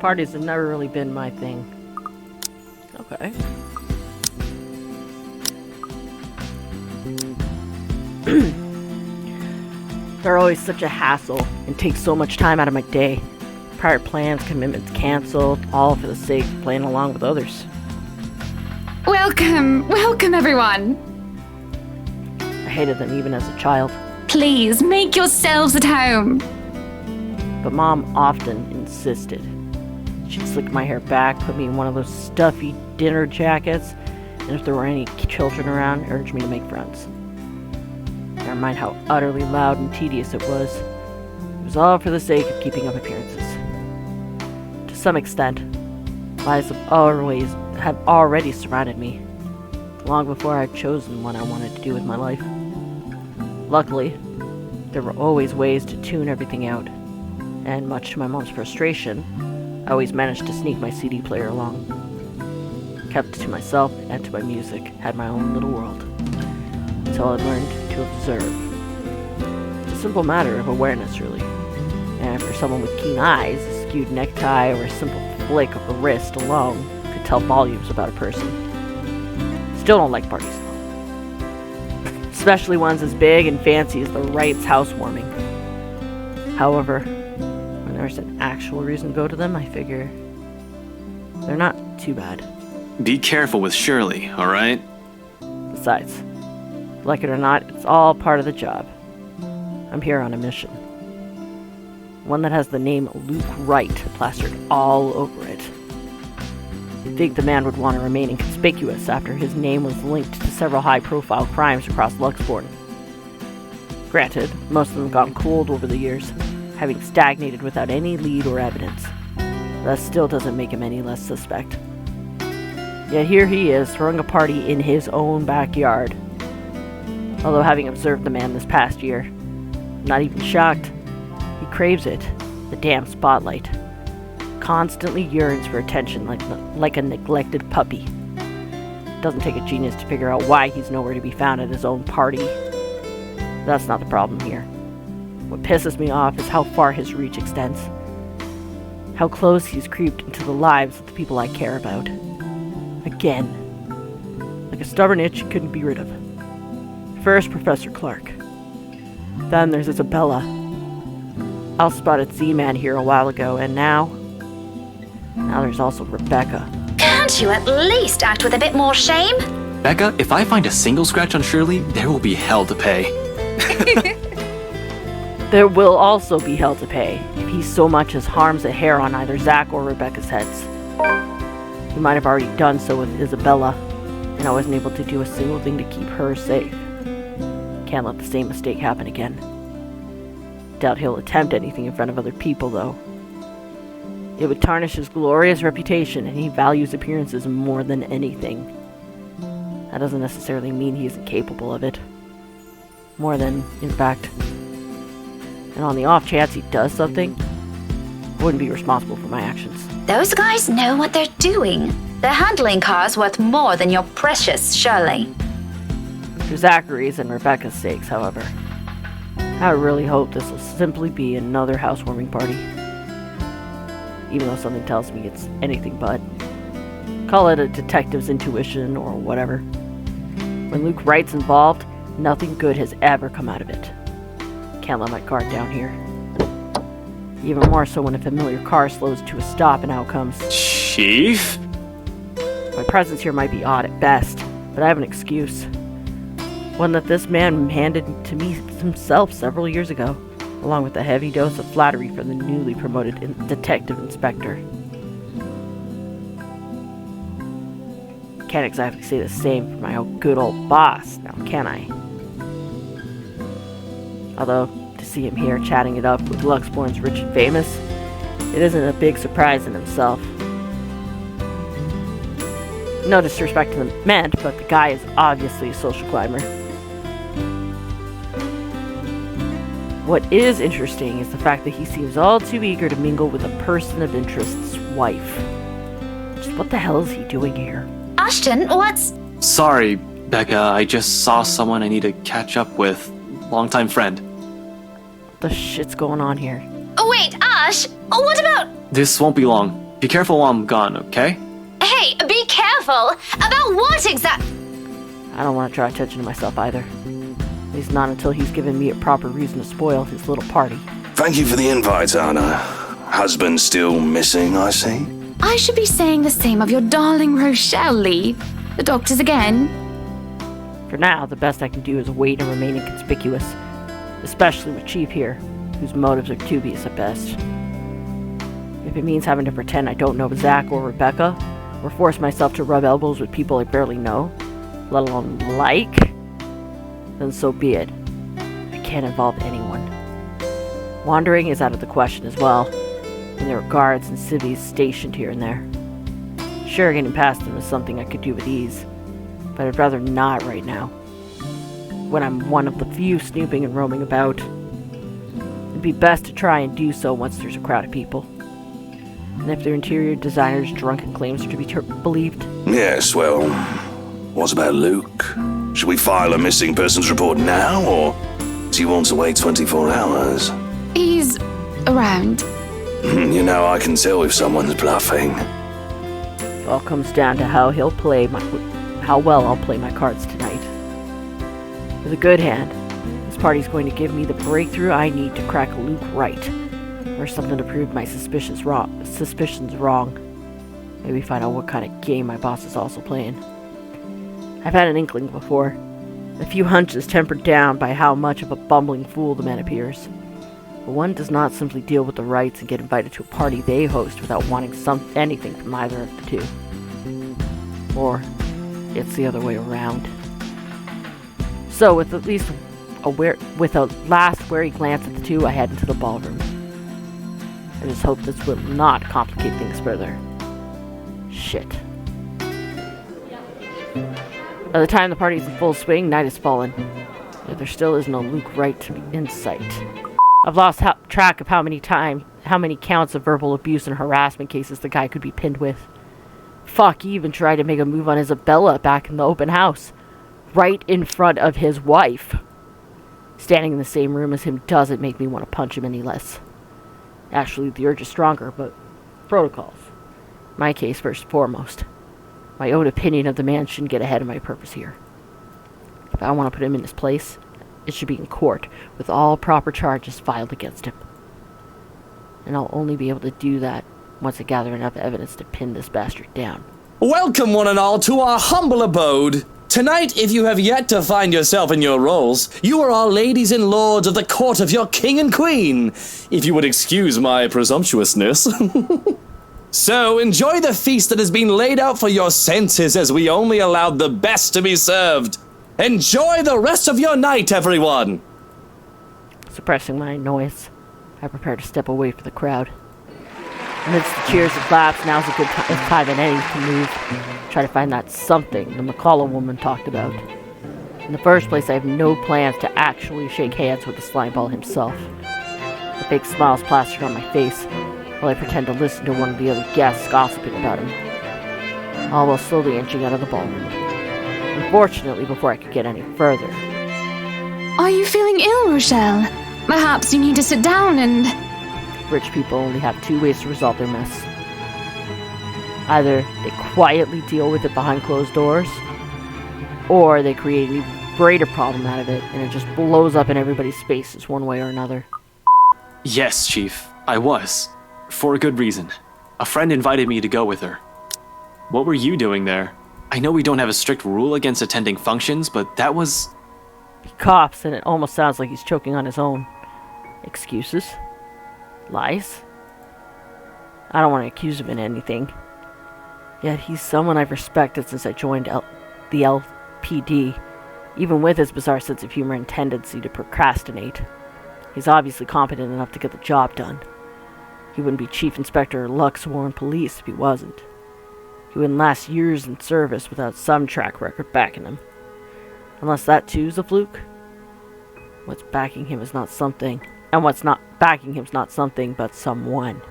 Parties have never really been my thing. Okay. They're always such a hassle and take so much time out of my day. Prior plans, commitments canceled, all for the sake of playing along with others. Welcome everyone. I hated them even as a child. Please, make yourselves at home. But Mom often insisted. She'd slick my hair back, put me in one of those stuffy dinner jackets, and if there were any children around, urge me to make friends. Never mind how utterly loud and tedious it was. It was all for the sake of keeping up appearances. To some extent, lies have already surrounded me, long before I'd chosen what I wanted to do with my life. Luckily, there were always ways to tune everything out, and much to my mom's frustration, I always managed to sneak my CD player along. Kept to myself and to my music, had my own little world, until I learned to observe. It's a simple matter of awareness, really, and for someone with keen eyes, a skewed necktie or a simple flick of the wrist alone could tell volumes about a person. Still don't like parties, though. Especially ones as big and fancy as the Wrights' housewarming. However, when there's an actual reason to go to them, I figure they're not too bad. Be careful with Shirley, alright? Besides, like it or not, it's all part of the job. I'm here on a mission. One that has the name Luke Wright plastered all over it. You'd think the man would want to remain inconspicuous after his name was linked to several high-profile crimes across Luxport. Granted, most of them gone cold over the years, having stagnated without any lead or evidence. That still doesn't make him any less suspect. Yet here he is, throwing a party in his own backyard. Although having observed the man this past year, I'm not even shocked. He craves it, the damn spotlight. Constantly yearns for attention like a neglected puppy. Doesn't take a genius to figure out why he's nowhere to be found at his own party. That's not the problem here. What pisses me off is how far his reach extends. How close he's creeped into the lives of the people I care about. Again. Like a stubborn itch he couldn't be rid of. First, Professor Clark. Then there's Isabella. I spotted Z-Man here a while ago, and now there's also Rebecca. Can't you at least act with a bit more shame? Becca, if I find a single scratch on Shirley, there will be hell to pay. There will also be hell to pay if he so much as harms a hair on either Zach or Rebecca's heads. He might have already done so with Isabella, and I wasn't able to do a single thing to keep her safe. Can't let the same mistake happen again. Doubt he'll attempt anything in front of other people, though. It would tarnish his glorious reputation, and he values appearances more than anything. That doesn't necessarily mean he isn't capable of it. More than, in fact. And on the off chance he does something, I wouldn't be responsible for my actions. Those guys know what they're doing. They're handling cars worth more than your precious Shirley. For Zachary's and Rebecca's sakes, however, I really hope this will simply be another housewarming party. Even though something tells me it's anything but. Call it a detective's intuition or whatever. When Luke Wright's involved, nothing good has ever come out of it. Can't let my guard down here. Even more so when a familiar car slows to a stop and out comes Chief? My presence here might be odd at best, but I have an excuse. One that this man handed to me himself several years ago, along with a heavy dose of flattery from the newly promoted detective inspector. Can't exactly say the same for my good old boss, now can I? Although, to see him here chatting it up with Luxborn's rich and famous, it isn't a big surprise in himself. No disrespect to the man, but the guy is obviously a social climber. What is interesting is the fact that he seems all too eager to mingle with a person of interest's wife. Just what the hell is he doing here? Ashton, what's... Sorry, Becca, I just saw someone I need to catch up with. Longtime friend. What the shit's going on here? Oh, wait, Ash! What about... This won't be long. Be careful while I'm gone, okay? Hey, be careful! About what exact? I don't want to draw attention to myself either. At least not until he's given me a proper reason to spoil his little party. Thank you for the invite, Anna. Husband still missing, I see. I should be saying the same of your darling Rochelle, Lee. The doctors again. For now, the best I can do is wait and remain inconspicuous, especially with Chief here, whose motives are dubious at best. If it means having to pretend I don't know Zach or Rebecca, or force myself to rub elbows with people I barely know, let alone like, then so be it. I can't involve anyone. Wandering is out of the question as well, and there are guards and civvies stationed here and there. Sure, getting past them is something I could do with ease, but I'd rather not right now. When I'm one of the few snooping and roaming about, it'd be best to try and do so once there's a crowd of people. And if their interior designer's drunken claims are to be believed. Yes, well, what about Luke? Should we file a missing persons report now, or do you want to wait 24 hours? He's around. You know, I can tell if someone's bluffing. It all comes down to how well I'll play my cards tonight. With a good hand, this party's going to give me the breakthrough I need to crack Luke right, or something to prove my suspicions wrong. Maybe find out what kind of game my boss is also playing. I've had an inkling before, a few hunches tempered down by how much of a bumbling fool the man appears. But one does not simply deal with the rights and get invited to a party they host without wanting anything from either of the two. Or it's the other way around. So with a last wary glance at the two, I head into the ballroom. I just hope this will not complicate things further. Shit. By the time the party's in full swing, night has fallen. Yet there still is no Luke Wright to be in sight. I've lost track of how many counts of verbal abuse and harassment cases the guy could be pinned with. Fuck, he even tried to make a move on Isabella back in the open house. Right in front of his wife. Standing in the same room as him doesn't make me want to punch him any less. Actually, the urge is stronger, but protocols. My case first and foremost. My own opinion of the man shouldn't get ahead of my purpose here. If I want to put him in his place, it should be in court, with all proper charges filed against him. And I'll only be able to do that once I gather enough evidence to pin this bastard down. Welcome, one and all, to our humble abode. Tonight, if you have yet to find yourself in your roles, you are our ladies and lords of the court of your king and queen, if you would excuse my presumptuousness. So, enjoy the feast that has been laid out for your senses as we only allowed the best to be served. Enjoy the rest of your night, everyone! Suppressing my noise, I prepare to step away from the crowd. Amidst the cheers and claps, now's a good time than any to move. Try to find that something the McCullough woman talked about. In the first place, I have no plans to actually shake hands with the slimeball himself. The fake smile's plastered on my face, while I pretend to listen to one of the other guests gossiping about him, all while slowly inching out of the ballroom. Unfortunately, before I could get any further. Are you feeling ill, Rochelle? Perhaps you need to sit down and... Rich people only have two ways to resolve their mess. Either they quietly deal with it behind closed doors, or they create an even greater problem out of it, and it just blows up in everybody's faces one way or another. Yes, Chief, I was. For a good reason. A friend invited me to go with her. What were you doing there? I know we don't have a strict rule against attending functions, but that was... He coughs, and it almost sounds like he's choking on his own. Excuses? Lies? I don't want to accuse him of anything. Yet he's someone I've respected since I joined the LPD, even with his bizarre sense of humor and tendency to procrastinate. He's obviously competent enough to get the job done. He wouldn't be Chief Inspector Luxembourg Police if he wasn't. He wouldn't last years in service without some track record backing him. Unless that too's a fluke. What's backing him is not something, and what's not backing him's not something, but someone.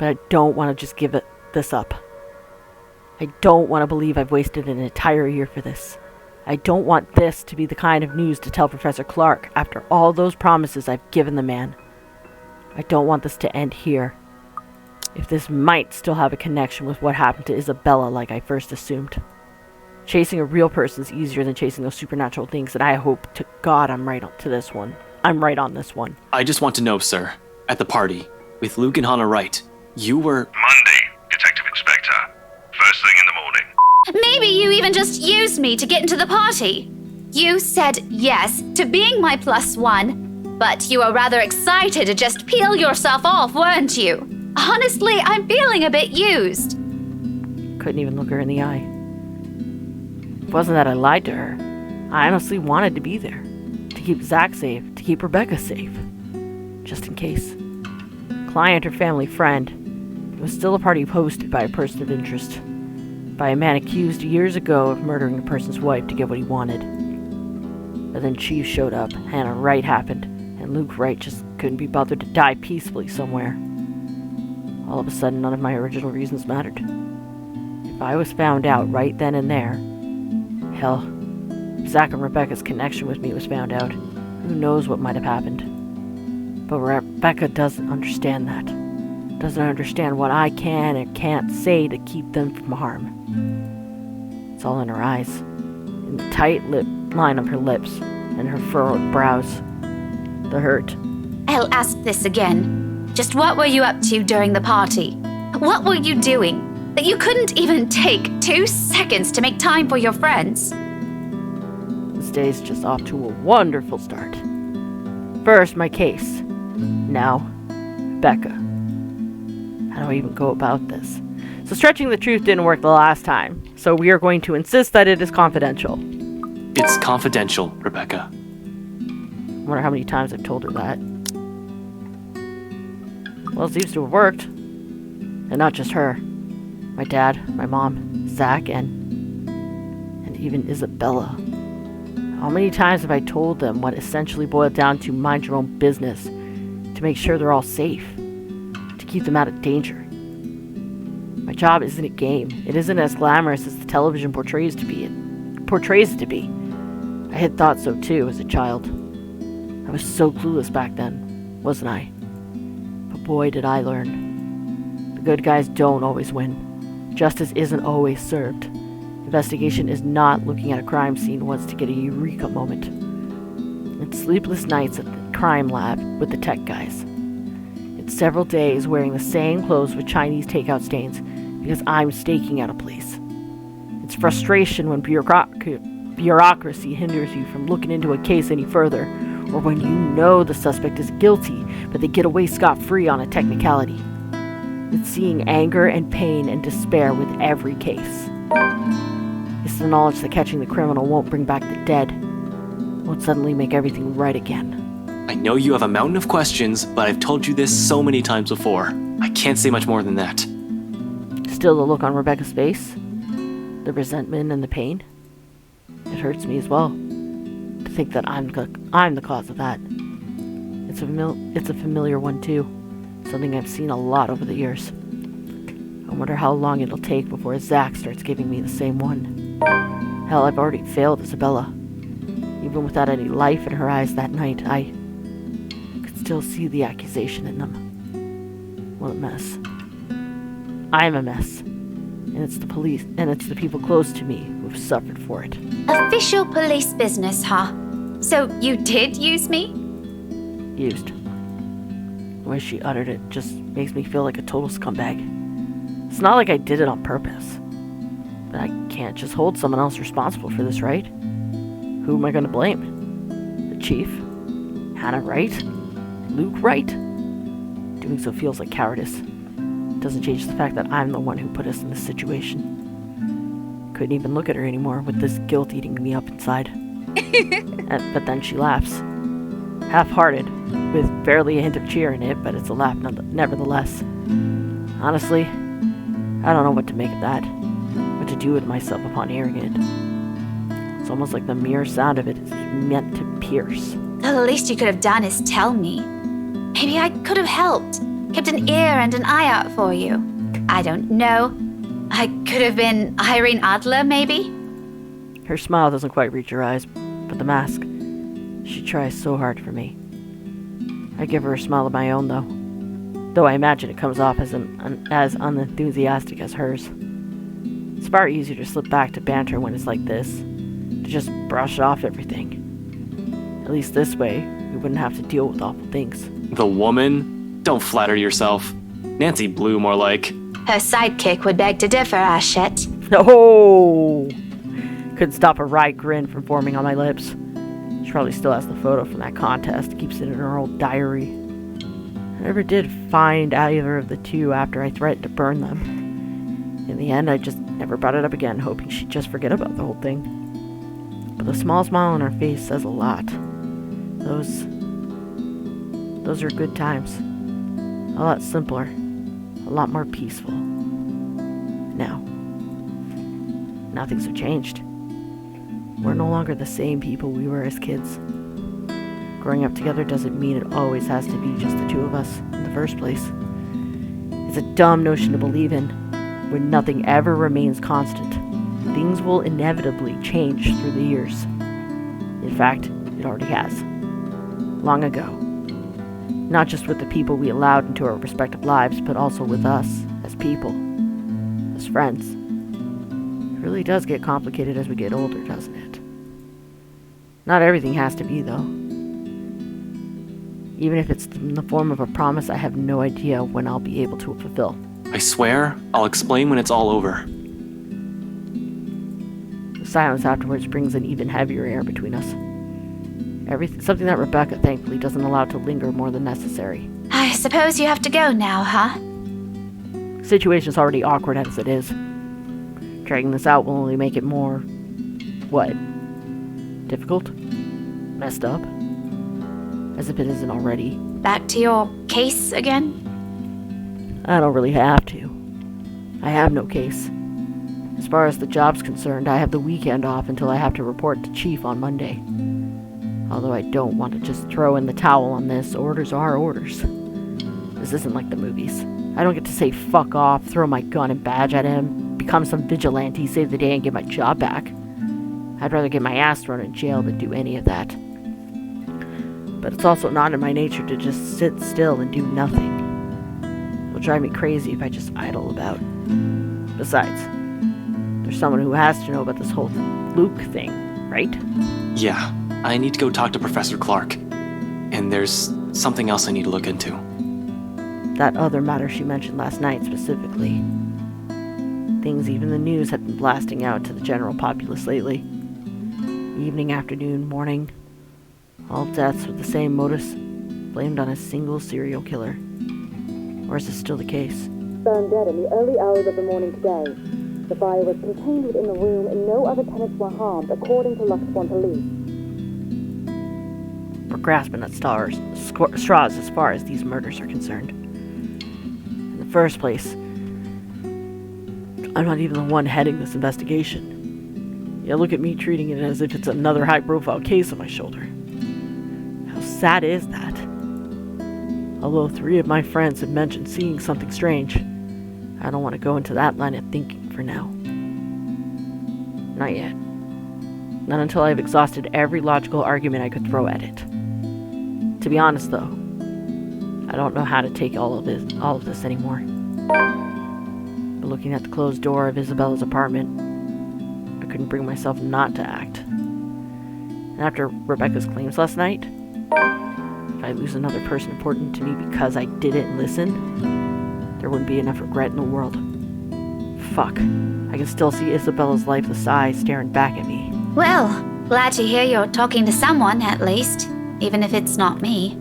But I don't want to just give this up. I don't want to believe I've wasted an entire year for this. I don't want this to be the kind of news to tell Professor Clark after all those promises I've given the man. I don't want this to end here. if this might still have a connection with what happened to Isabella like I first assumed. Chasing a real person is easier than chasing those supernatural things, and I hope to God I'm right on this one. I just want to know, sir, at the party, with Luke and Hannah right, you were... Monday, Detective Inspector. First thing in the morning. Maybe you even just used me to get into the party. You said yes to being my +1, but you were rather excited to just peel yourself off, weren't you? Honestly, I'm feeling a bit used. Couldn't even look her in the eye. It wasn't that I lied to her. I honestly wanted to be there. To keep Zach safe, to keep Rebecca safe. Just in case. Client or family friend. It was still a party hosted by a person of interest. By a man accused years ago of murdering a person's wife to get what he wanted. But then Chief showed up, Hannah Wright happened, and Luke Wright just couldn't be bothered to die peacefully somewhere. All of a sudden, none of my original reasons mattered. If I was found out right then and there, hell, if Zach and Rebecca's connection with me was found out, who knows what might have happened. But Rebecca doesn't understand that. Doesn't understand what I can and can't say to keep them from harm. It's all in her eyes, in the tight line of her lips, and her furrowed brows. The hurt. I'll ask this again. Just what were you up to during the party? What were you doing that you couldn't even take 2 seconds to make time for your friends? This day's just off to a wonderful start. First, my case. Now, Becca. How do I even go about this? So stretching the truth didn't work the last time, so we are going to insist that it is confidential. It's confidential, Rebecca. I wonder how many times I've told her that. Well, it seems to have worked. And not just her. My dad, my mom, Zach, and even Isabella. How many times have I told them what essentially boiled down to mind your own business, to make sure they're all safe, to keep them out of danger? My job isn't a game. It isn't as glamorous as the television portrays it to be. I had thought so too as a child. I was so clueless back then, wasn't I? But boy, did I learn. The good guys don't always win. Justice isn't always served. Investigation is not looking at a crime scene once to get a eureka moment. It's sleepless nights at the crime lab with the tech guys. It's several days wearing the same clothes with Chinese takeout stains because I'm staking out a place. It's frustration when bureaucracy hinders you from looking into a case any further, or when you know the suspect is guilty, but they get away scot-free on a technicality. It's seeing anger and pain and despair with every case. It's the knowledge that catching the criminal won't bring back the dead, won't suddenly make everything right again. I know you have a mountain of questions, but I've told you this so many times before. I can't say much more than that. Still the look on Rebecca's face, the resentment and the pain. It hurts me as well to think that I'm the cause of that. It's a familiar one too, something I've seen a lot over the years. I wonder how long it'll take before Zach starts giving me the same one. Hell, I've already failed Isabella. Even without any life in her eyes that night, I could still see the accusation in them. What a mess. I'm a mess. And it's the police, and it's the people close to me who've suffered for it. Official police business, huh? So you did use me? Used. The way she uttered it just makes me feel like a total scumbag. It's not like I did it on purpose. But I can't just hold someone else responsible for this, right? Who am I going to blame? The chief? Hannah Wright? Luke Wright? Doing so feels like cowardice. Doesn't change the fact that I'm the one who put us in this situation. Couldn't even look at her anymore with this guilt eating me up inside. But then she laughs. Half-hearted, with barely a hint of cheer in it, but it's a laugh nevertheless. Honestly, I don't know what to make of that, what to do with myself upon hearing it. It's almost like the mere sound of it is meant to pierce. The least you could have done is tell me. Maybe I could have helped, kept an ear and an eye out for you. I don't know. I could have been Irene Adler, maybe? Her smile doesn't quite reach her eyes, but the mask. She tries so hard for me. I give her a smile of my own, though. though I imagine it comes off as as unenthusiastic as hers. It's far easier to slip back to banter when it's like this, to just brush off everything. At least this way, we wouldn't have to deal with awful things. The woman? Don't flatter yourself. Nancy Blue, more like. Her sidekick would beg to differ, Ashett. Oh! Couldn't stop a wry grin from forming on my lips. She probably still has the photo from that contest, keeps it in her old diary. I never did find either of the two after I threatened to burn them. In the end, I just never brought it up again, hoping she'd just forget about the whole thing. But the small smile on her face says a lot. Those are good times. A lot simpler. A lot more peaceful. Now things have changed. We're no longer the same people we were as kids. Growing up together doesn't mean it always has to be just the two of us in the first place. It's a dumb notion to believe in, when nothing ever remains constant. Things will inevitably change through the years. In fact, it already has. Long ago. Not just with the people we allowed into our respective lives, but also with us, as people, as friends. It really does get complicated as we get older, doesn't it? Not everything has to be, though. Even if it's in the form of a promise I have no idea when I'll be able to fulfill. I swear, I'll explain when it's all over. The silence afterwards brings an even heavier air between us. Something that Rebecca, thankfully, doesn't allow to linger more than necessary. I suppose you have to go now, huh? The situation's already awkward as it is. Dragging this out will only make it more... what? Difficult? Messed up? As if it isn't already. Back to your case again? I don't really have to. I have no case. As far as the job's concerned, I have the weekend off until I have to report to Chief on Monday. Although I don't want to just throw in the towel on this, orders are orders. This isn't like the movies. I don't get to say fuck off, throw my gun and badge at him, become some vigilante, save the day and get my job back. I'd rather get my ass thrown in jail than do any of that. But it's also not in my nature to just sit still and do nothing. It'll drive me crazy if I just idle about. Besides, there's someone who has to know about this whole Luke thing, right? Yeah, I need to go talk to Professor Clark. And there's something else I need to look into. That other matter she mentioned last night specifically. Things even the news had been blasting out to the general populace lately. Evening, afternoon, morning. All deaths with the same modus, blamed on a single serial killer. Or is this still the case? Found dead in the early hours of the morning today. The fire was contained within the room and no other tenants were harmed, according to Lux One Police. We're grasping at straws as far as these murders are concerned. In the first place, I'm not even the one heading this investigation. Yeah, look at me treating it as if it's another high-profile case on my shoulder. How sad is that? Although 3 of my friends have mentioned seeing something strange, I don't want to go into that line of thinking for now. Not yet. Not until I've exhausted every logical argument I could throw at it. To be honest, though, I don't know how to take all of this anymore. But looking at the closed door of Isabella's apartment, I couldn't bring myself not to act. And after Rebecca's claims last night, if I lose another person important to me because I didn't listen, there wouldn't be enough regret in the world. Fuck. I can still see Isabella's lifeless eyes staring back at me. Well, glad to hear you're talking to someone, at least, even if it's not me.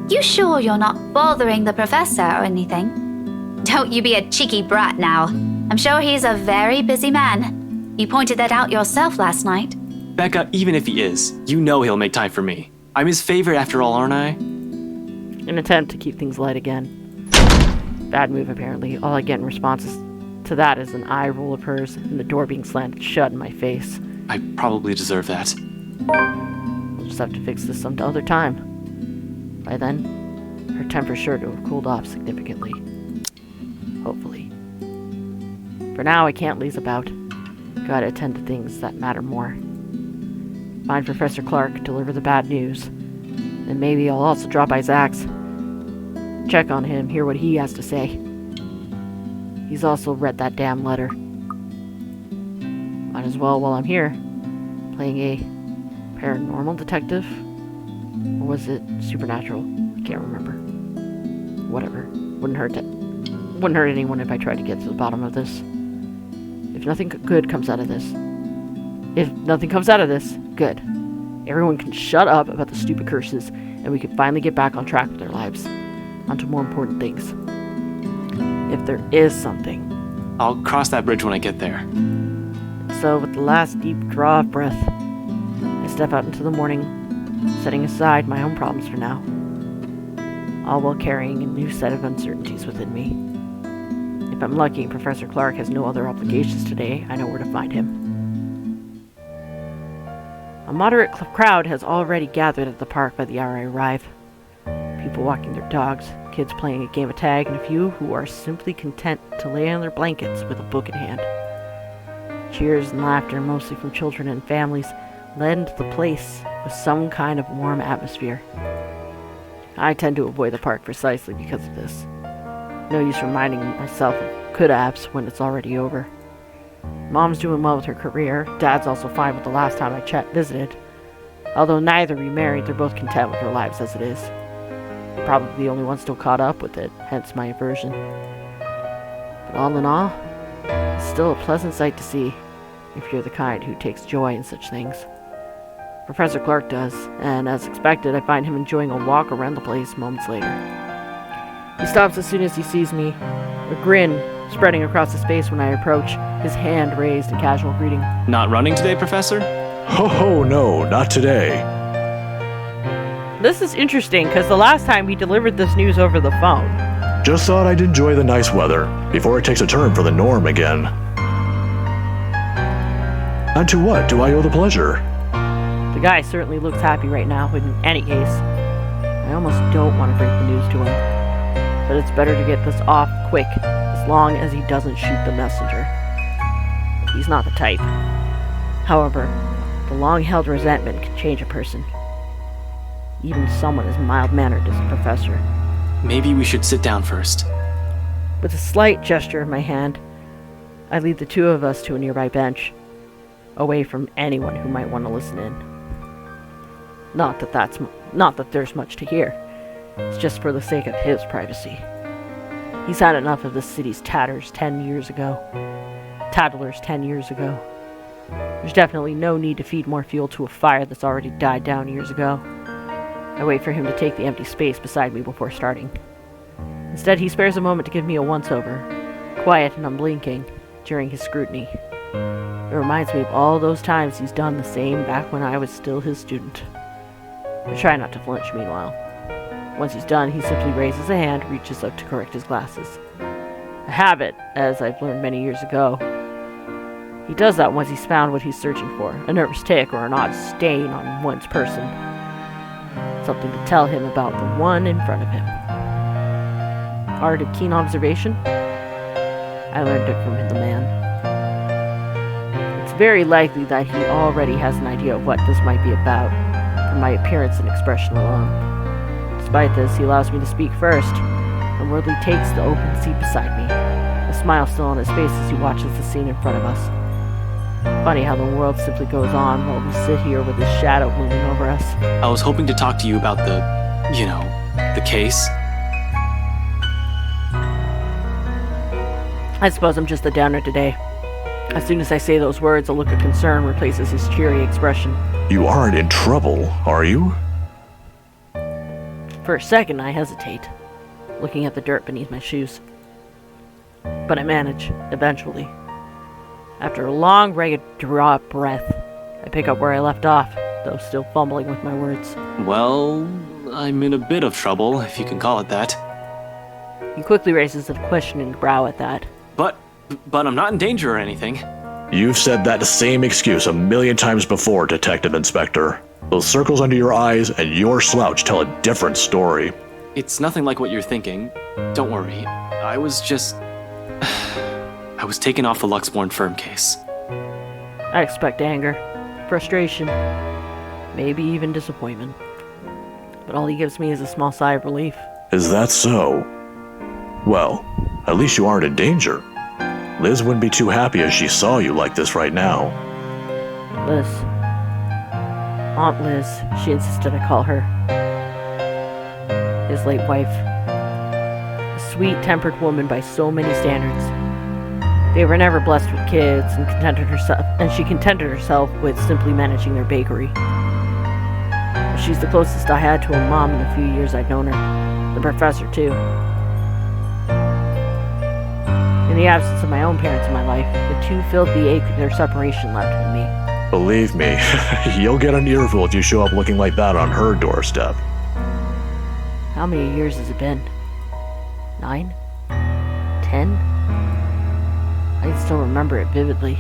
You sure you're not bothering the professor or anything? Don't you be a cheeky brat now. I'm sure he's a very busy man. You pointed that out yourself last night. Becca, even if he is, you know he'll make time for me. I'm his favorite after all, aren't I? An attempt to keep things light again. Bad move, apparently. All I get in response to that is an eye roll of hers and the door being slammed shut in my face. I probably deserve that. We'll just have to fix this some other time. By then, her temper's sure to have cooled off significantly. Hopefully. For now, I can't laze about. Gotta attend to things that matter more. Find Professor Clark, deliver the bad news. And maybe I'll also drop by Zach's. check on him, hear what he has to say. He's also read that damn letter. Might as well while I'm here. Playing a paranormal detective? Or was it supernatural? I can't remember. Whatever. Wouldn't hurt anyone if I tried to get to the bottom of this. If nothing good comes out of this. If nothing comes out of this, good. Everyone can shut up about the stupid curses, and we can finally get back on track with their lives. Onto more important things. If there is something. I'll cross that bridge when I get there. So, with the last deep draw of breath, I step out into the morning, setting aside my own problems for now, all while carrying a new set of uncertainties within me. If I'm lucky and Professor Clark has no other obligations today, I know where to find him. A moderate crowd has already gathered at the park by the hour I arrive. People walking their dogs, kids playing a game of tag, and a few who are simply content to lay on their blankets with a book in hand. Cheers and laughter, mostly from children and families, lend the place with some kind of warm atmosphere. I tend to avoid the park precisely because of this. No use reminding myself of could-haves when it's already over. Mom's doing well with her career. Dad's also fine with the last time I visited. Although neither remarried, they're both content with their lives as it is. I'm probably the only one still caught up with it, hence my aversion. But all in all, it's still a pleasant sight to see, if you're the kind who takes joy in such things. Professor Clark does, and as expected, I find him enjoying a walk around the place moments later. He stops as soon as he sees me, a grin spreading across his face when I approach, his hand raised in casual greeting. Not running today, Professor? Ho, no, not today. This is interesting, because the last time he delivered this news over the phone. Just thought I'd enjoy the nice weather, before it takes a turn for the norm again. And to what do I owe the pleasure? The guy certainly looks happy right now, but in any case, I almost don't want to break the news to him. But it's better to get this off quick, as long as he doesn't shoot the messenger. He's not the type. However, the long-held resentment can change a person. Even someone as mild-mannered as a professor. Maybe we should sit down first. With a slight gesture of my hand, I lead the two of us to a nearby bench, away from anyone who might want to listen in. Not that there's much to hear. It's just for the sake of his privacy. He's had enough of this city's tattlers 10 years ago. There's definitely no need to feed more fuel to a fire that's already died down years ago. I wait for him to take the empty space beside me before starting. Instead, he spares a moment to give me a once-over, quiet and unblinking, during his scrutiny. It reminds me of all those times he's done the same back when I was still his student. I try not to flinch, meanwhile. Once he's done, he simply raises a hand, reaches up to correct his glasses. A habit, as I've learned many years ago. He does that once he's found what he's searching for, a nervous tick or an odd stain on one's person. Something to tell him about the one in front of him. Art of keen observation? I learned it from the man. It's very likely that he already has an idea of what this might be about, from my appearance and expression alone. Despite this, he allows me to speak first, and worthily takes the open seat beside me, a smile still on his face as he watches the scene in front of us. Funny how the world simply goes on while we sit here with his shadow looming over us. I was hoping to talk to you about the case. I suppose I'm just a downer today. As soon as I say those words, a look of concern replaces his cheery expression. You aren't in trouble, are you? For a second, I hesitate, looking at the dirt beneath my shoes. But I manage, eventually. After a long, ragged draw of breath, I pick up where I left off, though still fumbling with my words. Well, I'm in a bit of trouble, if you can call it that. He quickly raises a questioning brow at that. But I'm not in danger or anything. You've said that same excuse a million times before, Detective Inspector. Those circles under your eyes and your slouch tell a different story. It's nothing like what you're thinking. Don't worry. I was taken off the Luxborn firm case. I expect anger, frustration, maybe even disappointment. But all he gives me is a small sigh of relief. Is that so? Well, at least you aren't in danger. Liz wouldn't be too happy if she saw you like this right now. Liz. Aunt Liz, she insisted I call her. His late wife. A sweet-tempered woman by so many standards. They were never blessed with kids, and she contented herself with simply managing their bakery. She's the closest I had to a mom in the few years I'd known her. The professor, too. In the absence of my own parents in my life, the two filled the ache their separation left in me. Believe me, you'll get an earful if you show up looking like that on her doorstep. How many years has it been? 9? 10? I can still remember it vividly.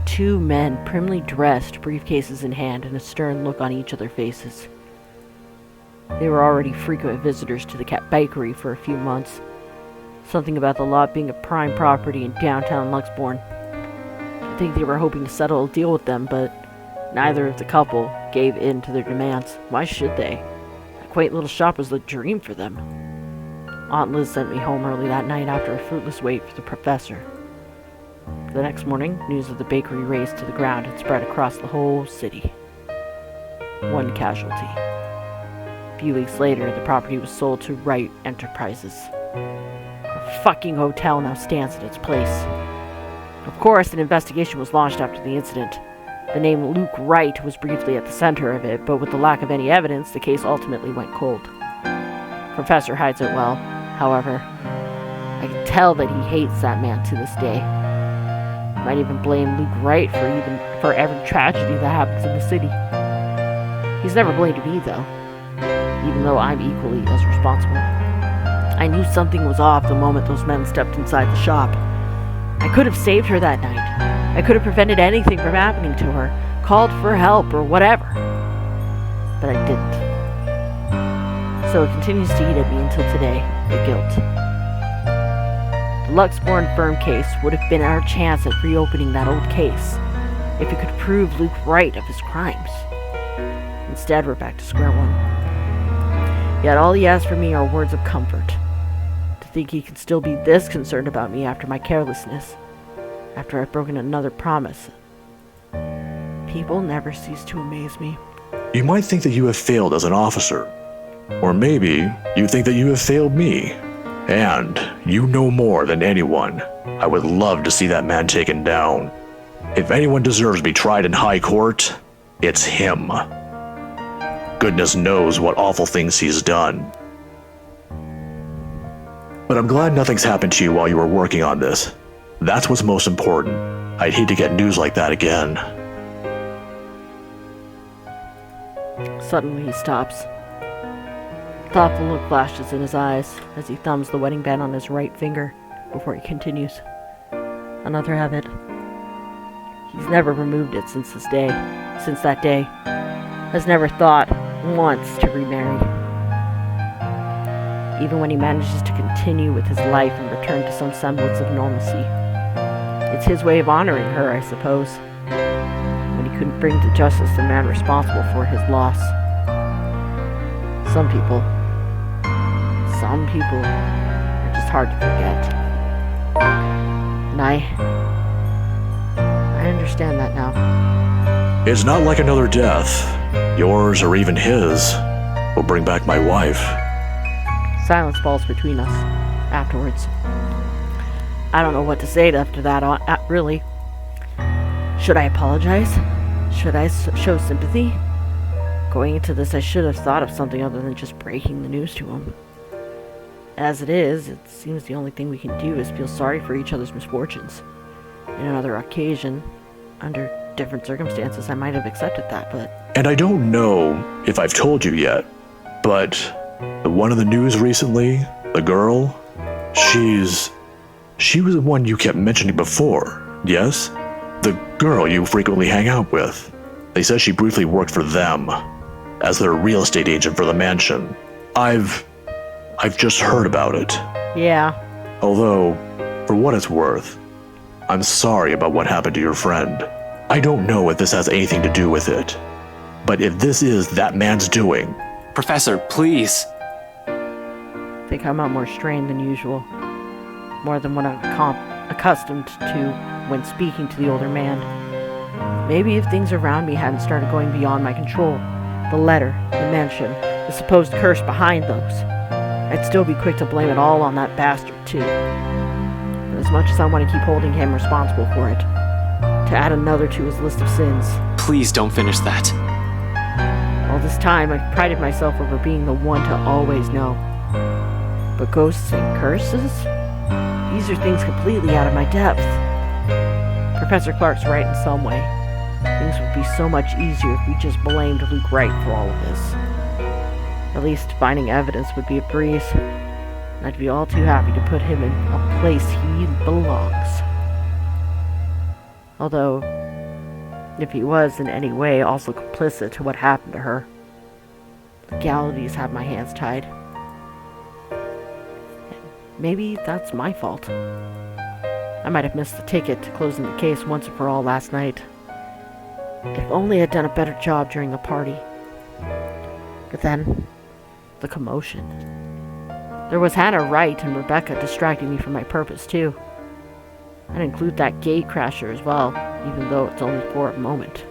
2 men, primly dressed, briefcases in hand, and a stern look on each of their faces. They were already frequent visitors to the Cat Bakery for a few months. Something about the lot being a prime property in downtown Luxbourne. I think they were hoping to settle a deal with them, but neither of the couple gave in to their demands. Why should they? A quaint little shop was the dream for them. Aunt Liz sent me home early that night after a fruitless wait for the professor. The next morning, news of the bakery razed to the ground had spread across the whole city. 1 casualty. A few weeks later, the property was sold to Wright Enterprises. A fucking hotel now stands in its place. Of course, an investigation was launched after the incident. The name Luke Wright was briefly at the center of it, but with the lack of any evidence, the case ultimately went cold. Professor hides it well, however. I can tell that he hates that man to this day. Might even blame Luke Wright for every tragedy that happens in the city. He's never blamed me, though, even though I'm equally as responsible. I knew something was off the moment those men stepped inside the shop. I could have saved her that night. I could have prevented anything from happening to her, called for help or whatever. But I didn't. So it continues to eat at me until today, the guilt. The Luxbourne firm case would have been our chance at reopening that old case, if it could prove Luke Wright of his crimes. Instead, we're back to square one. Yet all he has for me are words of comfort. To think he can still be this concerned about me after my carelessness, after I've broken another promise. People never cease to amaze me. You might think that you have failed as an officer. Or maybe you think that you have failed me. And you know more than anyone. I would love to see that man taken down. If anyone deserves to be tried in high court, it's him. Goodness knows what awful things he's done. But I'm glad nothing's happened to you while you were working on this. That's what's most important. I'd hate to get news like that again. Suddenly he stops. A thoughtful look flashes in his eyes as he thumbs the wedding band on his right finger before he continues. Another habit. He's never removed it since that day. Has never thought once to remarry. Even when he manages to continue with his life and return to some semblance of normalcy. It's his way of honoring her, I suppose. When he couldn't bring to justice the man responsible for his loss. Some people are just hard to forget. And I understand that now. It's not like another death. Yours or even his will bring back my wife. Silence falls between us afterwards. I don't know what to say after that, really. Should I apologize? Should I show sympathy? Going into this, I should have thought of something other than just breaking the news to him. As it is, it seems the only thing we can do is feel sorry for each other's misfortunes. In another occasion, under different circumstances, I might have accepted that, but... And I don't know if I've told you yet, but the one in the news recently, the girl, she was the one you kept mentioning before, yes? The girl you frequently hang out with. They said she briefly worked for them, as their real estate agent for the mansion. I've just heard about it. Yeah. Although, for what it's worth, I'm sorry about what happened to your friend. I don't know if this has anything to do with it. But if this is that man's doing... Professor, please. They come out more strained than usual. More than what I'm accustomed to when speaking to the older man. Maybe if things around me hadn't started going beyond my control, the letter, the mansion, the supposed curse behind those, I'd still be quick to blame it all on that bastard too. But as much as I want to keep holding him responsible for it, to add another to his list of sins. Please don't finish that. All this time, I've prided myself over being the one to always know. But ghosts and curses? These are things completely out of my depth. Professor Clark's right in some way. Things would be so much easier if we just blamed Luke Wright for all of this. At least finding evidence would be a breeze. And I'd be all too happy to put him in a place he belongs. Although, if he was in any way also complicit to what happened to her, the legalities have my hands tied. Maybe that's my fault. I might have missed the ticket to closing the case once and for all last night. If only I'd done a better job during the party. But then, the commotion. There was Hannah Wright and Rebecca distracting me from my purpose too. I'd include that gate crasher as well, even though it's only for a moment.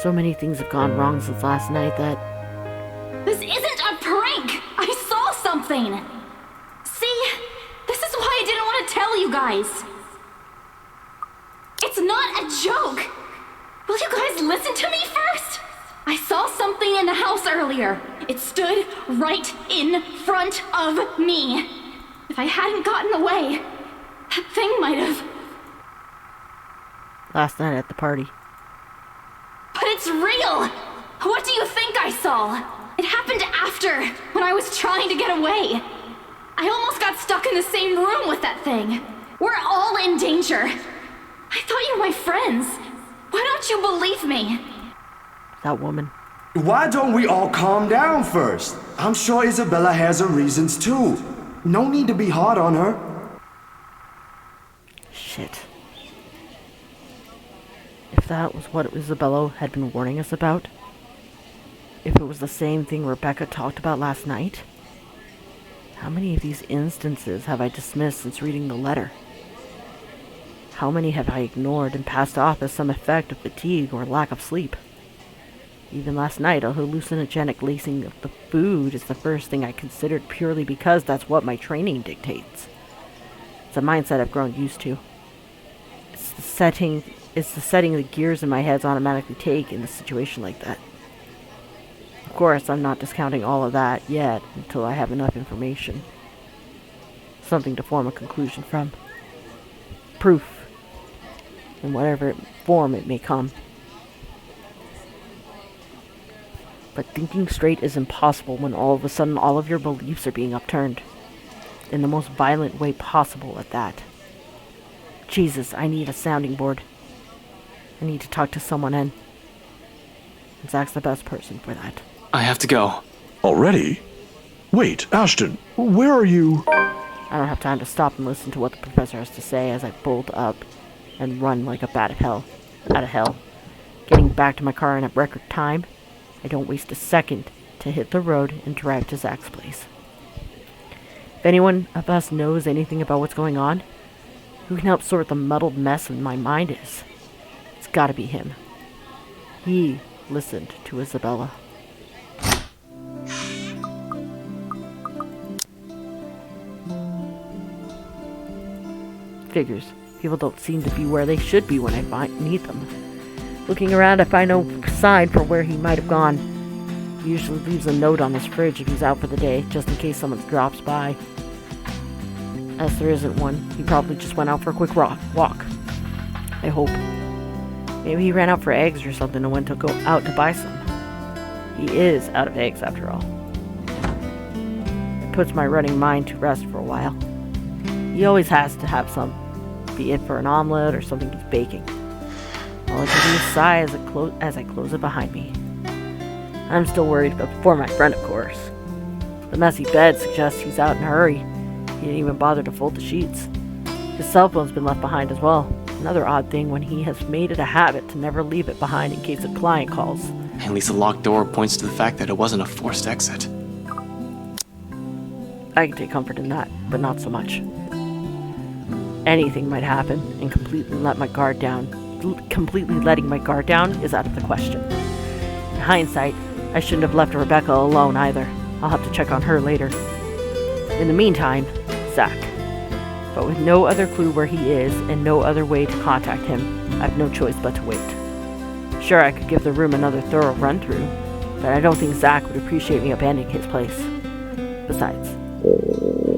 So many things have gone wrong since last night that... This isn't a prank! I saw something! See? This is why I didn't want to tell you guys! It's not a joke! Will you guys listen to me first? I saw something in the house earlier. It stood right in front of me. If I hadn't gotten away, that thing might have... Last night at the party. But it's real! What do you think I saw? It happened after, when I was trying to get away. I almost got stuck in the same room with that thing. We're all in danger. I thought you were my friends. Why don't you believe me? That woman. Why don't we all calm down first? I'm sure Isabella has her reasons too. No need to be hard on her. Shit. If that was what Isabella had been warning us about, if it was the same thing Rebecca talked about last night, how many of these instances have I dismissed since reading the letter? How many have I ignored and passed off as some effect of fatigue or lack of sleep? Even last night, a hallucinogenic lacing of the food is the first thing I considered purely because that's what my training dictates. It's a mindset I've grown used to. It's the setting the gears in my head automatically take in a situation like that. Of course, I'm not discounting all of that yet until I have enough information. Something to form a conclusion from. Proof. In whatever form it may come. But thinking straight is impossible when all of a sudden all of your beliefs are being upturned. In the most violent way possible at that. Jesus, I need a sounding board. I need to talk to someone and Zach's the best person for that. I have to go. Already? Wait, Ashton, where are you? I don't have time to stop and listen to what the professor has to say as I bolt up and run like a bat out of hell. Getting back to my car in a record time, I don't waste a second to hit the road and drive to Zach's place. If anyone of us knows anything about what's going on, who can help sort the muddled mess in my mind is, it's gotta be him. He listened to Isabella. Figures. People don't seem to be where they should be when I need them. Looking around, I find no sign for where he might have gone. He usually leaves a note on his fridge if he's out for the day, just in case someone drops by. As there isn't one, he probably just went out for a quick walk. I hope. Maybe he ran out for eggs or something and went to go out to buy some. He is out of eggs after all. It puts my running mind to rest for a while. He always has to have some, be it for an omelet or something he's baking. All I can do is sigh as I close it behind me. I'm still worried for my friend, of course. The messy bed suggests he's out in a hurry. He didn't even bother to fold the sheets. His cell phone's been left behind as well. Another odd thing when he has made it a habit to never leave it behind in case a client calls. At least the locked door points to the fact that it wasn't a forced exit. I can take comfort in that, but not so much. Anything might happen, and completely letting my guard down is out of the question. In hindsight, I shouldn't have left Rebecca alone either. I'll have to check on her later. In the meantime, Zach. But with no other clue where he is and no other way to contact him, I have no choice but to wait. Sure, I could give the room another thorough run-through, but I don't think Zach would appreciate me abandoning his place. Besides,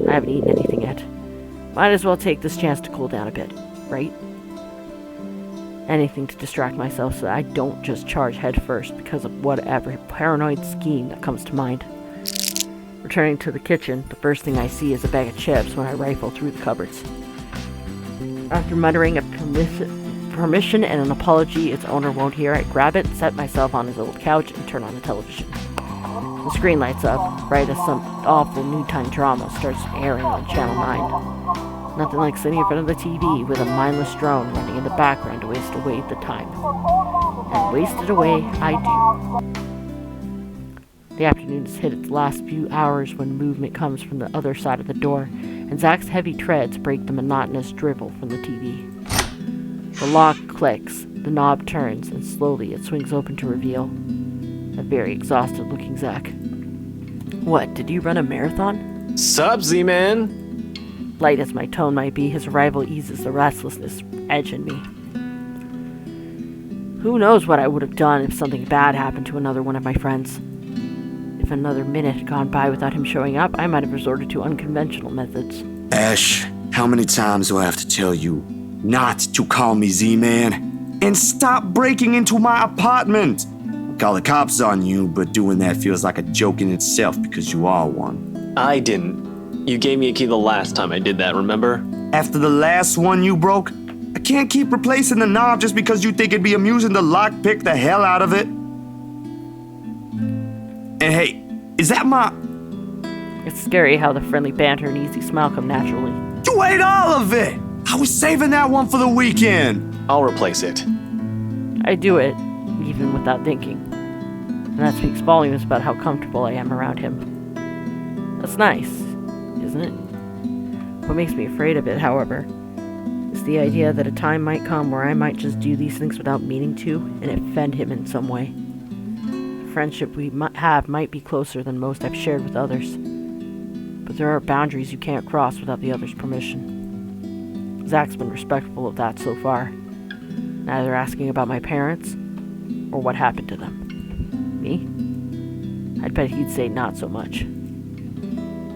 I haven't eaten anything yet. Might as well take this chance to cool down a bit, right? Anything to distract myself so that I don't just charge headfirst because of whatever paranoid scheme that comes to mind. Returning to the kitchen, the first thing I see is a bag of chips when I rifle through the cupboards. After muttering a permission and an apology its owner won't hear, I grab it, set myself on his little couch, and turn on the television. The screen lights up, right as some awful noontime drama starts airing on Channel 9. Nothing like sitting in front of the TV with a mindless drone running in the background to waste away the time. And waste it away I do. The afternoon has hit its last few hours when movement comes from the other side of the door, and Zach's heavy treads break the monotonous drivel from the TV. The lock clicks, the knob turns, and slowly it swings open to reveal a very exhausted-looking Zach. What, did you run a marathon? Sup, Z-Man? Light as my tone might be, his arrival eases the restlessness edge in me. Who knows what I would have done if something bad happened to another one of my friends. If another minute had gone by without him showing up, I might have resorted to unconventional methods. Ash, how many times do I have to tell you not to call me Z-Man? And stop breaking into my apartment! Call the cops on you, but doing that feels like a joke in itself because you are one. I didn't. You gave me a key the last time I did that, remember? After the last one you broke, I can't keep replacing the knob just because you think it'd be amusing to lockpick the hell out of it. And hey, is that my... It's scary how the friendly banter and easy smile come naturally. You ate all of it! I was saving that one for the weekend! I'll replace it. I do it, even without thinking. And that speaks volumes about how comfortable I am around him. That's nice, isn't it? What makes me afraid of it, however, is the idea that a time might come where I might just do these things without meaning to and offend him in some way. The friendship we might be closer than most I've shared with others, but there are boundaries you can't cross without the other's permission. Zach's been respectful of that so far, neither asking about my parents or what happened to them. Me? I'd bet he'd say not so much.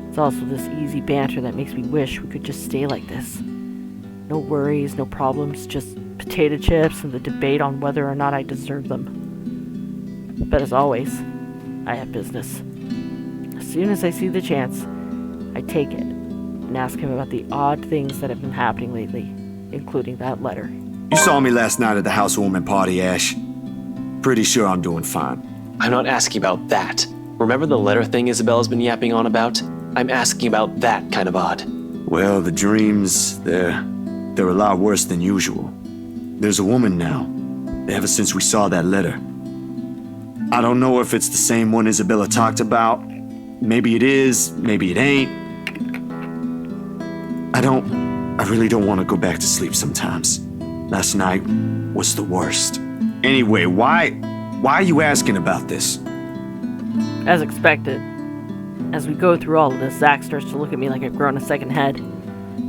It's also this easy banter that makes me wish we could just stay like this. No worries, no problems, just potato chips and the debate on whether or not I deserve them. But as always, I have business. As soon as I see the chance, I take it and ask him about the odd things that have been happening lately, including that letter. You saw me last night at the housewarming party, Ash. Pretty sure I'm doing fine. I'm not asking about that. Remember the letter thing Isabella's been yapping on about? I'm asking about that kind of odd. Well, the dreams, they're a lot worse than usual. There's a woman now, ever since we saw that letter. I don't know if it's the same one Isabella talked about. Maybe it is, maybe it ain't. I really don't want to go back to sleep sometimes. Last night was the worst. Anyway, why are you asking about this? As expected. As we go through all of this, Zach starts to look at me like I've grown a second head.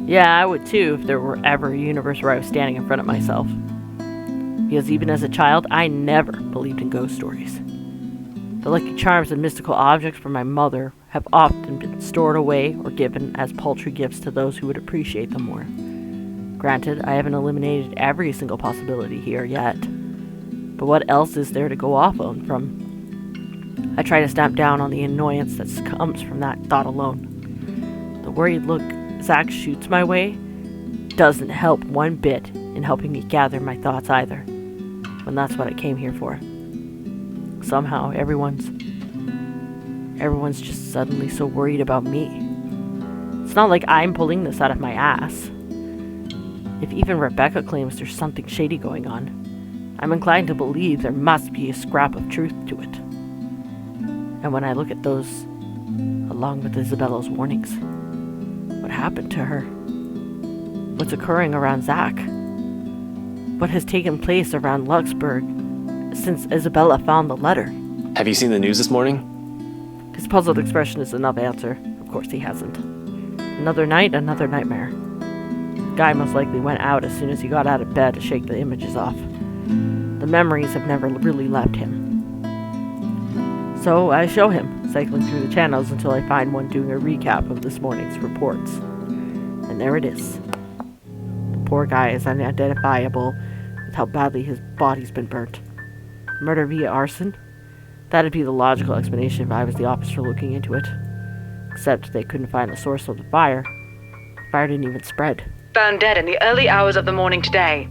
Yeah, I would too if there were ever a universe where I was standing in front of myself. Because even as a child, I never believed in ghost stories. The lucky charms and mystical objects from my mother have often been stored away or given as paltry gifts to those who would appreciate them more. Granted, I haven't eliminated every single possibility here yet. But what else is there to go off on from? I try to stamp down on the annoyance that comes from that thought alone. The worried look Zach shoots my way doesn't help one bit in helping me gather my thoughts either, when that's what I came here for. Somehow, everyone's just suddenly so worried about me. It's not like I'm pulling this out of my ass. If even Rebecca claims there's something shady going on, I'm inclined to believe there must be a scrap of truth to it. And when I look at those along with Isabella's warnings. What happened to her? What's occurring around Zach? What has taken place around Luxburg since Isabella found the letter? Have you seen the news this morning? His puzzled expression is enough answer. Of course he hasn't. Another night, another nightmare. The guy most likely went out as soon as he got out of bed to shake the images off. The memories have never really left him. So I show him, cycling through the channels until I find one doing a recap of this morning's reports. And there it is. The poor guy is unidentifiable with how badly his body's been burnt. Murder via arson? That'd be the logical explanation if I was the officer looking into it. Except they couldn't find the source of the fire. The fire didn't even spread. Found dead in the early hours of the morning today.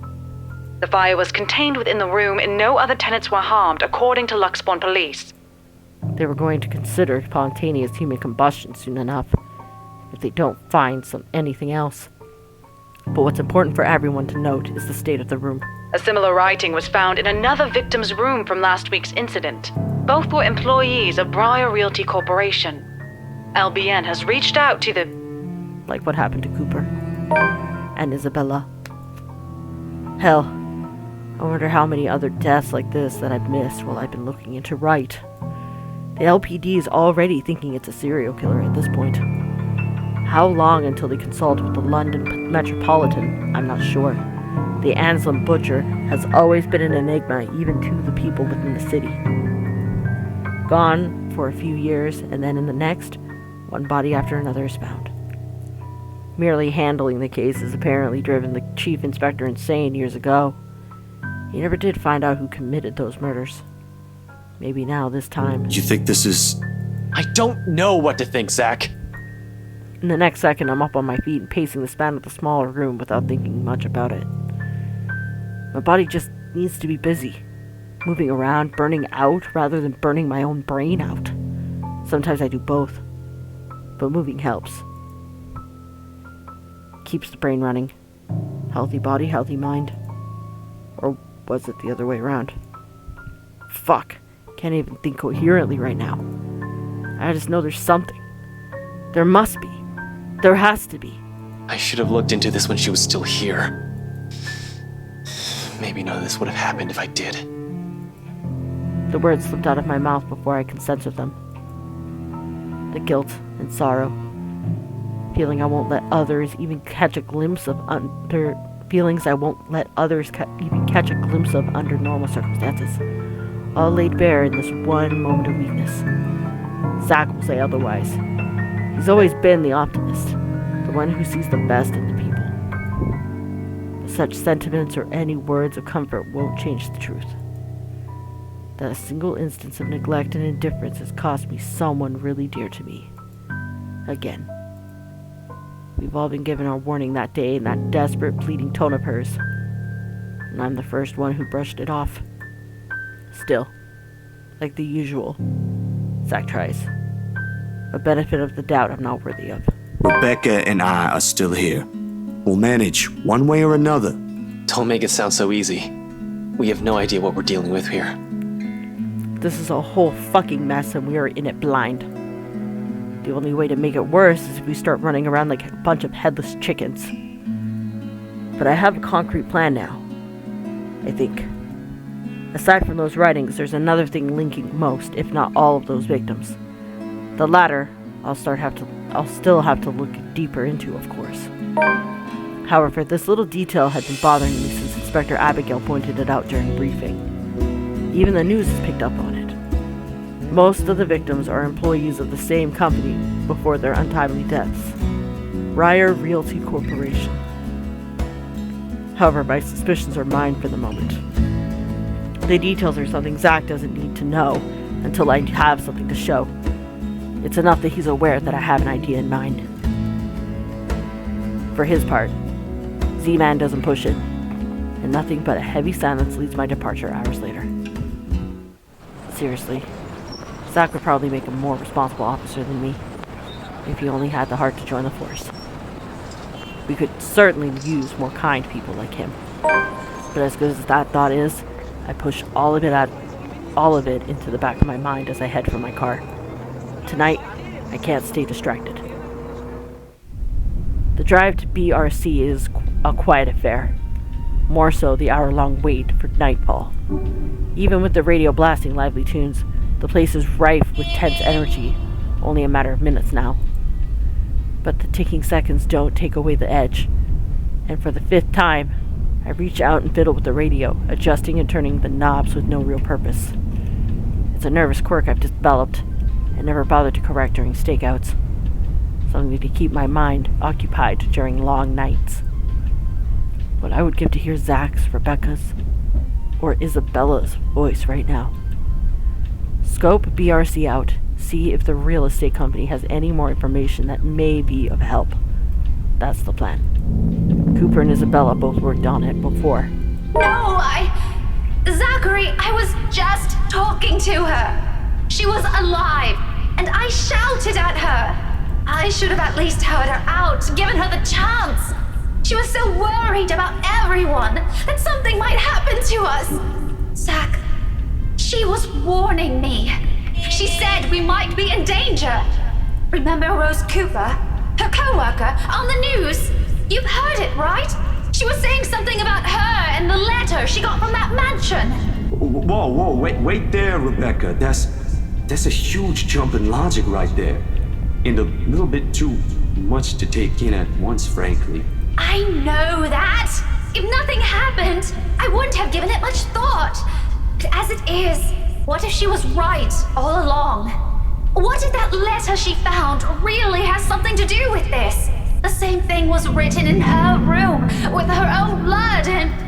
The fire was contained within the room and no other tenants were harmed, according to Luxborn police. They were going to consider spontaneous human combustion soon enough, if they don't find anything else. But what's important for everyone to note is the state of the room. A similar writing was found in another victim's room from last week's incident. Both were employees of Briar Realty Corporation. LBN has reached out to the... Like what happened to Cooper. And Isabella. Hell, I wonder how many other deaths like this that I've missed while I've been looking into Wright. The LPD is already thinking it's a serial killer at this point. How long until they consult with the London Metropolitan? I'm not sure. The Anselm Butcher has always been an enigma even to the people within the city. Gone for a few years, and then in the next, one body after another is found. Merely handling the case has apparently driven the chief inspector insane years ago. He never did find out who committed those murders. Maybe now, this time. You think this is... I don't know what to think, Zach. In the next second, I'm up on my feet and pacing the span of the smaller room without thinking much about it. My body just needs to be busy. Moving around, burning out, rather than burning my own brain out. Sometimes I do both. But moving helps. Keeps the brain running. Healthy body, healthy mind. Or was it the other way around? Fuck. Can't even think coherently right now. I just know there's something. There must be. There has to be. I should have looked into this when she was still here. Maybe none of this would have happened if I did. The words slipped out of my mouth before I could censor them. The guilt and sorrow. Feeling I won't let others even catch a glimpse of under... Feelings I won't let others even catch a glimpse of under normal circumstances. All laid bare in this one moment of weakness. Zach will say otherwise. He's always been the optimist, the one who sees the best in the people. But such sentiments or any words of comfort won't change the truth. That a single instance of neglect and indifference has cost me someone really dear to me. Again. We've all been given our warning that day in that desperate, pleading tone of hers. And I'm the first one who brushed it off. Still, like the usual, Zach tries. A benefit of the doubt I'm not worthy of. Rebecca and I are still here. We'll manage one way or another. Don't make it sound so easy. We have no idea what we're dealing with here. This is a whole fucking mess and we are in it blind. The only way to make it worse is if we start running around like a bunch of headless chickens. But I have a concrete plan now. I think. Aside from those writings, there's another thing linking most, if not all, of those victims. The latter, I'll still have to look deeper into, of course. However, this little detail had been bothering me since Inspector Abigail pointed it out during briefing. Even the news has picked up on it. Most of the victims are employees of the same company before their untimely deaths. Briar Realty Corporation. However, my suspicions are mine for the moment. The details are something Zach doesn't need to know until I have something to show. It's enough that he's aware that I have an idea in mind. For his part, Z-Man doesn't push it, and nothing but a heavy silence leads my departure hours later. Seriously, Zach would probably make a more responsible officer than me, if he only had the heart to join the force. We could certainly use more kind people like him. But as good as that thought is, I push all of it into the back of my mind as I head for my car. Tonight, I can't stay distracted. The drive to BRC is a quiet affair. More so the hour-long wait for nightfall. Even with the radio blasting lively tunes, the place is rife with tense energy, only a matter of minutes now. But the ticking seconds don't take away the edge, and for the 5th time, I reach out and fiddle with the radio, adjusting and turning the knobs with no real purpose. It's a nervous quirk I've developed, and never bothered to correct during stakeouts. Something to keep my mind occupied during long nights. What I would give to hear Zach's, Rebecca's, or Isabella's voice right now. Scope BRC out, see if the real estate company has any more information that may be of help. That's the plan. Cooper and Isabella both worked on it before. No, Zachary, I was just talking to her. She was alive, and I shouted at her. I should have at least heard her out, given her the chance. She was so worried about everyone, that something might happen to us. Zach, she was warning me. She said we might be in danger. Remember Rose Cooper, her co-worker, on the news? You've heard it, right? She was saying something about her and the letter she got from that mansion. Whoa, wait there, Rebecca. That's a huge jump in logic right there. And a little bit too much to take in at once, frankly. I know that. If nothing happened, I wouldn't have given it much thought. But as it is, what if she was right all along? What if that letter she found really has something to do with this? The same thing was written in her room, with her own blood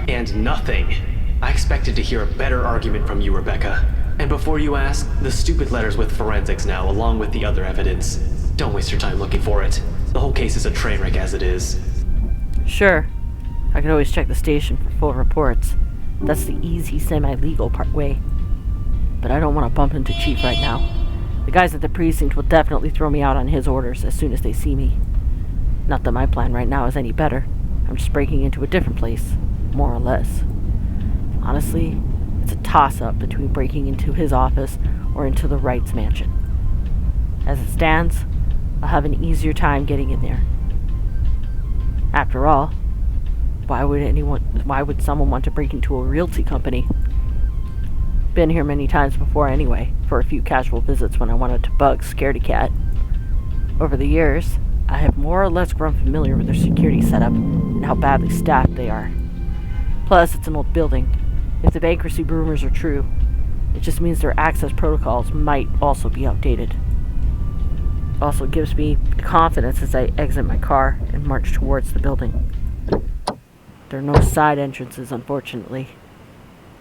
And nothing. I expected to hear a better argument from you, Rebecca. And before you ask, the stupid letter's with forensics now, along with the other evidence. Don't waste your time looking for it. The whole case is a train wreck as it is. Sure, I could always check the station for full reports. That's the easy, semi-legal way. But I don't want to bump into Chief right now. The guys at the precinct will definitely throw me out on his orders as soon as they see me. Not that my plan right now is any better. I'm just breaking into a different place, more or less. Honestly, it's a toss-up between breaking into his office or into the Wright's mansion. As it stands, I'll have an easier time getting in there. After all, why would someone want to break into a realty company? Been here many times before anyway, for a few casual visits when I wanted to bug Scaredy Cat. Over the years, I have more or less grown familiar with their security setup and how badly staffed they are. Plus, it's an old building. If the bankruptcy rumors are true, it just means their access protocols might also be outdated. Also gives me confidence as I exit my car and march towards the building. There are no side entrances, unfortunately.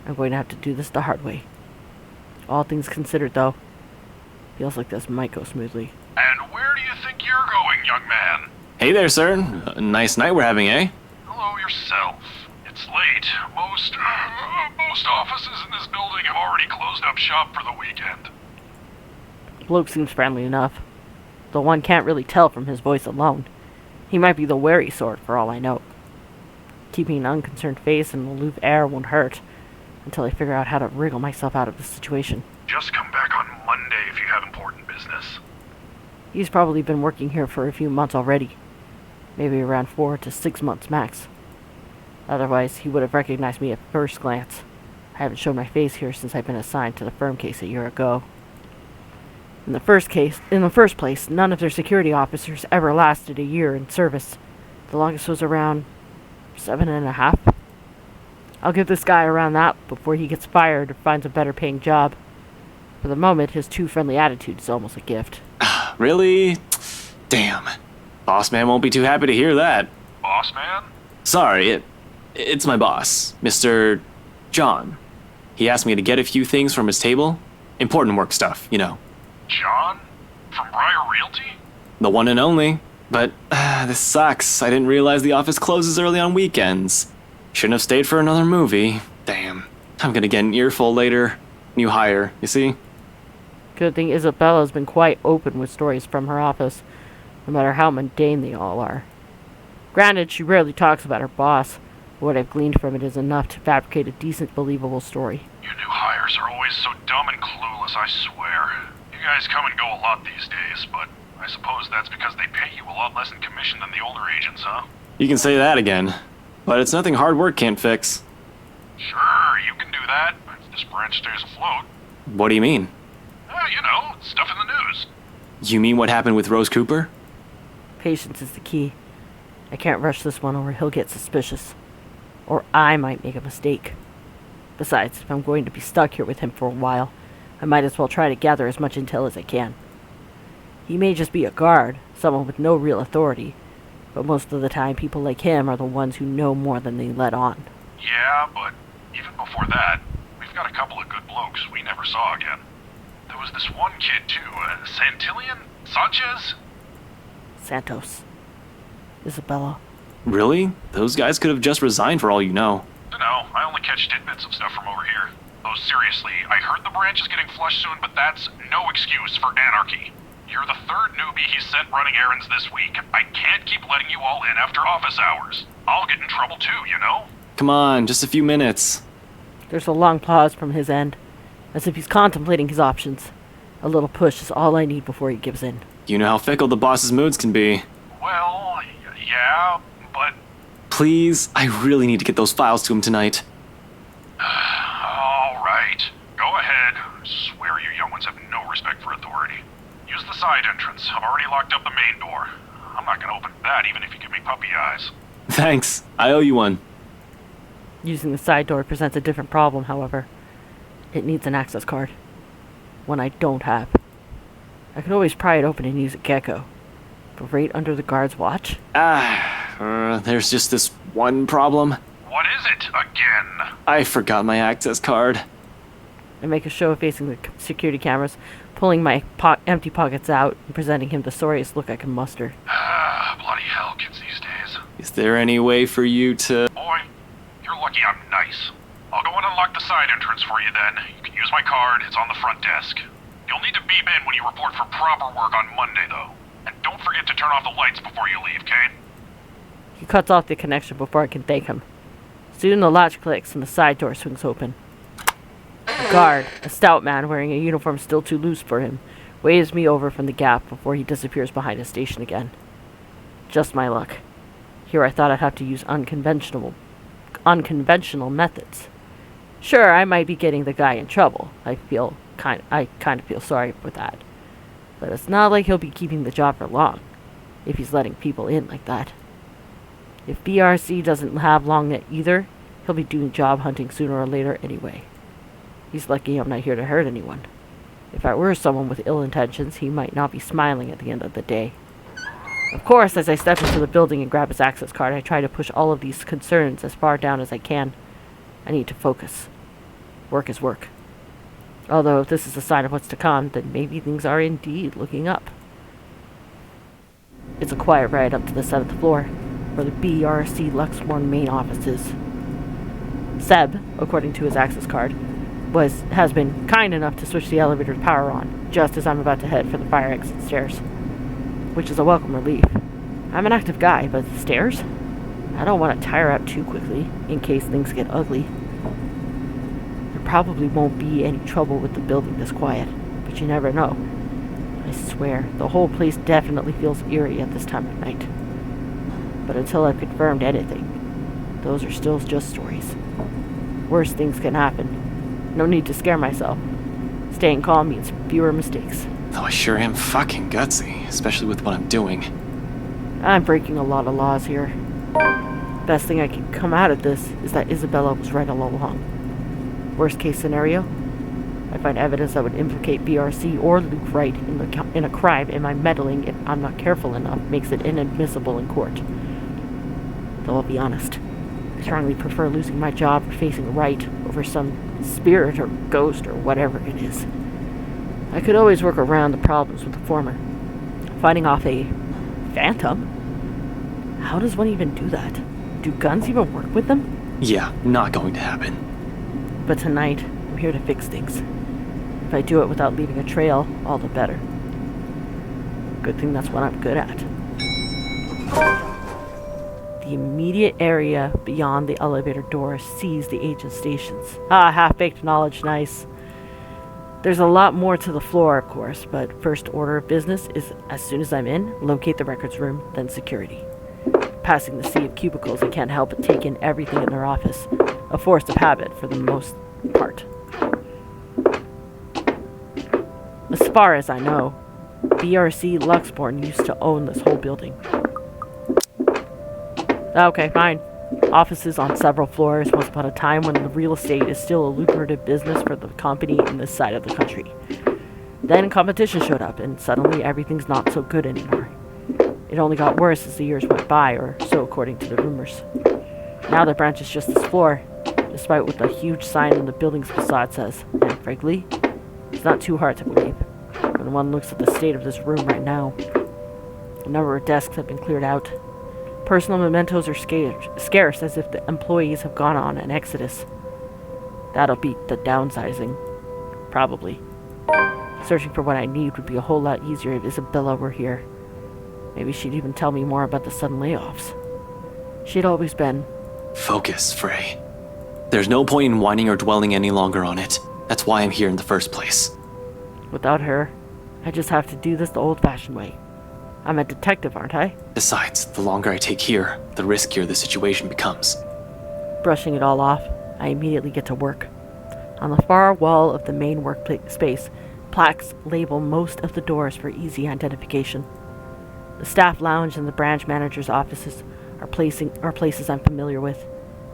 I'm going to have to do this the hard way. All things considered, though, feels like this might go smoothly. And where do you think you're going, young man? Hey there, sir. A nice night we're having, eh? Hello yourself. It's late. Most offices in this building have already closed up shop for the weekend. Bloke seems friendly enough, though one can't really tell from his voice alone. He might be the wary sort, for all I know. Keeping an unconcerned face and aloof air won't hurt, until I figure out how to wriggle myself out of the situation. Just come back on Monday if you have important business. He's probably been working here for a few months already. Maybe around 4 to 6 months max. Otherwise, he would have recognized me at first glance. I haven't shown my face here since I've been assigned to the firm case a year ago. In the first place, none of their security officers ever lasted a year in service. The longest was around 7.5. I'll give this guy around that before he gets fired or finds a better paying job. For the moment, his too friendly attitude is almost a gift. Really? Damn. Boss man won't be too happy to hear that. Boss man? Sorry, it's my boss, Mr. John. He asked me to get a few things from his table. Important work stuff, you know. John? From Briar Realty? The one and only. But, this sucks. I didn't realize the office closes early on weekends. Shouldn't have stayed for another movie. Damn. I'm gonna get an earful later. New hire, you see? Good thing Isabella's been quite open with stories from her office, no matter how mundane they all are. Granted, she rarely talks about her boss, but what I've gleaned from it is enough to fabricate a decent, believable story. You new hires are always so dumb and clueless, I swear. You guys come and go a lot these days, but I suppose that's because they pay you a lot less in commission than the older agents, huh? You can say that again. But it's nothing hard work can't fix. Sure, you can do that, if this branch stays afloat. What do you mean? You know, stuff in the news. You mean what happened with Rose Cooper? Patience is the key. I can't rush this one or he'll get suspicious. Or I might make a mistake. Besides, if I'm going to be stuck here with him for a while, I might as well try to gather as much intel as I can. He may just be a guard, someone with no real authority, but most of the time people like him are the ones who know more than they let on. Yeah, but even before that, we've got a couple of good blokes we never saw again. There was this one kid, too, Santillian? Sanchez? Santos. Isabella. Really? Those guys could have just resigned for all you know. Dunno, I only catch tidbits of stuff from over here. Though seriously, I heard the branch is getting flushed soon, but that's no excuse for anarchy. You're the third newbie he's sent running errands this week. I can't keep letting you all in after office hours. I'll get in trouble too, you know? Come on, just a few minutes. There's a long pause from his end, as if he's contemplating his options. A little push is all I need before he gives in. You know how fickle the boss's moods can be. Well, yeah, but... Please, I really need to get those files to him tonight. All right, go ahead. I swear you young ones have no respect for authority. Use the side entrance. I've already locked up the main door. I'm not gonna open that even if you give me puppy eyes. Thanks, I owe you one. Using the side door presents a different problem, however. It needs an access card. One I don't have. I could always pry it open and use a gecko. But right under the guard's watch? There's just this one problem. What is it, again? I forgot my access card. I make a show of facing the security cameras, pulling my empty pockets out, and presenting him the sorriest look I can muster. Bloody hell, kids these days. Is there any way for you to... Boy, you're lucky I'm nice. I'll go and unlock the side entrance for you then. You can use my card, it's on the front desk. You'll need to beep in when you report for proper work on Monday, though. And don't forget to turn off the lights before you leave, Kate? He cuts off the connection before I can thank him. Soon the latch clicks and the side door swings open. The guard, a stout man wearing a uniform still too loose for him, waves me over from the gap before he disappears behind his station again. Just my luck. Here I thought I'd have to use unconventional methods. Sure, I might be getting the guy in trouble. I kind of feel sorry for that. But it's not like he'll be keeping the job for long, if he's letting people in like that. If BRC doesn't have long net either, he'll be doing job hunting sooner or later anyway. He's lucky I'm not here to hurt anyone. If I were someone with ill intentions, he might not be smiling at the end of the day. Of course, as I step into the building and grab his access card, I try to push all of these concerns as far down as I can. I need to focus. Work is work. Although if this is a sign of what's to come, then maybe things are indeed looking up. It's a quiet ride up to the 7th floor, where the BRC Luxmorn main office is. Seb, according to his access card, has been kind enough to switch the elevator's power on, just as I'm about to head for the fire exit stairs. Which is a welcome relief. I'm an active guy, but the stairs? I don't want to tire out too quickly, in case things get ugly. There probably won't be any trouble with the building this quiet, but you never know. I swear, the whole place definitely feels eerie at this time of night. But until I've confirmed anything, those are still just stories. Worse things can happen. No need to scare myself. Staying calm means fewer mistakes. Though I sure am fucking gutsy, especially with what I'm doing. I'm breaking a lot of laws here. Best thing I can come out of this is that Isabella was right all along. Worst case scenario, I find evidence that would implicate BRC or Luke Wright in a crime, and my meddling, if I'm not careful enough, makes it inadmissible in court. Though I'll be honest, I strongly prefer losing my job or facing Wright over some spirit or ghost or whatever it is. I could always work around the problems with the former. Fighting off a phantom? How does one even do that? Do guns even work with them? Yeah, not going to happen. But tonight, I'm here to fix things. If I do it without leaving a trail, all the better. Good thing that's what I'm good at. The immediate area beyond the elevator door sees the agent stations. Ah, half-baked knowledge, nice. There's a lot more to the floor, of course, but first order of business is, as soon as I'm in, locate the records room, then security. Passing the sea of cubicles, I can't help but take in everything in their office, a force of habit for the most part. As far as I know, BRC Luxborn used to own this whole building. Okay, fine. Offices on several floors once upon a time when the real estate is still a lucrative business for the company in this side of the country. Then competition showed up, and suddenly everything's not so good anymore. It only got worse as the years went by, or so according to the rumors. Now the branch is just this floor, despite what the huge sign in the building's facade says, and frankly, it's not too hard to believe when one looks at the state of this room right now. A number of desks have been cleared out. Personal mementos are scarce, as if the employees have gone on an exodus. That'll beat the downsizing. Probably. Searching for what I need would be a whole lot easier if Isabella were here. Maybe she'd even tell me more about the sudden layoffs. She'd always been... Focus, Frey. There's no point in whining or dwelling any longer on it. That's why I'm here in the first place. Without her, I just have to do this the old-fashioned way. I'm a detective, aren't I? Besides, the longer I take here, the riskier the situation becomes. Brushing it all off, I immediately get to work. On the far wall of the main workspace, plaques label most of the doors for easy identification. The staff lounge and the branch manager's offices are places I'm familiar with,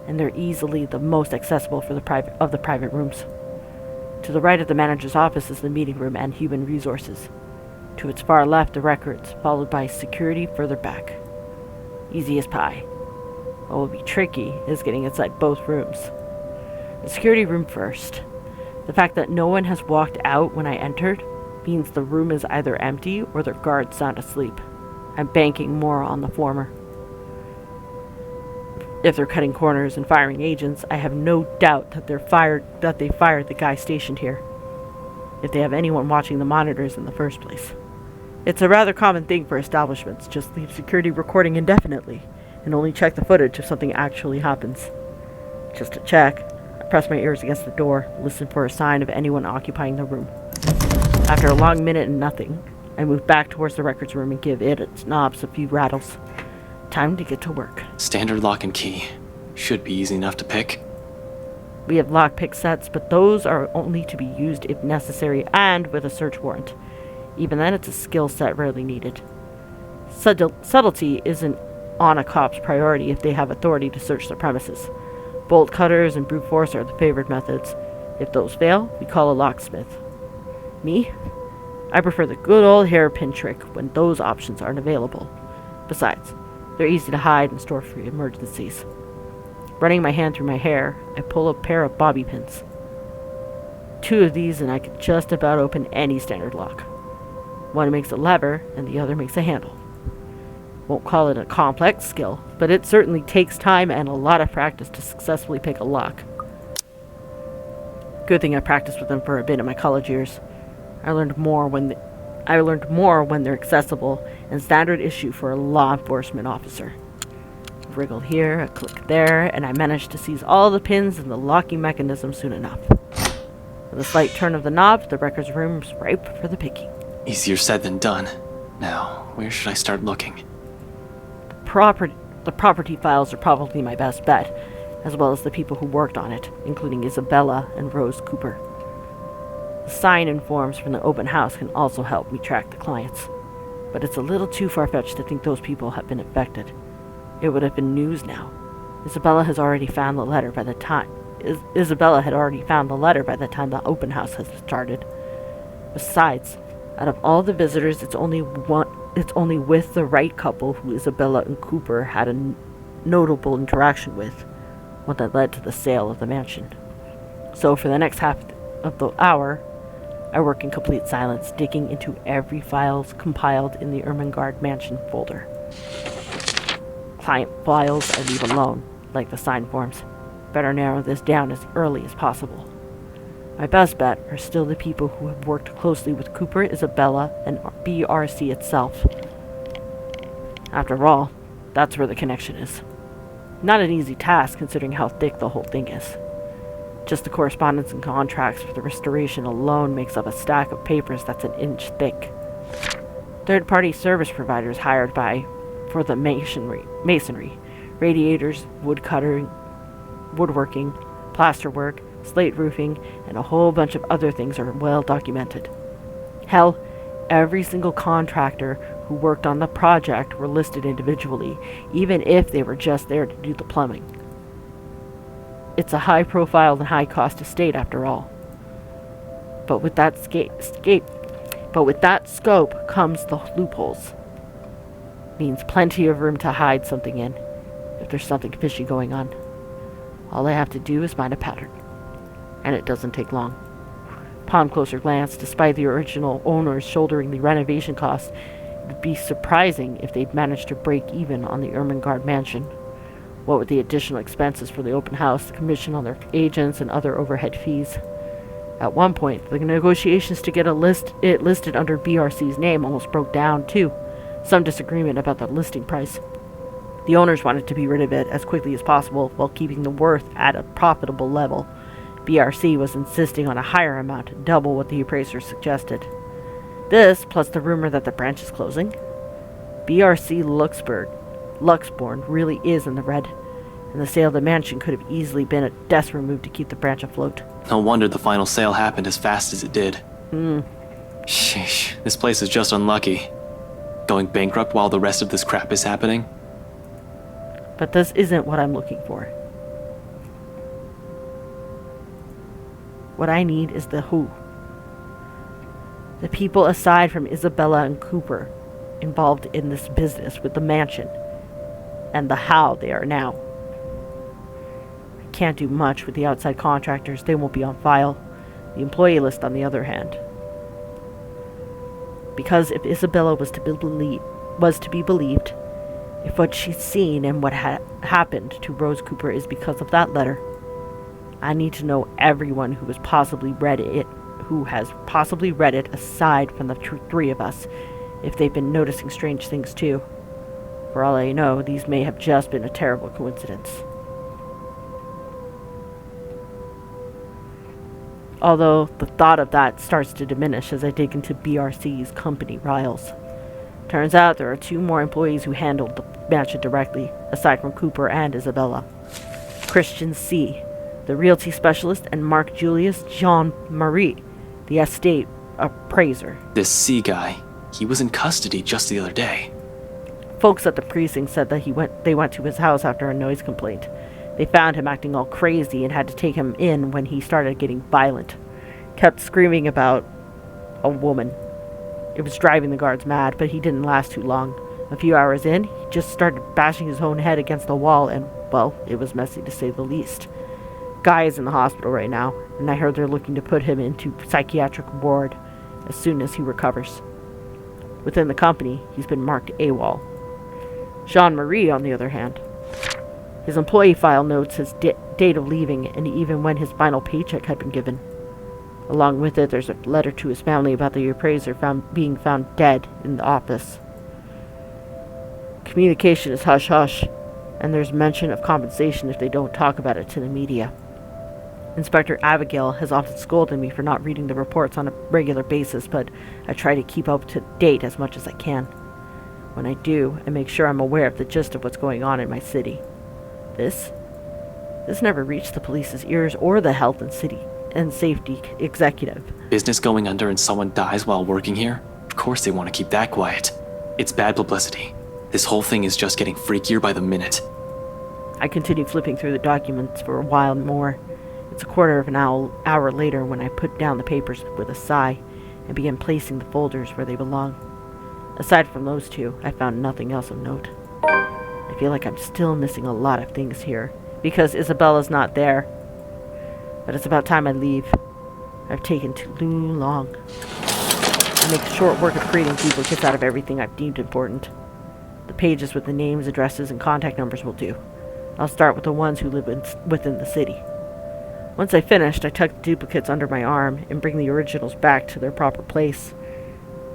and they're easily the most accessible for the private rooms. To the right of the manager's office is the meeting room and human resources. To its far left, the records, followed by security further back. Easy as pie. What will be tricky is getting inside both rooms. The security room first. The fact that no one has walked out when I entered means the room is either empty or their guards sound asleep. I'm banking more on the former. If they're cutting corners and firing agents, I have no doubt that they fired the guy stationed here. If they have anyone watching the monitors in the first place. It's a rather common thing for establishments. Just leave security recording indefinitely and only check the footage if something actually happens. Just to check, I press my ears against the door, listen for a sign of anyone occupying the room. After a long minute and nothing, I move back towards the records room and give its knobs a few rattles. Time to get to work. Standard lock and key. Should be easy enough to pick. We have lockpick sets, but those are only to be used if necessary and with a search warrant. Even then, it's a skill set rarely needed. Subtlety isn't on a cop's priority if they have authority to search the premises. Bolt cutters and brute force are the favored methods. If those fail, we call a locksmith. Me? I prefer the good old hairpin trick when those options aren't available. Besides, they're easy to hide and store for emergencies. Running my hand through my hair, I pull a pair of bobby pins. 2 of these and I can just about open any standard lock. One makes a lever and the other makes a handle. Won't call it a complex skill, but it certainly takes time and a lot of practice to successfully pick a lock. Good thing I practiced with them for a bit in my college years. I learned more when they're accessible and standard issue for a law enforcement officer. A wriggle here, a click there, and I managed to seize all the pins and the locking mechanism soon enough. With a slight turn of the knob, the records room's ripe for the picking. Easier said than done. Now, where should I start looking? The property files are probably my best bet, as well as the people who worked on it, including Isabella and Rose Cooper. The sign and forms from the open house can also help me track the clients, but it's a little too far-fetched to think those people have been affected. It would have been news now. Isabella had already found the letter by the time the open house has started. Besides, out of all the visitors, it's only with the right couple who Isabella and Cooper had a notable interaction with, one that led to the sale of the mansion. So for the next half of the hour, I work in complete silence, digging into every file compiled in the Ermengarde Mansion folder. Client files I leave alone, like the sign forms. Better narrow this down as early as possible. My best bet are still the people who have worked closely with Cooper, Isabella, and BRC itself. After all, that's where the connection is. Not an easy task considering how thick the whole thing is. Just the correspondence and contracts for the restoration alone makes up a stack of papers that's an inch thick. Third-party service providers hired for the masonry, radiators, woodworking, plasterwork, slate roofing, and a whole bunch of other things are well documented. Hell, every single contractor who worked on the project were listed individually, even if they were just there to do the plumbing. It's a high-profile and high-cost estate, after all. But with that scope comes the loopholes. Means plenty of room to hide something in, if there's something fishy going on. All I have to do is find a pattern, and it doesn't take long. Upon closer glance, despite the original owners shouldering the renovation costs, it would be surprising if they'd managed to break even on the Ermengarde Mansion. What with the additional expenses for the open house, the commission on their agents, and other overhead fees. At one point, the negotiations to get it listed under BRC's name almost broke down, too. Some disagreement about the listing price. The owners wanted to be rid of it as quickly as possible while keeping the worth at a profitable level. BRC was insisting on a higher amount, double what the appraiser suggested. This, plus the rumor that the branch is closing. BRC Luxbourne really is in the red, and the sale of the mansion could have easily been a desperate move to keep the branch afloat. No wonder the final sale happened as fast as it did. Sheesh, this place is just unlucky. Going bankrupt while the rest of this crap is happening? But this isn't what I'm looking for. What I need is the who. The people aside from Isabella and Cooper involved in this business with the mansion, and the how they are now. I can't do much with the outside contractors, they won't be on file. The employee list, on the other hand. Because if Isabella was to be believed, if what she's seen and what happened to Rose Cooper is because of that letter, I need to know everyone who has possibly read it aside from the three of us, if they've been noticing strange things too. For all I know, these may have just been a terrible coincidence. Although the thought of that starts to diminish as I dig into BRC's company riles. Turns out there are 2 more employees who handled the mansion directly, aside from Cooper and Isabella. Christian C., the realty specialist, and Mark Julius Jean-Marie, the estate appraiser. This C guy, he was in custody just the other day. Folks at the precinct said that they went to his house after a noise complaint. They found him acting all crazy and had to take him in when he started getting violent. Kept screaming about a woman. It was driving the guards mad, but he didn't last too long. A few hours in, he just started bashing his own head against the wall and, well, it was messy to say the least. Guy is in the hospital right now, and I heard they're looking to put him into psychiatric ward as soon as he recovers. Within the company, he's been marked AWOL. Jean-Marie, on the other hand, his employee file notes his date of leaving and even when his final paycheck had been given. Along with it, there's a letter to his family about the appraiser being found dead in the office. Communication is hush-hush, and there's mention of compensation if they don't talk about it to the media. Inspector Abigail has often scolded me for not reading the reports on a regular basis, but I try to keep up to date as much as I can. When I do, I make sure I'm aware of the gist of what's going on in my city. This never reached the police's ears or the health and safety executive. Business going under and someone dies while working here? Of course they want to keep that quiet. It's bad publicity. This whole thing is just getting freakier by the minute. I continue flipping through the documents for a while more. It's a quarter of an hour later when I put down the papers with a sigh and begin placing the folders where they belong. Aside from those 2, I found nothing else of note. I feel like I'm still missing a lot of things here, because Isabella's not there. But it's about time I leave. I've taken too long. I make short work of creating duplicates out of everything I've deemed important. The pages with the names, addresses, and contact numbers will do. I'll start with the ones who live within the city. Once I finished, I tuck the duplicates under my arm and bring the originals back to their proper place.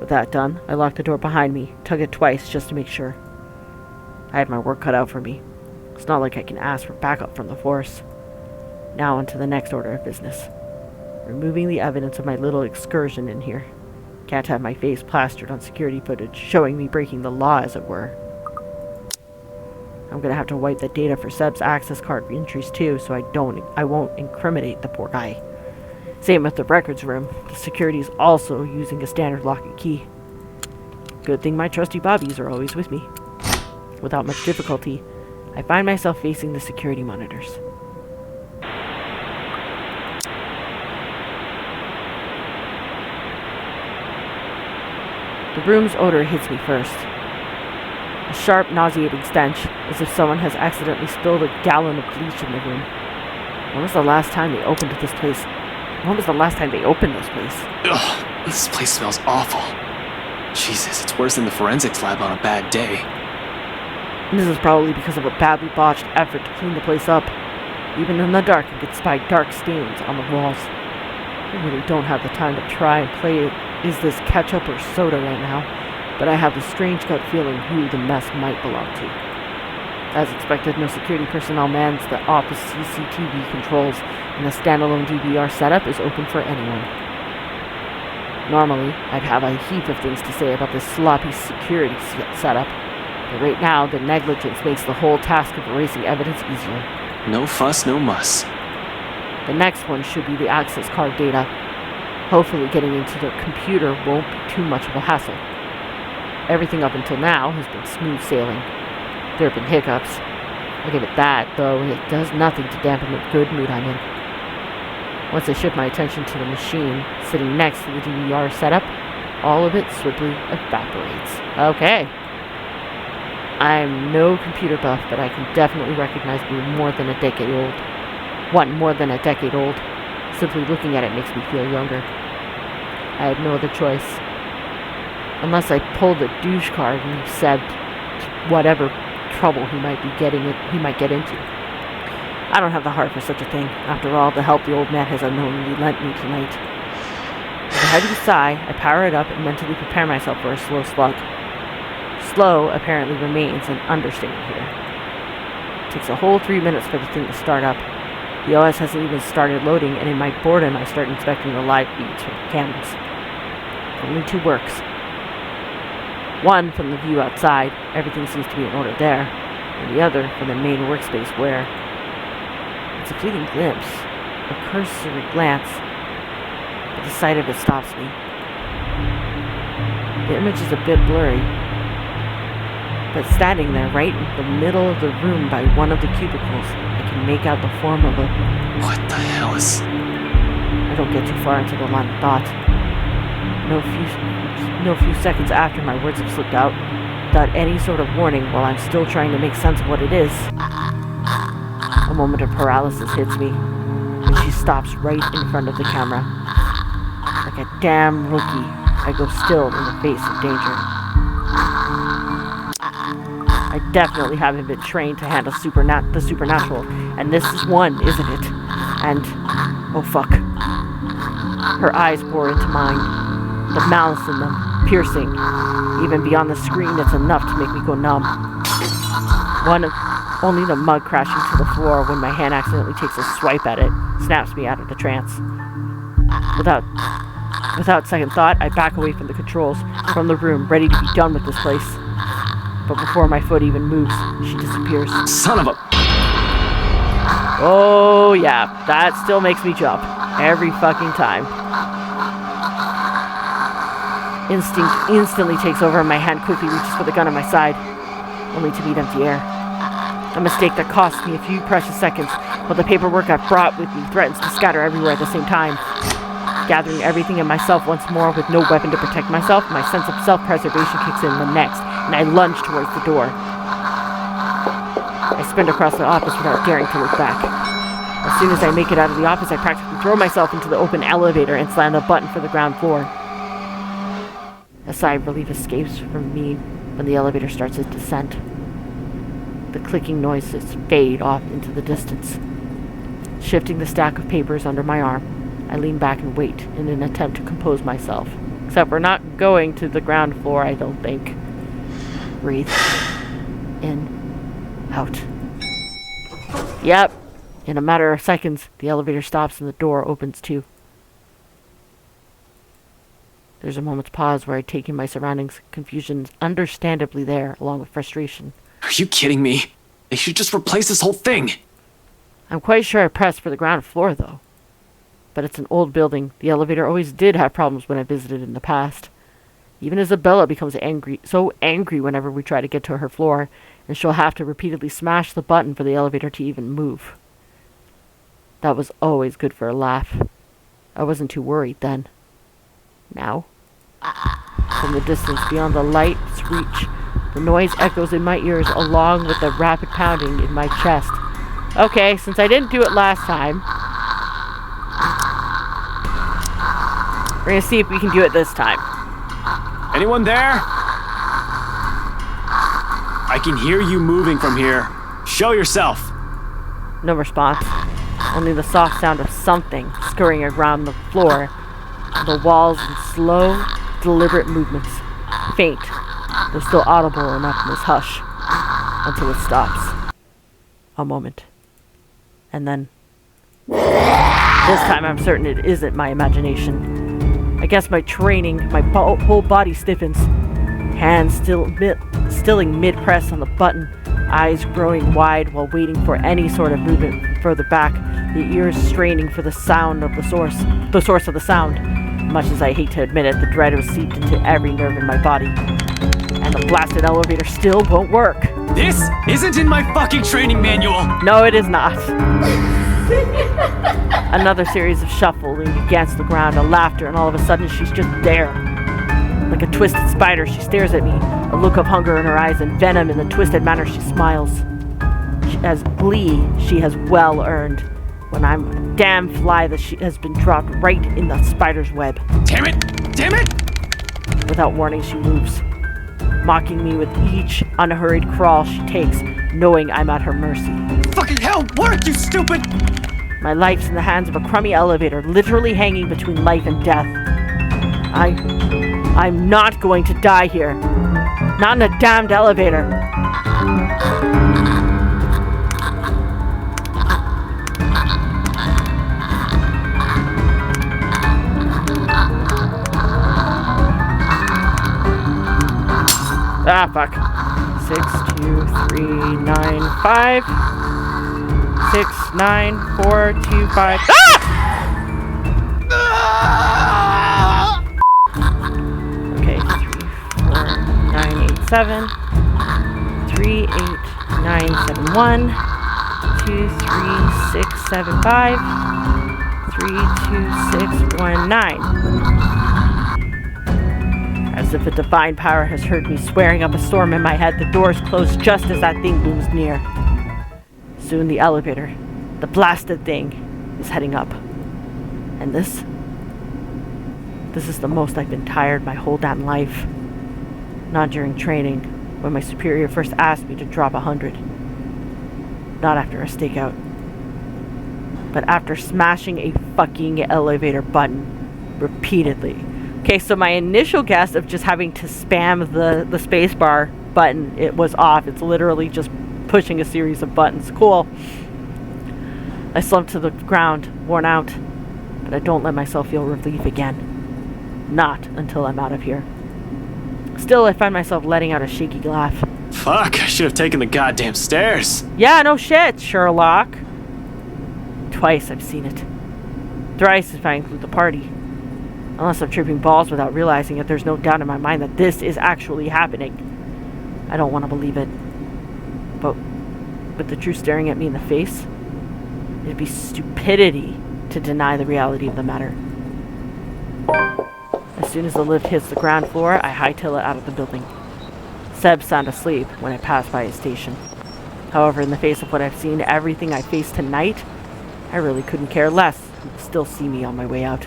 With that done, I lock the door behind me, tug it twice just to make sure. I had my work cut out for me. It's not like I can ask for backup from the force. Now on to the next order of business. Removing the evidence of my little excursion in here. Can't have my face plastered on security footage, showing me breaking the law, as it were. I'm gonna have to wipe the data for Seb's access card entries too, so I won't incriminate the poor guy. Same with the records room. The security is also using a standard lock and key. Good thing my trusty bobbies are always with me. Without much difficulty, I find myself facing the security monitors. The room's odor hits me first. A sharp, nauseating stench, as if someone has accidentally spilled a gallon of bleach in the room. When was the last time they opened this place? Ugh, this place smells awful. Jesus, it's worse than the forensics lab on a bad day. And this is probably because of a badly botched effort to clean the place up. Even in the dark, I could spy dark stains on the walls. I really don't have the time to try and play is this ketchup or soda right now, but I have the strange gut feeling who the mess might belong to. As expected, no security personnel mans the office CCTV controls, and the standalone DVR setup is open for anyone. Normally, I'd have a heap of things to say about this sloppy security setup, but right now, the negligence makes the whole task of erasing evidence easier. No fuss, no muss. The next one should be the access card data. Hopefully getting into the computer won't be too much of a hassle. Everything up until now has been smooth sailing. There have been hiccups. I'll give it that, though it does nothing to dampen the good mood I'm in. Once I shift my attention to the machine sitting next to the DVR setup, all of it swiftly evaporates. Okay. I'm no computer buff, but I can definitely recognize being more than a decade old. Simply looking at it makes me feel younger. I had no other choice. Unless I pulled the douche card and leave Seb to whatever trouble he might get into. I don't have the heart for such a thing. After all, the help the old man has unknowingly lent me tonight. With a heavy sigh, I power it up and mentally prepare myself for a slow slug. Slow apparently remains an understatement here. It takes a whole 3 minutes for the thing to start up. The OS hasn't even started loading, and in my boredom, I start inspecting the live feeds from the cameras. Only two works. One from the view outside, everything seems to be in order there, and the other from the main workspace where it's a fleeting glimpse, a cursory glance, but the sight of it stops me. The image is a bit blurry, but standing there right in the middle of the room by one of the cubicles, I can make out the form of a... What the hell is... I don't get too far into the line of thought. No few seconds after my words have slipped out, without any sort of warning while I'm still trying to make sense of what it is. A moment of paralysis hits me, and she stops right in front of the camera. Like a damn rookie, I go still in the face of danger. I definitely haven't been trained to handle the supernatural, and this is one, isn't it? And, oh fuck. Her eyes bore into mine. The malice in them, piercing. Even beyond the screen, it's enough to make me go numb. Only the mug crashing to the floor when my hand accidentally takes a swipe at it snaps me out of the trance. Without second thought, I back away from the controls, from the room, ready to be done with this place. But before my foot even moves, she disappears. Son of a... Oh yeah, that still makes me jump. Every fucking time. Instinct instantly takes over and my hand quickly reaches for the gun at my side, only to meet empty air. A mistake that cost me a few precious seconds, while the paperwork I've brought with me threatens to scatter everywhere at the same time. Gathering everything in myself once more with no weapon to protect myself, my sense of self-preservation kicks in the next, and I lunge towards the door. I sprint across the office without daring to look back. As soon as I make it out of the office, I practically throw myself into the open elevator and slam the button for the ground floor. A sigh of relief escapes from me when the elevator starts its descent. The clicking noises fade off into the distance. Shifting the stack of papers under my arm, I lean back and wait in an attempt to compose myself. Except we're not going to the ground floor, I don't think. Breathe. In. Out. Yep. In a matter of seconds, the elevator stops and the door opens too. There's a moment's pause where I take in my surroundings, confusion understandably there, along with frustration. Are you kidding me? They should just replace this whole thing. I'm quite sure I pressed for the ground floor, though. But it's an old building. The elevator always did have problems when I visited in the past. Even Isabella becomes so angry whenever we try to get to her floor, and she'll have to repeatedly smash the button for the elevator to even move. That was always good for a laugh. I wasn't too worried then. Now, from the distance beyond the light's reach, the noise echoes in my ears along with the rapid pounding in my chest. Okay, since I didn't do it last time, we're gonna see if we can do it this time. Anyone there? I can hear you moving from here. Show yourself. No response. Only the soft sound of something scurrying around the floor, the walls in slow, deliberate movements. Faint, though still audible enough in this hush, until it stops. A moment. And then... this time I'm certain it isn't my imagination. I guess my training, my whole body stiffens. Hands stilling mid-press on the button, eyes growing wide while waiting for any sort of movement further back, the ears straining for the sound of the source of the sound. Much as I hate to admit it, the dread was seeped into every nerve in my body. And the blasted elevator still won't work. This isn't in my fucking training manual! No, it is not. Another series of shuffling against the ground, a laughter, and all of a sudden she's just there. Like a twisted spider, she stares at me, a look of hunger in her eyes and venom in the twisted manner she smiles. She has glee she has well earned, when I'm a damn fly that she has been dropped right in the spider's web. Damn it! Damn it! Without warning, she moves, mocking me with each unhurried crawl she takes, knowing I'm at her mercy. Fucking hell, work, you stupid! My life's in the hands of a crummy elevator, literally hanging between life and death. I'm not going to die here. Not in a damned elevator. Ah, fuck. 6, 2, 3, 9, 5. 6, 9, 4, 2, 5. Ah! Okay, 3, 4, 9, 8, 7. 3, 8, 9, 7, 1. 2, 3, 6, 7, 5. 3, 2, 6, 1, 9. As if a divine power has heard me swearing up a storm in my head, the doors close just as that thing looms near. Soon the elevator, the blasted thing, is heading up. And this is the most I've been tired my whole damn life. Not during training, when my superior first asked me to drop 100. Not after a stakeout. But after smashing a fucking elevator button repeatedly. Okay, so my initial guess of just having to spam the spacebar button, it was off. It's literally just pushing a series of buttons. Cool. I slumped to the ground, worn out, but I don't let myself feel relief again. Not until I'm out of here. Still, I find myself letting out a shaky laugh. Fuck, I should have taken the goddamn stairs. Yeah, no shit, Sherlock. Twice I've seen it. Thrice if I include the party. Unless I'm tripping balls without realizing it, there's no doubt in my mind that this is actually happening. I don't want to believe it. But with the truth staring at me in the face, it'd be stupidity to deny the reality of the matter. As soon as the lift hits the ground floor, I hightail it out of the building. Seb's sound asleep when I pass by his station. However, in the face of what I've seen, everything I face tonight, I really couldn't care less. He will still see me on my way out.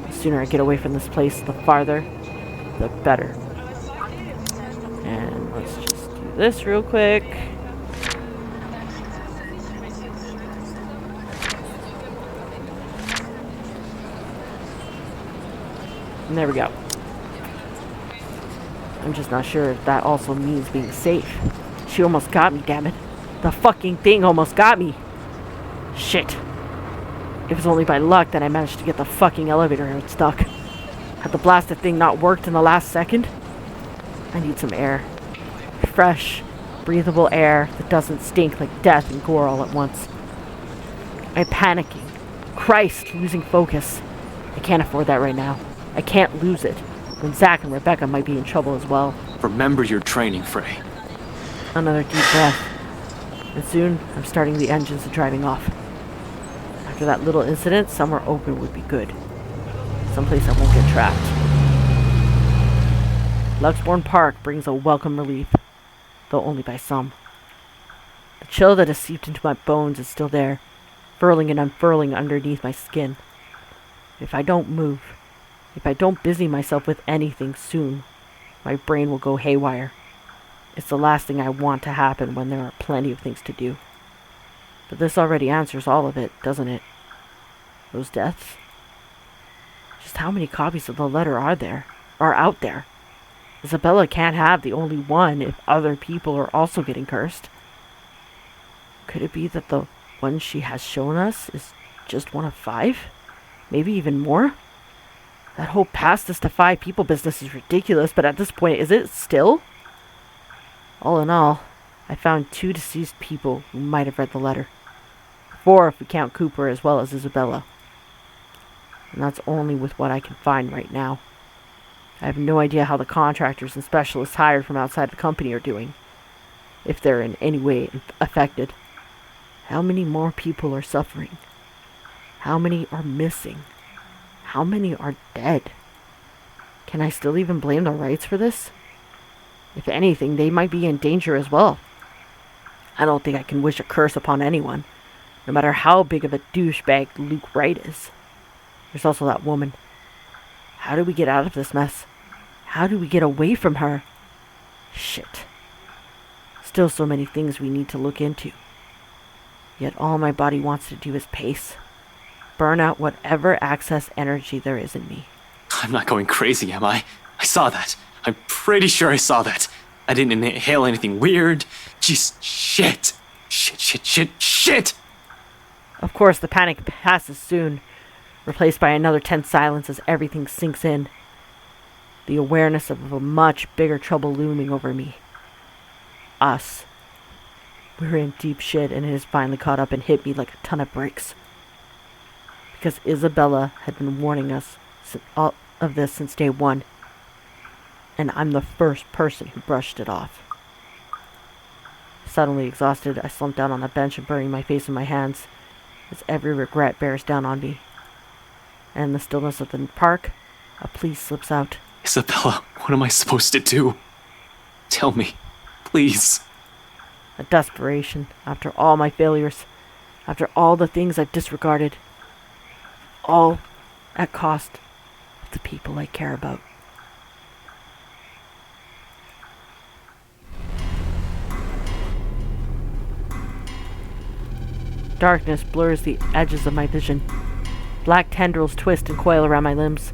The sooner I get away from this place, the farther, the better. And let's just do this real quick. And there we go. I'm just not sure if that also means being safe. She almost got me, damn it. The fucking thing almost got me. Shit. It was only by luck that I managed to get the fucking elevator unstuck. Had the blasted thing not worked in the last second? I need some air. Fresh, breathable air that doesn't stink like death and gore all at once. I'm panicking. Christ, losing focus. I can't afford that right now. I can't lose it, when Zach and Rebecca might be in trouble as well. Remember your training, Frey. Another deep breath. And soon, I'm starting the engines and driving off. After that little incident, somewhere open would be good. Someplace I won't get trapped. Luxbourne Park brings a welcome relief, though only by some. The chill that has seeped into my bones is still there, furling and unfurling underneath my skin. If I don't move, if I don't busy myself with anything soon, my brain will go haywire. It's the last thing I want to happen when there are plenty of things to do. But this already answers all of it, doesn't it? Those deaths? Just how many copies of the letter are out there? Isabella can't have the only one if other people are also getting cursed. Could it be that the one she has shown us is just one of 5? Maybe even more? That whole past us to 5 people business is ridiculous, but at this point, is it still? All in all, I found 2 deceased people who might have read the letter. 4 if we count Cooper as well as Isabella. And that's only with what I can find right now. I have no idea how the contractors and specialists hired from outside the company are doing. If they're in any way affected. How many more people are suffering? How many are missing? How many are dead? Can I still even blame the Wrights for this? If anything, they might be in danger as well. I don't think I can wish a curse upon anyone, no matter how big of a douchebag Luke Wright is. There's also that woman. How do we get out of this mess? How do we get away from her? Shit. Still so many things we need to look into. Yet all my body wants to do is pace. Burn out whatever excess energy there is in me. I'm not going crazy, am I? I saw that. I'm pretty sure I saw that. I didn't inhale anything weird. Just shit. Shit. Of course, the panic passes soon, replaced by another tense silence as everything sinks in. The awareness of a much bigger trouble looming over me. Us. We're in deep shit, and it has finally caught up and hit me like a ton of bricks. Because Isabella had been warning us all of this since day 1. And I'm the first person who brushed it off. Suddenly exhausted, I slumped down on a bench and burying my face in my hands, as every regret bears down on me. And in the stillness of the park, a plea slips out. Isabella, what am I supposed to do? Tell me, please. A desperation, after all my failures, after all the things I've disregarded, all at cost of the people I care about. Darkness blurs the edges of my vision. Black tendrils twist and coil around my limbs.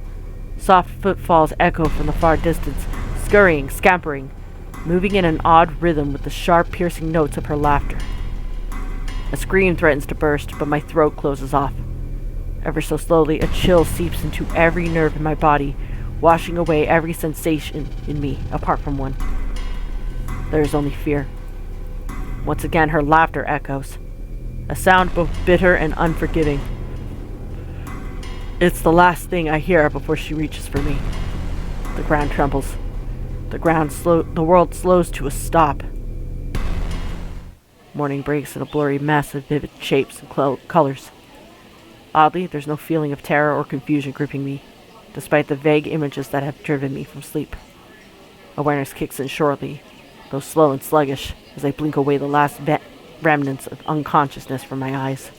Soft footfalls echo from the far distance, scurrying, scampering, moving in an odd rhythm with the sharp, piercing notes of her laughter. A scream threatens to burst, but my throat closes off. Ever so slowly, a chill seeps into every nerve in my body, washing away every sensation in me, apart from one. There is only fear. Once again, her laughter echoes. A sound both bitter and unforgiving. It's the last thing I hear before she reaches for me. The ground trembles. The world slows to a stop. Morning breaks in a blurry mess of vivid shapes and colors. Oddly, there's no feeling of terror or confusion gripping me, despite the vague images that have driven me from sleep. Awareness kicks in shortly, though slow and sluggish, as I blink away the last remnants of unconsciousness from my eyes.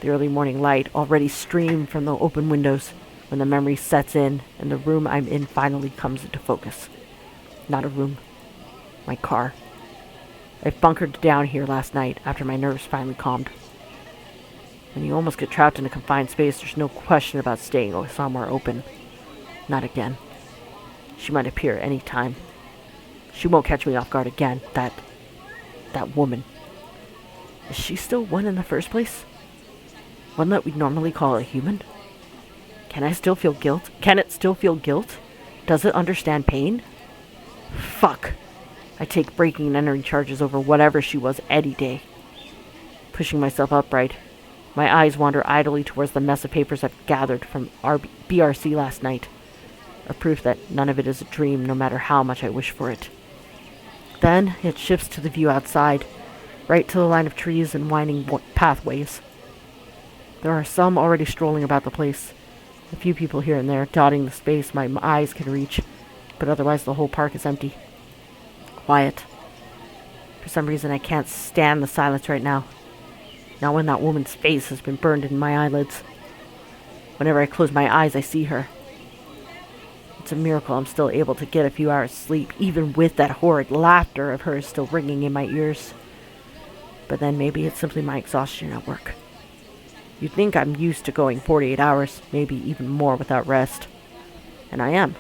The early morning light already streamed from the open windows when the memory sets in and the room I'm in finally comes into focus. Not a room. My car. I bunkered down here last night after my nerves finally calmed. When you almost get trapped in a confined space, there's no question about staying somewhere open. Not again. She might appear any time. She won't catch me off guard again. That woman. Is she still one in the first place? One that we'd normally call a human? Can I still feel guilt? Can it still feel guilt? Does it understand pain? Fuck. I take breaking and entering charges over whatever she was any day. Pushing myself upright, my eyes wander idly towards the mess of papers I've gathered from BRC last night. A proof that none of it is a dream, no matter how much I wish for it. Then it shifts to the view outside, right to the line of trees and winding pathways. There are some already strolling about the place, a few people here and there dotting the space my eyes can reach, but otherwise the whole park is empty. Quiet. For some reason I can't stand the silence right now. Not when that woman's face has been burned in my eyelids. Whenever I close my eyes, I see her. It's a miracle I'm still able to get a few hours sleep, even with that horrid laughter of hers still ringing in my ears. But then maybe it's simply my exhaustion at work. You'd think I'm used to going 48 hours, maybe even more without rest. And I am.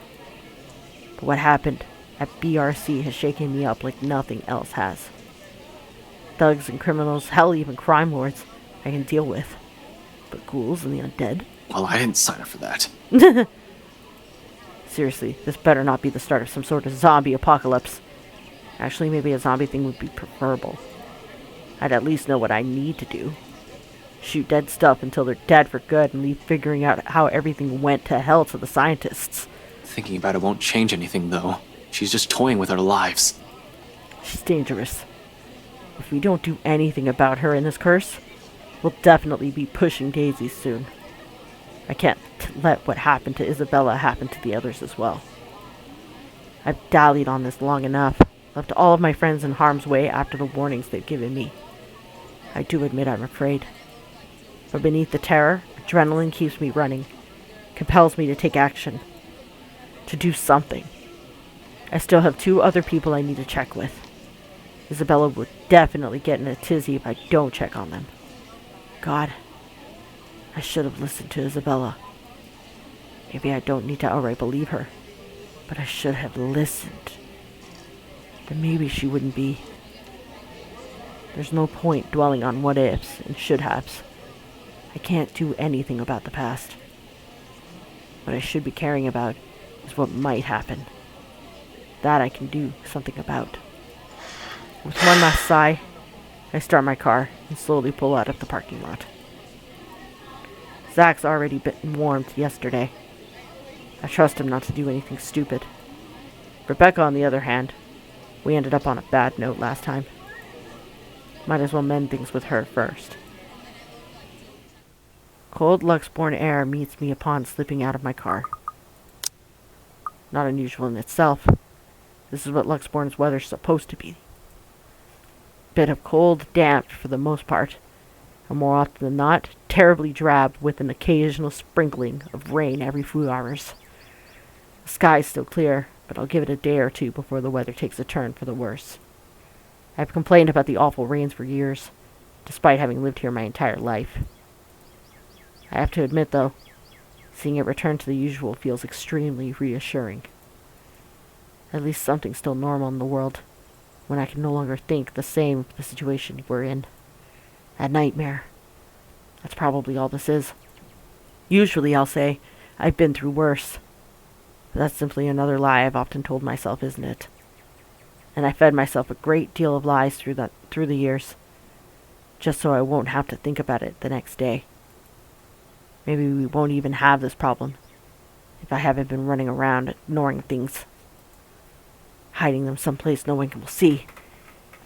But what happened at BRC has shaken me up like nothing else has. Thugs and criminals, hell, even crime lords, I can deal with. But ghouls and the undead? Well, I didn't sign up for that. Seriously, this better not be the start of some sort of zombie apocalypse. Actually, maybe a zombie thing would be preferable. I'd at least know what I need to do. Shoot dead stuff until they're dead for good and leave figuring out how everything went to hell to the scientists. Thinking about it won't change anything, though. She's just toying with our lives. She's dangerous. If we don't do anything about her in this curse, we'll definitely be pushing daisies soon. I can't let what happened to Isabella happen to the others as well. I've dallied on this long enough, left all of my friends in harm's way after the warnings they've given me. I do admit I'm afraid. But beneath the terror, adrenaline keeps me running, compels me to take action, to do something. I still have 2 other people I need to check with. Isabella would definitely get in a tizzy if I don't check on them. God, I should have listened to Isabella. Maybe I don't need to outright believe her, but I should have listened. Then maybe she wouldn't be. There's no point dwelling on what ifs and should haves. I can't do anything about the past. What I should be caring about is what might happen. That I can do something about. With one last sigh, I start my car and slowly pull out of the parking lot. Zach's already been warned yesterday. I trust him not to do anything stupid. Rebecca, on the other hand, we ended up on a bad note last time. Might as well mend things with her first. Cold Luxborn air meets me upon slipping out of my car. Not unusual in itself. This is what Luxborn's weather's supposed to be. Bit of cold, damp for the most part, and more often than not, terribly drab with an occasional sprinkling of rain every few hours. The sky's still clear, but I'll give it a day or two before the weather takes a turn for the worse. I've complained about the awful rains for years, despite having lived here my entire life. I have to admit, though, seeing it return to the usual feels extremely reassuring. At least something's still normal in the world, when I can no longer think the same of the situation we're in. A nightmare. That's probably all this is. Usually I'll say, I've been through worse. But that's simply another lie I've often told myself, isn't it? And I fed myself a great deal of lies through the years, just so I won't have to think about it the next day. Maybe we won't even have this problem if I haven't been running around ignoring things, hiding them someplace no one will see,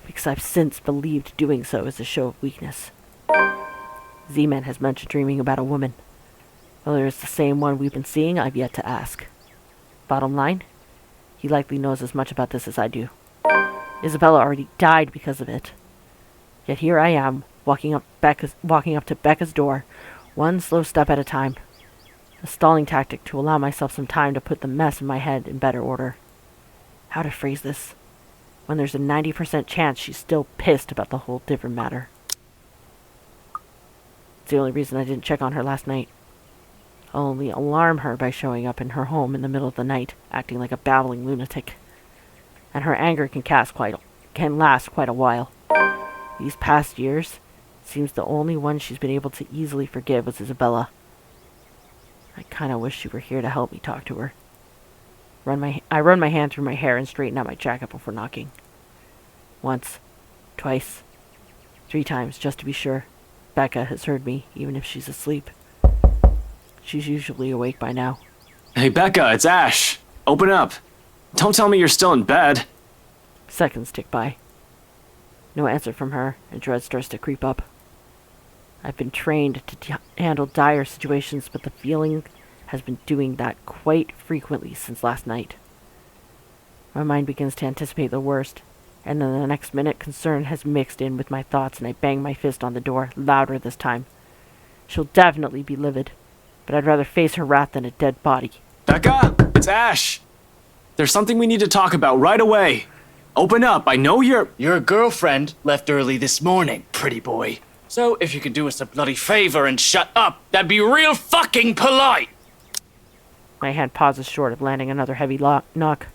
because I've since believed doing so is a show of weakness. Z-Man has mentioned dreaming about a woman. Whether it's the same one we've been seeing, I've yet to ask. Bottom line, he likely knows as much about this as I do. Isabella already died because of it. Yet here I am, walking up to Becca's door, one slow step at a time. A stalling tactic to allow myself some time to put the mess in my head in better order. How to phrase this, when there's a 90% chance she's still pissed about the whole different matter. It's the only reason I didn't check on her last night. I'll only alarm her by showing up in her home in the middle of the night, acting like a babbling lunatic. And her anger can last quite a while. These past years, Seems the only one she's been able to easily forgive was Isabella. I kinda wish she were here to help me talk to her. I run my hand through my hair and straighten out my jacket before knocking. Once, twice, 3 times, just to be sure. Becca has heard me, even if she's asleep. She's usually awake by now. Hey, Becca, it's Ash. Open up. Don't tell me you're still in bed. Seconds tick by. No answer from her, and dread starts to creep up. I've been trained to handle dire situations, but the feeling has been doing that quite frequently since last night. My mind begins to anticipate the worst, and then the next minute concern has mixed in with my thoughts, and I bang my fist on the door, louder this time. She'll definitely be livid, but I'd rather face her wrath than a dead body. Becca, it's Ash. There's something we need to talk about right away. Open up, I know you're... Your girlfriend left early this morning, pretty boy. So if you could do us a bloody favor and shut up, that'd be real fucking polite. My hand pauses short of landing another heavy knock.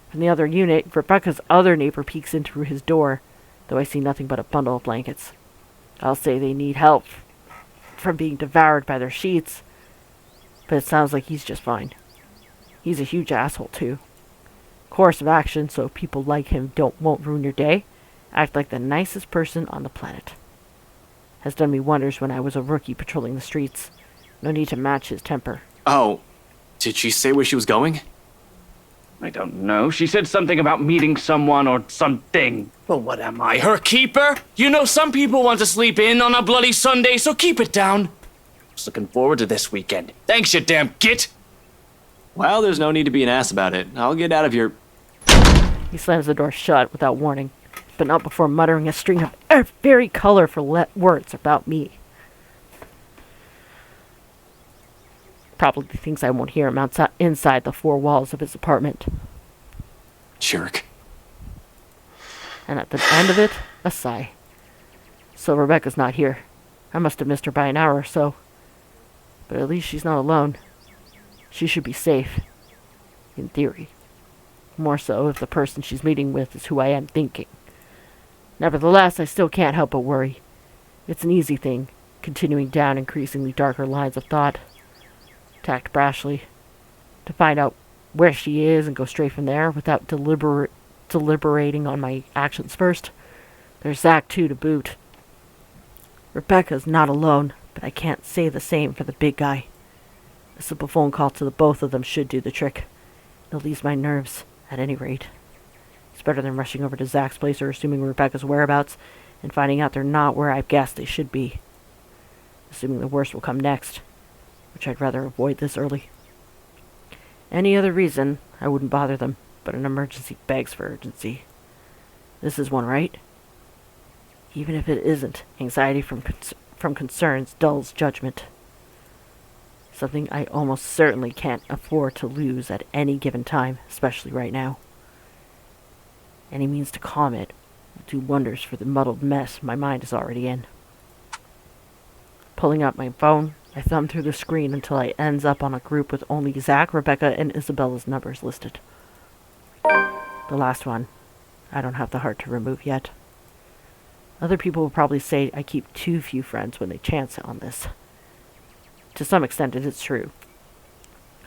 From the other unit, Rebecca's other neighbor peeks in through his door, though I see nothing but a bundle of blankets. I'll say they need help from being devoured by their sheets, but it sounds like he's just fine. He's a huge asshole, too. Course of action so people like him won't ruin your day. Act like the nicest person on the planet. Has done me wonders when I was a rookie patrolling the streets. No need to match his temper. Oh, did she say where she was going? I don't know. She said something about meeting someone or something. Well, what am I, her keeper? You know some people want to sleep in on a bloody Sunday, so keep it down. Just looking forward to this weekend. Thanks, you damn git. Well, there's no need to be an ass about it. I'll get out of your... He slams the door shut without warning, but not before muttering a string of very colorful words about me. Probably thinks I won't hear him inside the 4 walls of his apartment. Jerk. And at the end of it, a sigh. So Rebecca's not here. I must have missed her by an hour or so. But at least she's not alone. She should be safe. In theory. More so if the person she's meeting with is who I am thinking. Nevertheless, I still can't help but worry. It's an easy thing, continuing down increasingly darker lines of thought. Tact brashly. To find out where she is and go straight from there without deliberating on my actions first. There's Zach, too, to boot. Rebecca's not alone, but I can't say the same for the big guy. A simple phone call to the both of them should do the trick. It'll ease my nerves, at any rate. It's better than rushing over to Zach's place or assuming Rebecca's whereabouts and finding out they're not where I've guessed they should be. Assuming the worst will come next, which I'd rather avoid this early. Any other reason, I wouldn't bother them, but an emergency begs for urgency. This is one, right? Even if it isn't, anxiety from concerns dulls judgment. Something I almost certainly can't afford to lose at any given time, especially right now. Any means to calm it will do wonders for the muddled mess my mind is already in. Pulling out my phone, I thumb through the screen until I ends up on a group with only Zach, Rebecca, and Isabella's numbers listed. The last one, I don't have the heart to remove yet. Other people will probably say I keep too few friends when they chance on this. To some extent, it is true.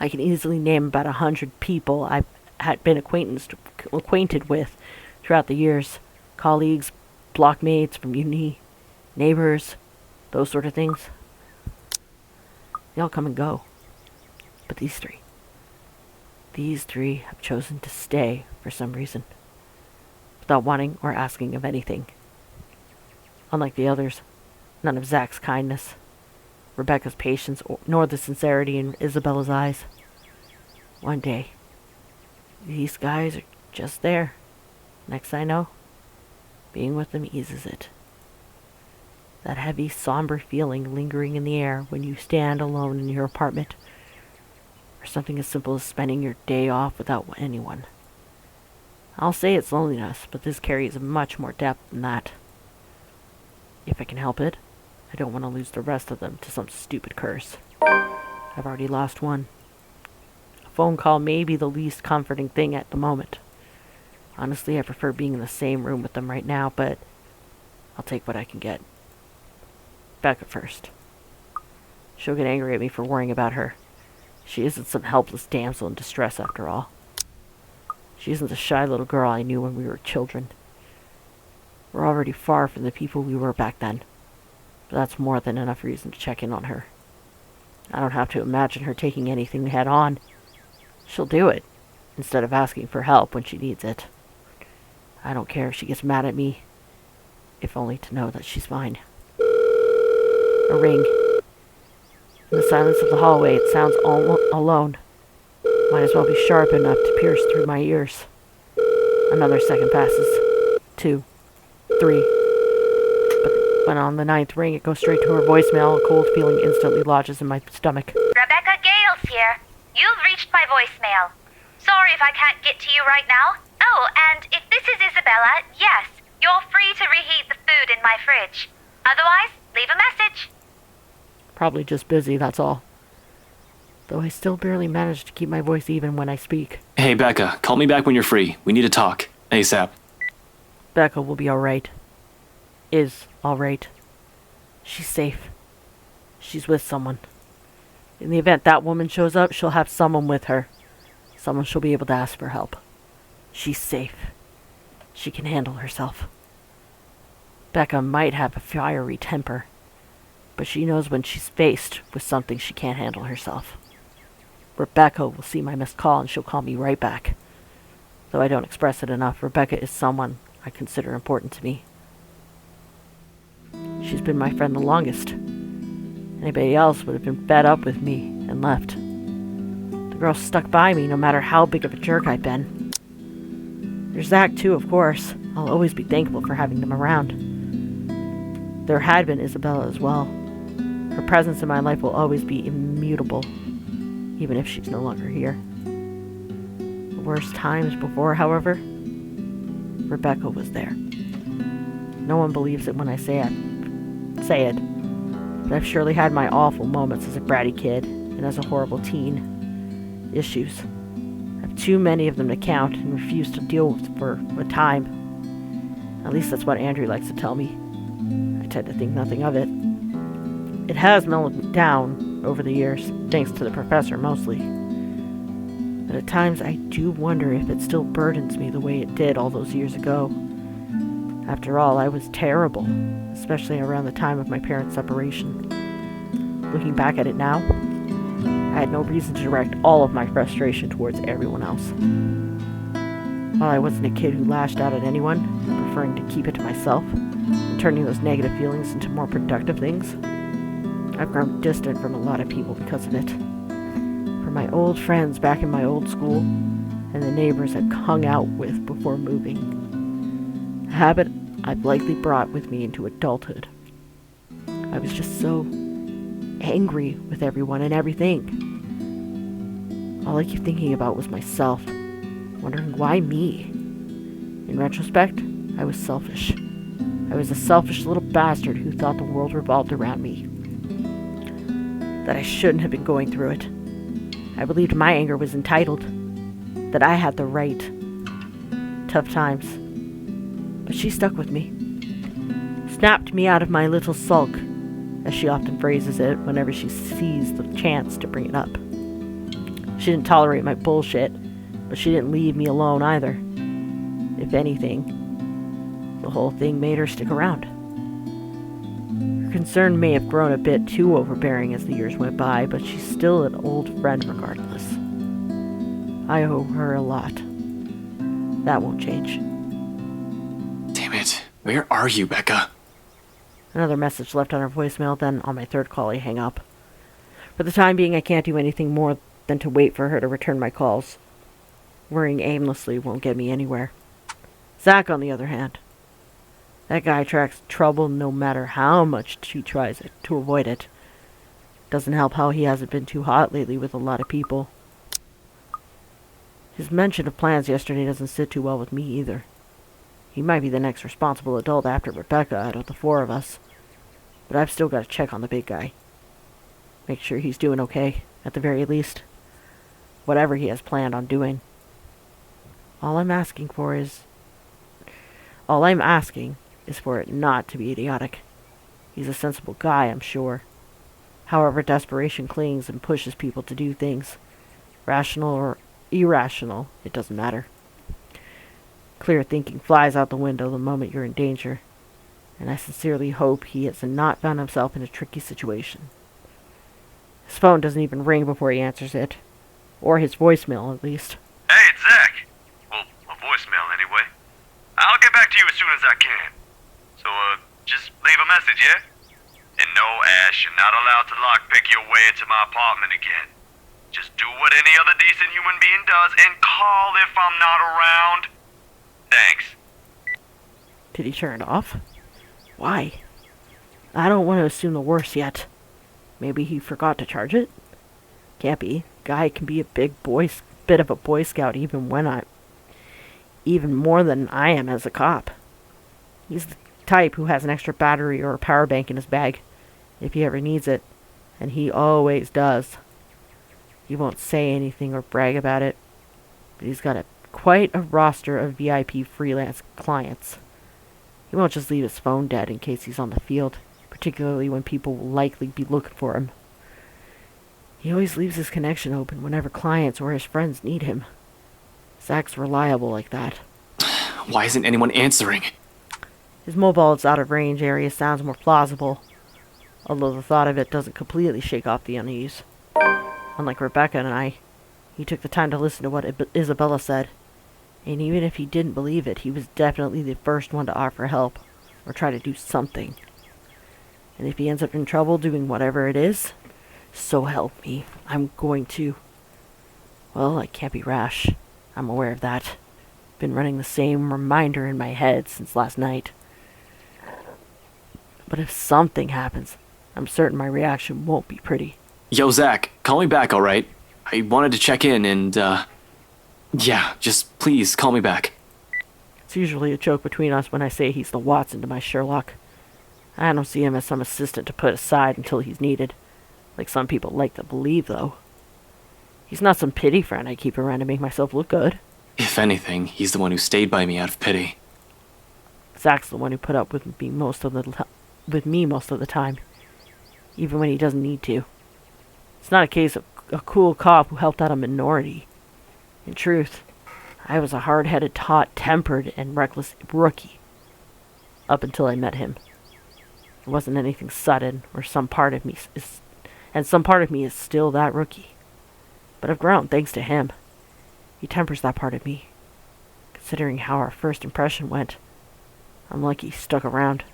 I can easily name about 100 people I've had been acquainted with throughout the years. Colleagues, blockmates from uni, neighbors, those sort of things. They all come and go. But these three have chosen to stay for some reason, without wanting or asking of anything. Unlike the others, none of Zach's kindness, Rebecca's patience, nor the sincerity in Isabella's eyes. One day, these guys are just there. Next I know, being with them eases it. That heavy, somber feeling lingering in the air when you stand alone in your apartment, or something as simple as spending your day off without anyone. I'll say it's loneliness, but this carries much more depth than that. If I can help it, I don't want to lose the rest of them to some stupid curse. I've already lost one. A phone call may be the least comforting thing at the moment. Honestly, I prefer being in the same room with them right now, but I'll take what I can get. Becca first. She'll get angry at me for worrying about her. She isn't some helpless damsel in distress after all. She isn't the shy little girl I knew when we were children. We're already far from the people we were back then. But that's more than enough reason to check in on her. I don't have to imagine her taking anything head on. She'll do it, instead of asking for help when she needs it. I don't care if she gets mad at me, if only to know that she's mine. A ring. In the silence of the hallway, it sounds alone. Might as well be sharp enough to pierce through my ears. Another second passes. 2. 3. But when on the 9th ring, it goes straight to her voicemail. A cold feeling instantly lodges in my stomach. Rebecca Gales here. You've reached my voicemail. Sorry if I can't get to you right now. Oh, and if this is Isabella, yes, you're free to reheat the food in my fridge. Otherwise, leave a message. Probably just busy, that's all. Though I still barely manage to keep my voice even when I speak. Hey, Becca, call me back when you're free. We need to talk. ASAP. Becca will be alright. Is alright. She's safe. She's with someone. In the event that woman shows up, she'll have someone with her. Someone she'll be able to ask for help. She's safe. She can handle herself. Becca might have a fiery temper, but she knows when she's faced with something she can't handle herself. Rebecca will see my missed call and she'll call me right back. Though I don't express it enough, Rebecca is someone I consider important to me. She's been my friend the longest. Anybody else would have been fed up with me and left. The girl stuck by me no matter how big of a jerk I've been. There's Zach too, of course. I'll always be thankful for having them around. There had been Isabella as well. Her presence in my life will always be immutable, even if she's no longer here. The worst times before, however, Rebecca was there. No one believes it when I say it, but I've surely had my awful moments as a bratty kid and as a horrible teen. Issues. I have too many of them to count and refuse to deal with for a time. At least that's what Andrew likes to tell me. I tend to think nothing of it. It has mellowed me down over the years, thanks to the professor mostly. But at times I do wonder if it still burdens me the way it did all those years ago. After all, I was terrible, especially around the time of my parents' separation. Looking back at it now, I had no reason to direct all of my frustration towards everyone else. While I wasn't a kid who lashed out at anyone, preferring to keep it to myself, and turning those negative feelings into more productive things, I've grown distant from a lot of people because of it. From my old friends back in my old school, and the neighbors I've hung out with before moving. A habit I've likely brought with me into adulthood. I was just so angry with everyone and everything. All I keep thinking about was myself, wondering why me? In retrospect, I was selfish. I was a selfish little bastard who thought the world revolved around me. That I shouldn't have been going through it. I believed my anger was entitled, that I had the right. Tough times. But she stuck with me. Snapped me out of my little sulk, as she often phrases it whenever she sees the chance to bring it up. She didn't tolerate my bullshit, but she didn't leave me alone either. If anything, the whole thing made her stick around. Her concern may have grown a bit too overbearing as the years went by, but she's still an old friend regardless. I owe her a lot. That won't change. Damn it. Where are you, Becca? Another message left on her voicemail, then on my third call I hang up. For the time being, I can't do anything more than to wait for her to return my calls. Worrying aimlessly won't get me anywhere. Zach, on the other hand. That guy attracts trouble no matter how much she tries to avoid it. Doesn't help how he hasn't been too hot lately with a lot of people. His mention of plans yesterday doesn't sit too well with me either. He might be the next responsible adult after Rebecca out of the four of us. But I've still got to check on the big guy. Make sure he's doing okay, at the very least. Whatever he has planned on doing. All I'm asking is for it not to be idiotic. He's a sensible guy, I'm sure. However, desperation clings and pushes people to do things. Rational or irrational, it doesn't matter. Clear thinking flies out the window the moment you're in danger, and I sincerely hope he has not found himself in a tricky situation. His phone doesn't even ring before he answers it. Or his voicemail, at least. Hey, it's Zach. Well, a voicemail, anyway. I'll get back to you as soon as I can. So, just leave a message, yeah? And no, Ash, you're not allowed to lockpick your way into my apartment again. Just do what any other decent human being does and call if I'm not around. Thanks. Did he turn it off? Why? I don't want to assume the worst yet. Maybe he forgot to charge it? Can't be. Guy can be a bit of a Boy Scout even more than I am as a cop. He's the type who has an extra battery or a power bank in his bag, if he ever needs it, and he always does. He won't say anything or brag about it, but he's got quite a roster of VIP freelance clients. He won't just leave his phone dead in case he's on the field, particularly when people will likely be looking for him. He always leaves his connection open whenever clients or his friends need him. Zach's reliable like that. Why isn't anyone answering? His mobile is out of range area sounds more plausible, although the thought of it doesn't completely shake off the unease. Unlike Rebecca and I, he took the time to listen to what Isabella said, and even if he didn't believe it, he was definitely the first one to offer help, or try to do something. And if he ends up in trouble doing whatever it is, so help me, I'm going to... Well, I can't be rash. I'm aware of that. Been running the same reminder in my head since last night. But if something happens, I'm certain my reaction won't be pretty. Yo, Zach, call me back, alright? I wanted to check in and, yeah, just please call me back. It's usually a joke between us when I say he's the Watson to my Sherlock. I don't see him as some assistant to put aside until he's needed, like some people like to believe, though. He's not some pity friend I keep around to make myself look good. If anything, he's the one who stayed by me out of pity. Zach's the one who put up with me most of the time, even when he doesn't need to. It's not a case of a cool cop who helped out a minority. In truth, I was a hard-headed, hot-tempered, and reckless rookie. Up until I met him. It wasn't anything sudden, or some part of me is still that rookie. But I've grown thanks to him. He tempers that part of me. Considering how our first impression went, I'm lucky he stuck around.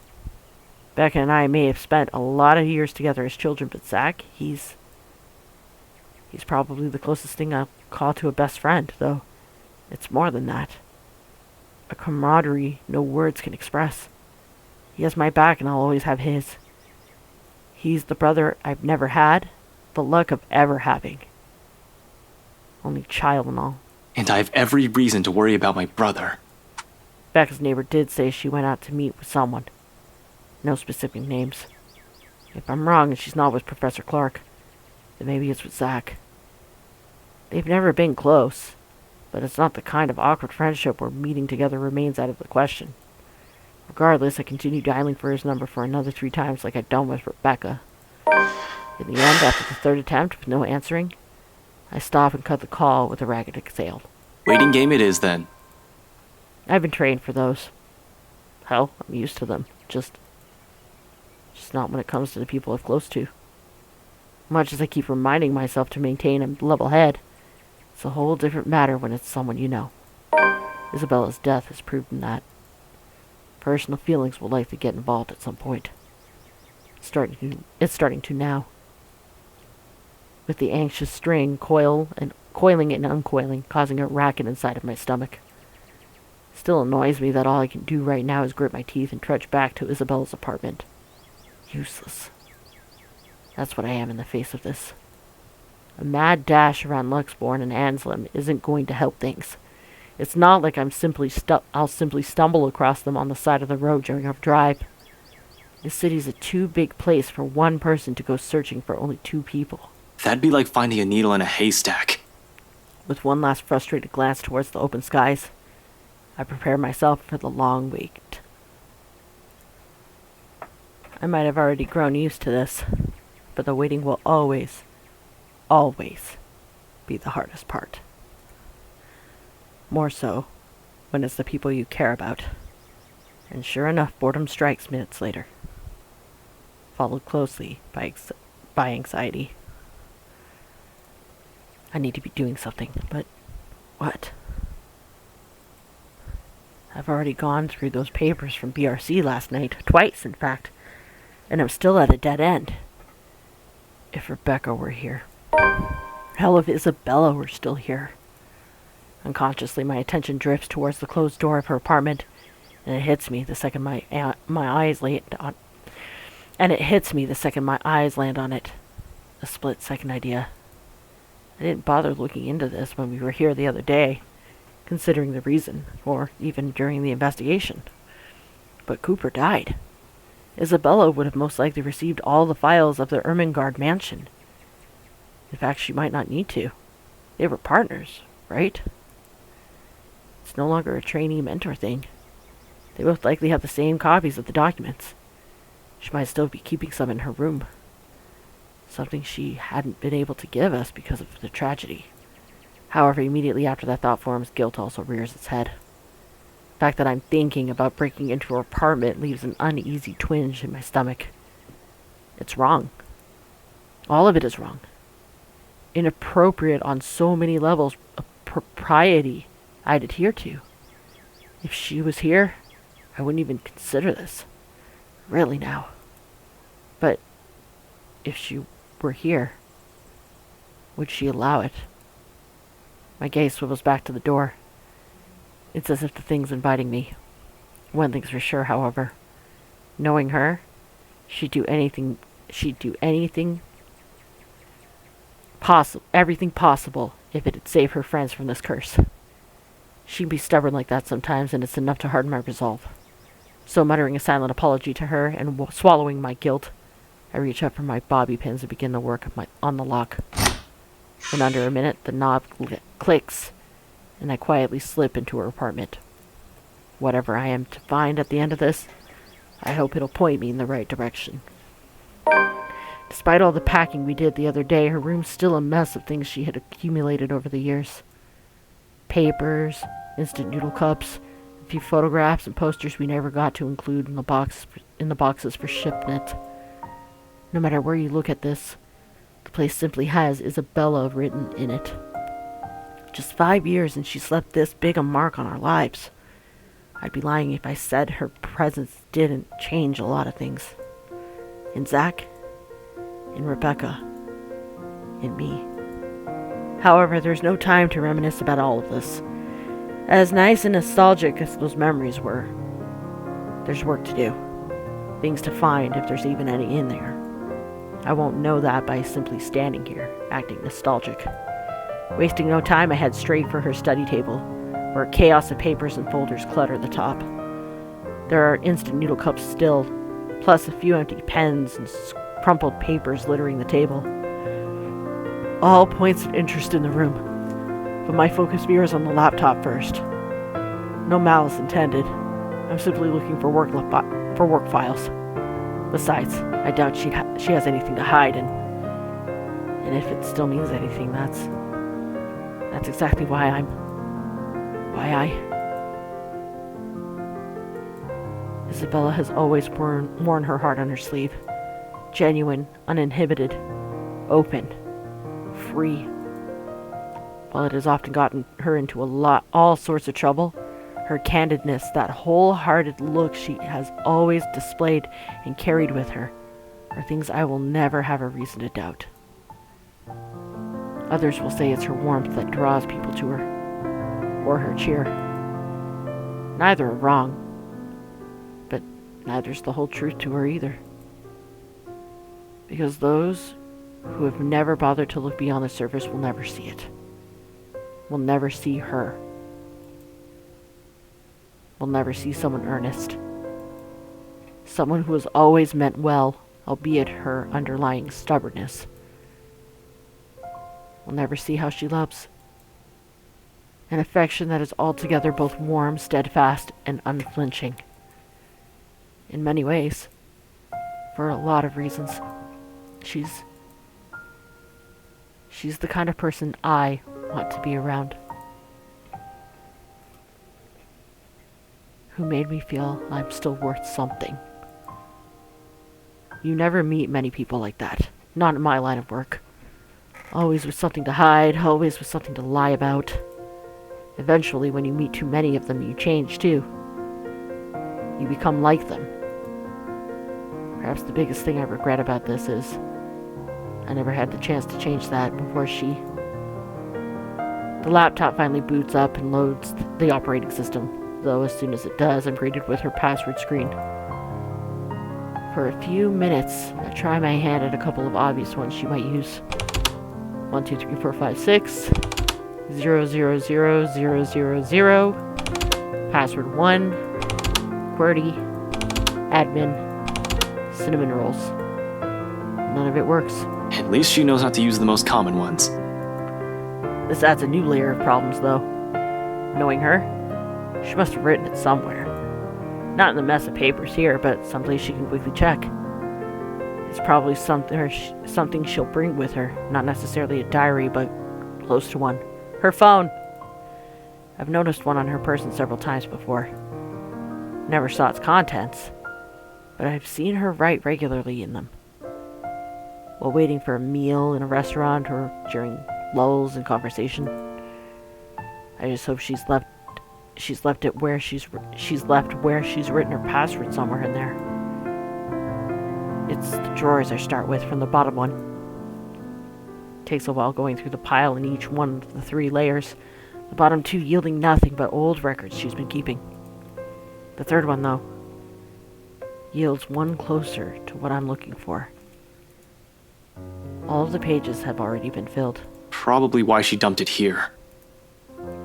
Becca and I may have spent a lot of years together as children, but Zach, he's probably the closest thing I'll call to a best friend, though it's more than that. A camaraderie no words can express. He has my back and I'll always have his. He's the brother I've never had, the luck of ever having. Only child and all. And I have every reason to worry about my brother. Becca's neighbor did say she went out to meet with someone. No specific names. If I'm wrong and she's not with Professor Clark, then maybe it's with Zach. They've never been close, but it's not the kind of awkward friendship where meeting together remains out of the question. Regardless, I continue dialing for his number for another 3 times like I'd done with Rebecca. In the end, after the 3rd attempt with no answering, I stop and cut the call with a ragged exhale. Waiting game it is, then. I've been trained for those. Hell, I'm used to them. Just not when it comes to the people I'm close to. Much as I keep reminding myself to maintain a level head, it's a whole different matter when it's someone you know. Isabella's death has proven that. Personal feelings will likely get involved at some point. It's starting to now. With the anxious string coiling and uncoiling, causing a racket inside of my stomach. Still annoys me that all I can do right now is grit my teeth and trudge back to Isabella's apartment. Useless. That's what I am in the face of this. A mad dash around Luxbourne and Anslem isn't going to help things. It's not like I'll simply stumble across them on the side of the road during our drive. This city's a too big place for one person to go searching for only 2 people. That'd be like finding a needle in a haystack. With one last frustrated glance towards the open skies, I prepare myself for the long wait. I might have already grown used to this, but the waiting will always, always be the hardest part. More so when it's the people you care about. And sure enough, boredom strikes minutes later, followed closely by anxiety. I need to be doing something, but what? I've already gone through those papers from BRC last night, twice in fact, and I'm still at a dead end. If Rebecca were here. Hell, if Isabella were still here. Unconsciously, my attention drifts towards the closed door of her apartment, and it hits me the second my eyes land on. And it hits me the second my eyes land on it. A split-second idea. I didn't bother looking into this when we were here the other day, considering the reason, or even during the investigation. But Cooper died. Isabella would have most likely received all the files of the Ermengarde Mansion. In fact, she might not need to. They were partners, right? It's no longer a trainee-mentor thing. They both likely have the same copies of the documents. She might still be keeping some in her room. Something she hadn't been able to give us because of the tragedy. However, immediately after that thought forms, guilt also rears its head. The fact that I'm thinking about breaking into her apartment leaves an uneasy twinge in my stomach. It's wrong. All of it is wrong. Inappropriate on so many levels of propriety I'd adhere to. If she was here, I wouldn't even consider this. Really now. But if she were here, would she allow it? My gaze swivels back to the door. It's as if the thing's inviting me. One thing's for sure, however. Knowing her, she'd do anything possible, everything possible if it'd save her friends from this curse. She'd be stubborn like that sometimes, and it's enough to harden my resolve. So muttering a silent apology to her and swallowing my guilt, I reach up for my bobby pins and begin the work on the lock. In under a minute, the knob clicks, and I quietly slip into her apartment. Whatever I am to find at the end of this, I hope it'll point me in the right direction. Despite all the packing we did the other day, her room's still a mess of things she had accumulated over the years. Papers, instant noodle cups, a few photographs and posters we never got to include in the boxes for shipment. No matter where you look at this, the place simply has Isabella written in it. Just 5 years and she's left this big a mark on our lives. I'd be lying if I said her presence didn't change a lot of things. In Zach, in Rebecca, in me. However, there's no time to reminisce about all of this. As nice and nostalgic as those memories were, there's work to do. Things to find if there's even any in there. I won't know that by simply standing here, acting nostalgic. Wasting no time, I head straight for her study table, where a chaos of papers and folders clutter the top. There are instant noodle cups still, plus a few empty pens and crumpled papers littering the table. All points of interest in the room, but my focus veers on the laptop first. No malice intended. I'm simply looking for work files. Besides, I doubt she has anything to hide, and if it still means anything, that's exactly why Isabella has always worn her heart on her sleeve. Genuine, uninhibited, open, free. While it has often gotten her into all sorts of trouble, her candidness, that wholehearted look she has always displayed and carried with her, are things I will never have a reason to doubt. Others will say it's her warmth that draws people to her, or her cheer. Neither are wrong, but neither's the whole truth to her either. Because those who have never bothered to look beyond the surface will never see it. Will never see her. Will never see someone earnest. Someone who has always meant well, albeit her underlying stubbornness. Will never see how she loves. An affection that is altogether both warm, steadfast, and unflinching. In many ways, For a lot of reasons. She's the kind of person I want to be around. Who made me feel I'm still worth something. You never meet many people like that. Not in my line of work. Always with something to hide, always with something to lie about. Eventually, when you meet too many of them, you change too. You become like them. Perhaps the biggest thing I regret about this is I never had the chance to change that before she... The laptop finally boots up and loads the operating system, though as soon as it does, I'm greeted with her password screen. For a few minutes, I try my hand at a couple of obvious ones she might use. 1, 2, 3, 4, 5, 6. 0, 0, 0, 0, 0, 0. Password 1. QWERTY. Admin. Cinnamon rolls. None of it works. At least she knows how to use the most common ones. This adds a new layer of problems, though. Knowing her, she must have written it somewhere. Not in the mess of papers here, but someplace she can quickly check. It's probably something she'll bring with her. Not necessarily a diary, but close to one. Her phone! I've noticed one on her person several times before. Never saw its contents, but I've seen her write regularly in them. While waiting for a meal in a restaurant or during lulls in conversation. I just hope she's left it where she's written her password somewhere in there. It's the drawers I start with from the bottom one. Takes a while going through the pile in each one of the 3 layers. The bottom 2 yielding nothing but old records she's been keeping. The third one, though, yields one closer to what I'm looking for. All of the pages have already been filled. Probably why she dumped it here.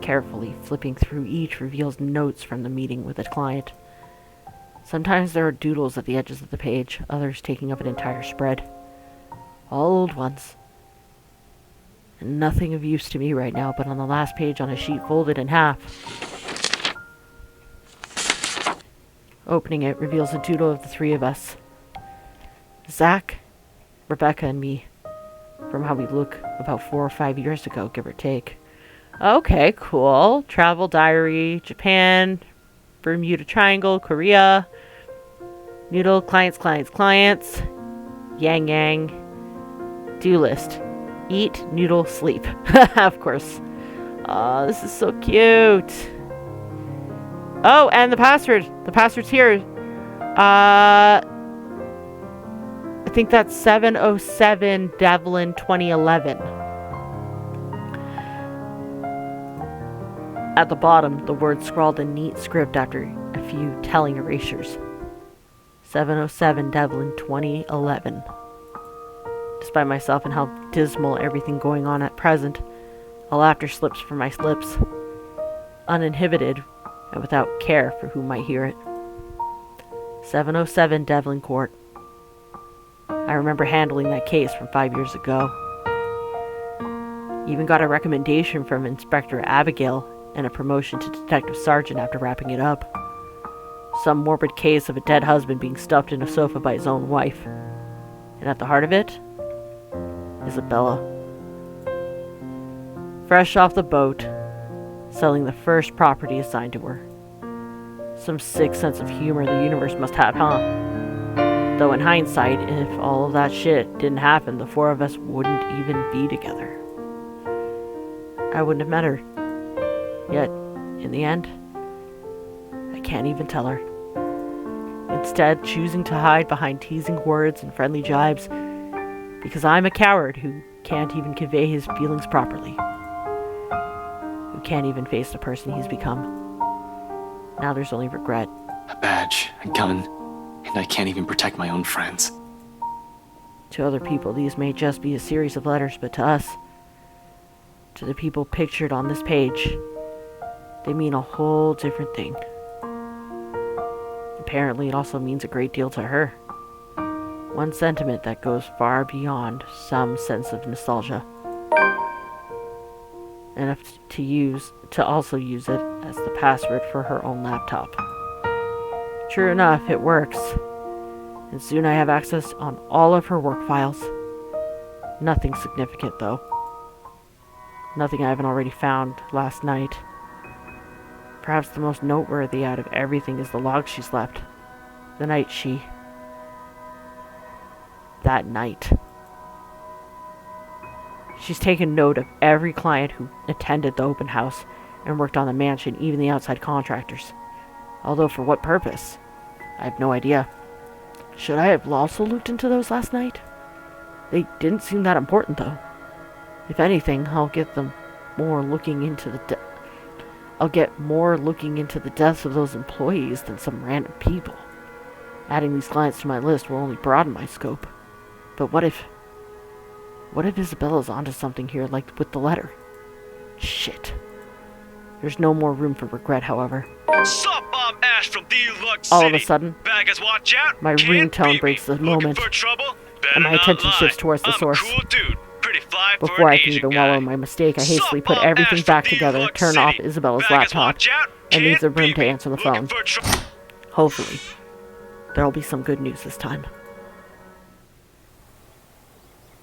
Carefully flipping through each reveals notes from the meeting with a client. Sometimes there are doodles at the edges of the page, others taking up an entire spread. All old ones. And nothing of use to me right now, but on the last page on a sheet folded in half. Opening it reveals a doodle of the 3 of us. Zach, Rebecca, and me. From how we look about 4 or 5 years ago, give or take. Okay, cool. Travel diary, Japan, Bermuda Triangle, Korea, noodle, clients, yang yang, do list, eat, noodle, sleep. Of course. Oh, this is so cute. Oh, and the password. The password's here. I think that's 707 Devlin 2011. At the bottom, the word scrawled in neat script after a few telling erasures. 707 Devlin 2011. Despite myself and how dismal everything going on at present, a laughter slips from my lips, uninhibited and without care for who might hear it. 707 Devlin Court. I remember handling that case from 5 years ago. Even got a recommendation from Inspector Abigail and a promotion to Detective Sergeant after wrapping it up. Some morbid case of a dead husband being stuffed in a sofa by his own wife. And at the heart of it, Isabella. Fresh off the boat, selling the first property assigned to her. Some sick sense of humor the universe must have, huh? Though in hindsight, if all of that shit didn't happen, the 4 of us wouldn't even be together. I wouldn't have met her. Yet, in the end, I can't even tell her. Instead, choosing to hide behind teasing words and friendly jibes, because I'm a coward who can't even convey his feelings properly. Who can't even face the person he's become. Now there's only regret. A badge, a gun, and I can't even protect my own friends. To other people, these may just be a series of letters, but to us, to the people pictured on this page, they mean a whole different thing. Apparently, it also means a great deal to her. One sentiment that goes far beyond some sense of nostalgia. Enough to also use it as the password for her own laptop. True enough, it works. and soon I have access on all of her work files. Nothing significant, though. Nothing I haven't already found last night. Perhaps the most noteworthy out of everything is the log she's left. The night she... That night. She's taken note of every client who attended the open house and worked on the mansion, even the outside contractors. Although for what purpose? I have no idea. Should I have also looked into those last night? They didn't seem that important, though. If anything, I'll get more looking into the deaths of those employees than some random people. Adding these clients to my list will only broaden my scope. But what if Isabella's onto something here, like with the letter? Shit. There's no more room for regret, however. Sup, I'm Ash from Deluxe All of a sudden, Baggers, watch out. my ringtone breaks the moment, and my attention shifts towards the source. Cool dude. Before I can even wallow in my mistake, I hastily put everything back together, turn off Isabella's laptop, and leave the room to answer the phone. Hopefully, there'll be some good news this time.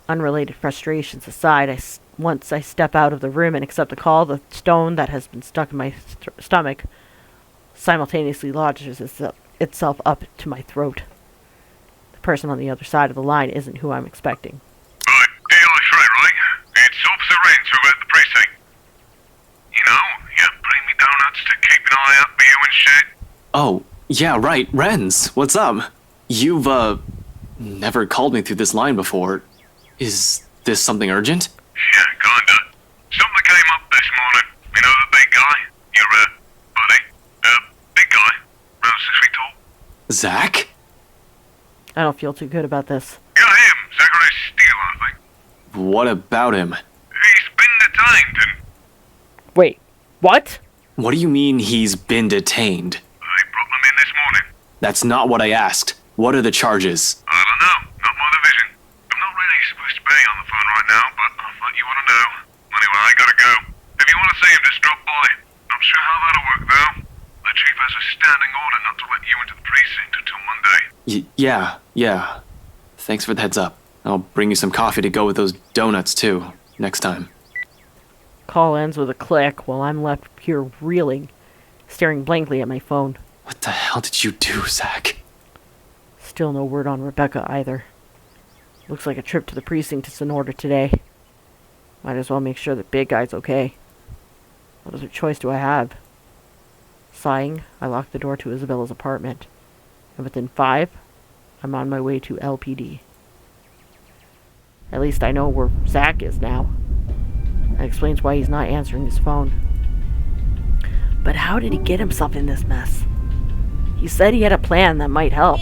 Unrelated frustrations aside, once I step out of the room and accept the call, the stone that has been stuck in my stomach simultaneously lodges itself up to my throat. The person on the other side of the line isn't who I'm expecting. It's Officer Renz over at the precinct. You know, you bring me donuts to keep an eye out for you and shit. Oh, yeah, right, Renz, what's up? You've, never called me through this line before. Is this something urgent? Yeah, kinda. Something came up this morning. You know the big guy? Your, buddy? Big guy. Around 6 feet tall. Zach? I don't feel too good about this. Yeah, him. Zachary Steele, I think. What about him? He's been detained and... Wait, what? What do you mean he's been detained? They brought him in this morning. That's not what I asked. What are the charges? I don't know. Not my division. I'm not really supposed to be on the phone right now, but I thought you want to know. Anyway, I gotta go. If you want to see him, just drop by. Not sure how that'll work, though. The chief has a standing order not to let you into the precinct until Monday. Yeah. Thanks for the heads up. I'll bring you some coffee to go with those donuts, too, next time. Call ends with a click while I'm left here reeling, staring blankly at my phone. What the hell did you do, Zach? Still no word on Rebecca either. Looks like a trip to the precinct is in order today. Might as well make sure the big guy's okay. What other choice do I have? Sighing, I lock the door to Isabella's apartment. And within 5, I'm on my way to LPD. At least I know where Zach is now. That explains why he's not answering his phone. But how did he get himself in this mess? He said he had a plan that might help.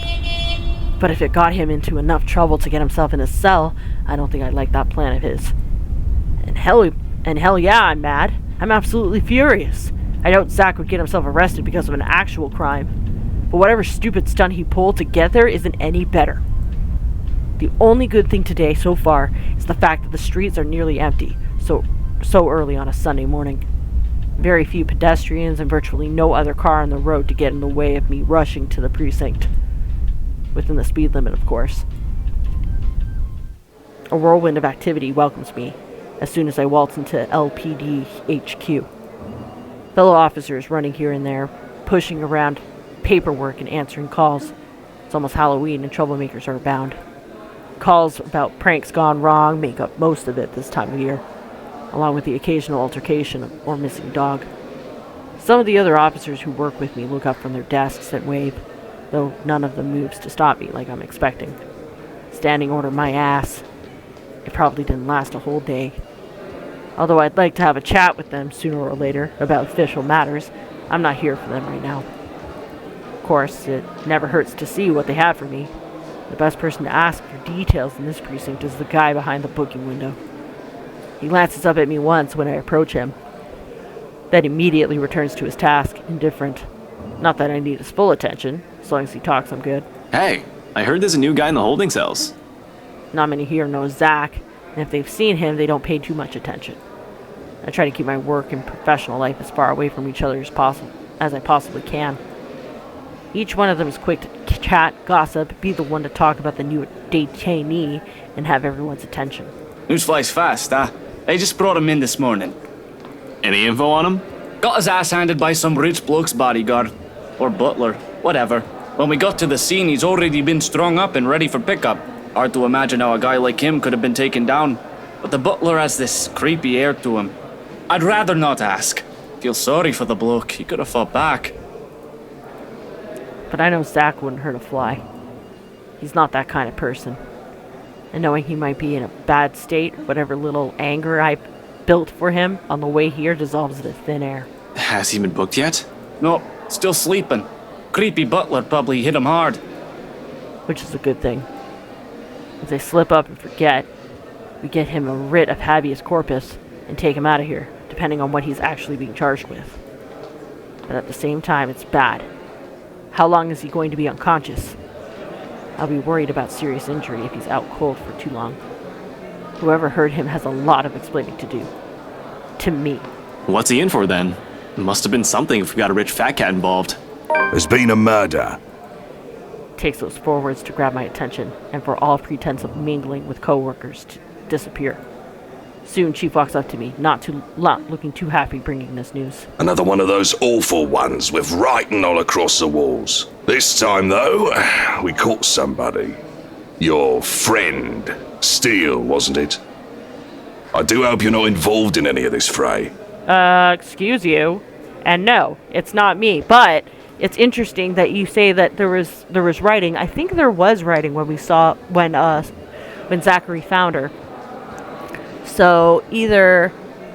But if it got him into enough trouble to get himself in a cell, I don't think I'd like that plan of his. And hell yeah, I'm mad. I'm absolutely furious. I doubt Zach would get himself arrested because of an actual crime. But whatever stupid stunt he pulled to get there isn't any better. The only good thing today so far is the fact that the streets are nearly empty, so early on a Sunday morning. Very few pedestrians and virtually no other car on the road to get in the way of me rushing to the precinct. Within the speed limit, of course. A whirlwind of activity welcomes me as soon as I waltz into LPD HQ. Fellow officers running here and there, pushing around paperwork and answering calls. It's almost Halloween and troublemakers are abound. Calls about pranks gone wrong make up most of it this time of year, along with the occasional altercation or missing dog. Some of the other officers who work with me look up from their desks and wave, though none of them moves to stop me like I'm expecting. Standing order my ass. It probably didn't last a whole day. Although I'd like to have a chat with them sooner or later about official matters, I'm not here for them right now. Of course, it never hurts to see what they have for me. The best person to ask for details in this precinct is the guy behind the booking window. He glances up at me once when I approach him, then immediately returns to his task, indifferent. Not that I need his full attention. As long as he talks, I'm good. Hey, I heard there's a new guy in the holding cells. Not many here know Zach, and if they've seen him, they don't pay too much attention. I try to keep my work and professional life as far away from each other as I possibly can. Each one of them is quick to chat, gossip, be the one to talk about the new detainee, and have everyone's attention. News flies fast, huh? They just brought him in this morning. Any info on him? Got his ass handed by some rich bloke's bodyguard. Or butler, whatever. When we got to the scene, he's already been strung up and ready for pickup. Hard to imagine how a guy like him could have been taken down. But the butler has this creepy air to him. I'd rather not ask. Feel sorry for the bloke. He could have fought back. But I know Zach wouldn't hurt a fly. He's not that kind of person. And knowing he might be in a bad state, whatever little anger I built for him on the way here dissolves into thin air. Has he been booked yet? No, still sleeping. Creepy butler probably hit him hard. Which is a good thing. If they slip up and forget, we get him a writ of habeas corpus and take him out of here, depending on what he's actually being charged with. But at the same time, it's bad. How long is he going to be unconscious? I'll be worried about serious injury if he's out cold for too long. Whoever hurt him has a lot of explaining to do. To me. What's he in for then? Must have been something if we got a rich fat cat involved. There's been a murder. Takes those 4 words to grab my attention, and for all pretense of mingling with coworkers to disappear. Soon, Chief walks up to me, not looking too happy bringing this news. Another one of those awful ones with writing all across the walls. This time, though, we caught somebody. Your friend, Steele, wasn't it? I do hope you're not involved in any of this fray. Excuse you? And no, it's not me, but it's interesting that you say that there was writing. I think there was writing when Zachary found her. So either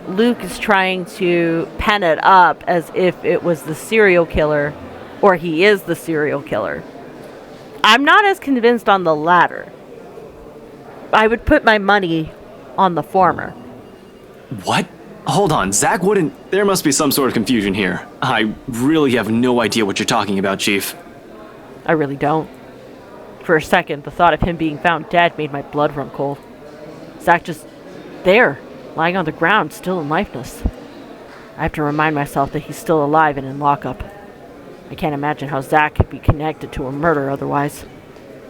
Luke is trying to pen it up as if it was the serial killer, or he is the serial killer. I'm not as convinced on the latter. I would put my money on the former. What? Hold on, Zach wouldn't... There must be some sort of confusion here. I really have no idea what you're talking about, Chief. I really don't. For a second, the thought of him being found dead made my blood run cold. Zach just... there, lying on the ground, still and lifeless. I have to remind myself that he's still alive and in lockup. I can't imagine how Zach could be connected to a murder otherwise.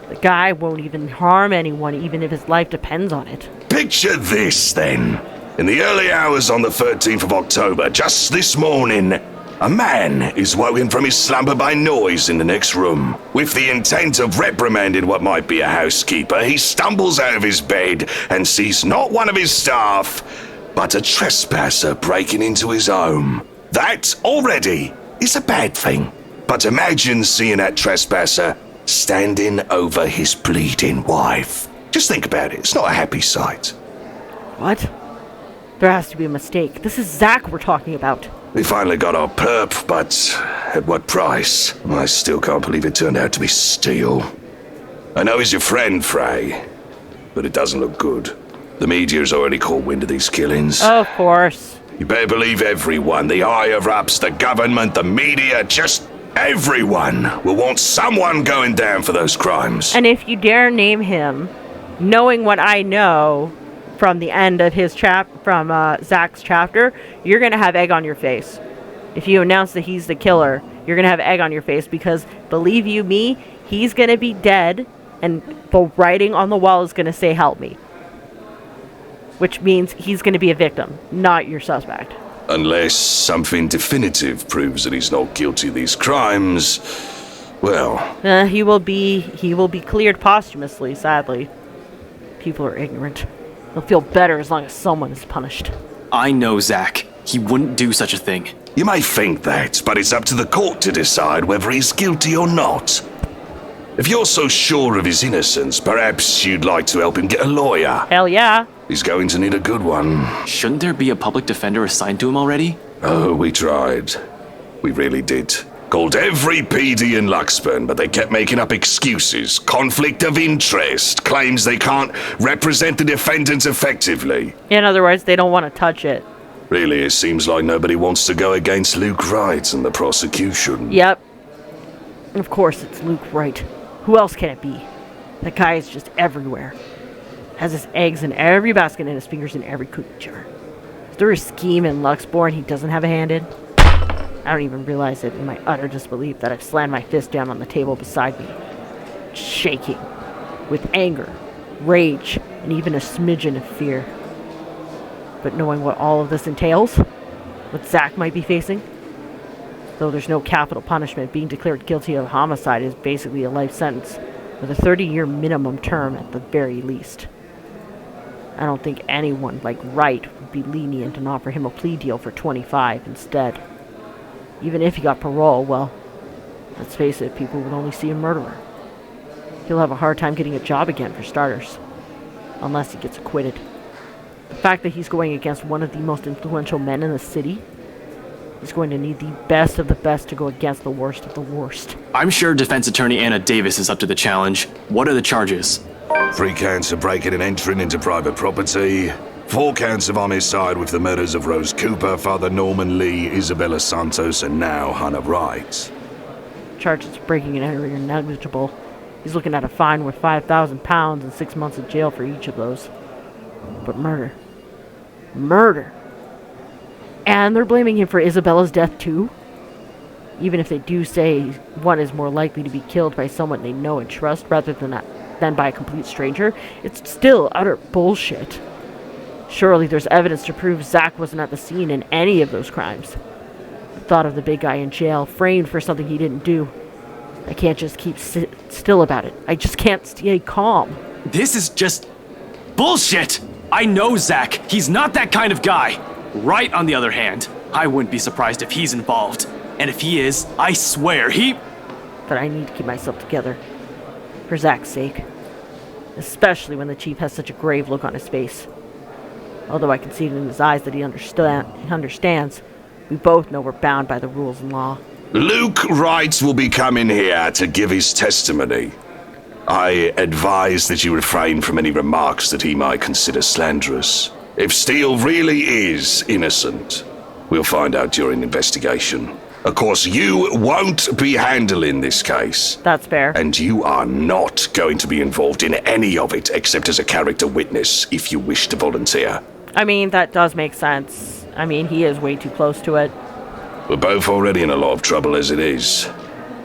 The guy won't even harm anyone, even if his life depends on it. Picture this, then. In the early hours on the 13th of October, just this morning, a man is woken from his slumber by noise in the next room. With the intent of reprimanding what might be a housekeeper, he stumbles out of his bed and sees not one of his staff, but a trespasser breaking into his home. That already is a bad thing. But imagine seeing that trespasser standing over his bleeding wife. Just think about it. It's not a happy sight. What? There has to be a mistake. This is Zach we're talking about. We finally got our perp, but at what price? I still can't believe it turned out to be Steele. I know he's your friend, Frey, but it doesn't look good. The media's already caught wind of these killings. Of course. You better believe everyone, the higher-ups, the government, the media, just everyone will want someone going down for those crimes. And if you dare name him, knowing what I know from the end of his Zach's chapter, you're going to have egg on your face. If you announce that he's the killer, you're going to have egg on your face because, believe you me, he's going to be dead and the writing on the wall is going to say, help me. Which means he's going to be a victim, not your suspect. Unless something definitive proves that he's not guilty of these crimes, well... He will be cleared posthumously, sadly. People are ignorant. They'll feel better as long as someone is punished. I know Zach. He wouldn't do such a thing. You may think that, but it's up to the court to decide whether he's guilty or not. If you're so sure of his innocence, perhaps you'd like to help him get a lawyer. Hell yeah. He's going to need a good one. Shouldn't there be a public defender assigned to him already? Oh, we tried. We really did. Called every PD in Luxburn, but they kept making up excuses. Conflict of interest, claims they can't represent the defendants effectively. In other words, they don't want to touch it. Really, it seems like nobody wants to go against Luke Wright and the prosecution. Yep. Of course it's Luke Wright. Who else can it be? That guy is just everywhere. Has his eggs in every basket and his fingers in every cookie jar. Is there a scheme in Luxborn he doesn't have a hand in? I don't even realize it in my utter disbelief that I've slammed my fist down on the table beside me, shaking with anger, rage, and even a smidgen of fear. But knowing what all of this entails, what Zach might be facing, though there's no capital punishment, being declared guilty of homicide is basically a life sentence with a 30-year minimum term at the very least. I don't think anyone like Wright would be lenient and offer him a plea deal for 25 instead. Even if he got parole, well, let's face it, people would only see a murderer. He'll have a hard time getting a job again, for starters, unless he gets acquitted. The fact that he's going against one of the most influential men in the city, he's going to need the best of the best to go against the worst of the worst. I'm sure defense attorney Anna Davis is up to the challenge. What are the charges? 3 counts of breaking and entering into private property, 4 counts of homicide with the murders of Rose Cooper, Father Norman Lee, Isabella Santos, and now Hannah Wright. Charges of breaking and entering are negligible. He's looking at a fine worth £5,000 and 6 months in jail for each of those. But murder. Murder! And they're blaming him for Isabella's death too? Even if they do say one is more likely to be killed by someone they know and trust rather than by a complete stranger, it's still utter bullshit. Surely there's evidence to prove Zach wasn't at the scene in any of those crimes. The thought of the big guy in jail, framed for something he didn't do. I can't just keep still about it. I just can't stay calm. This is just bullshit! I know Zach. He's not that kind of guy. Wright, on the other hand, I wouldn't be surprised if he's involved. And if he is, I swear he... But I need to keep myself together. For Zach's sake. Especially when the chief has such a grave look on his face. Although I can see it in his eyes that he understands, we both know we're bound by the rules and law. Luke Wright will be coming here to give his testimony. I advise that you refrain from any remarks that he might consider slanderous. If Steele really is innocent, we'll find out during the investigation. Of course, you won't be handling this case. That's fair. And you are not going to be involved in any of it except as a character witness if you wish to volunteer. I mean, that does make sense. I mean, he is way too close to it. We're both already in a lot of trouble as it is.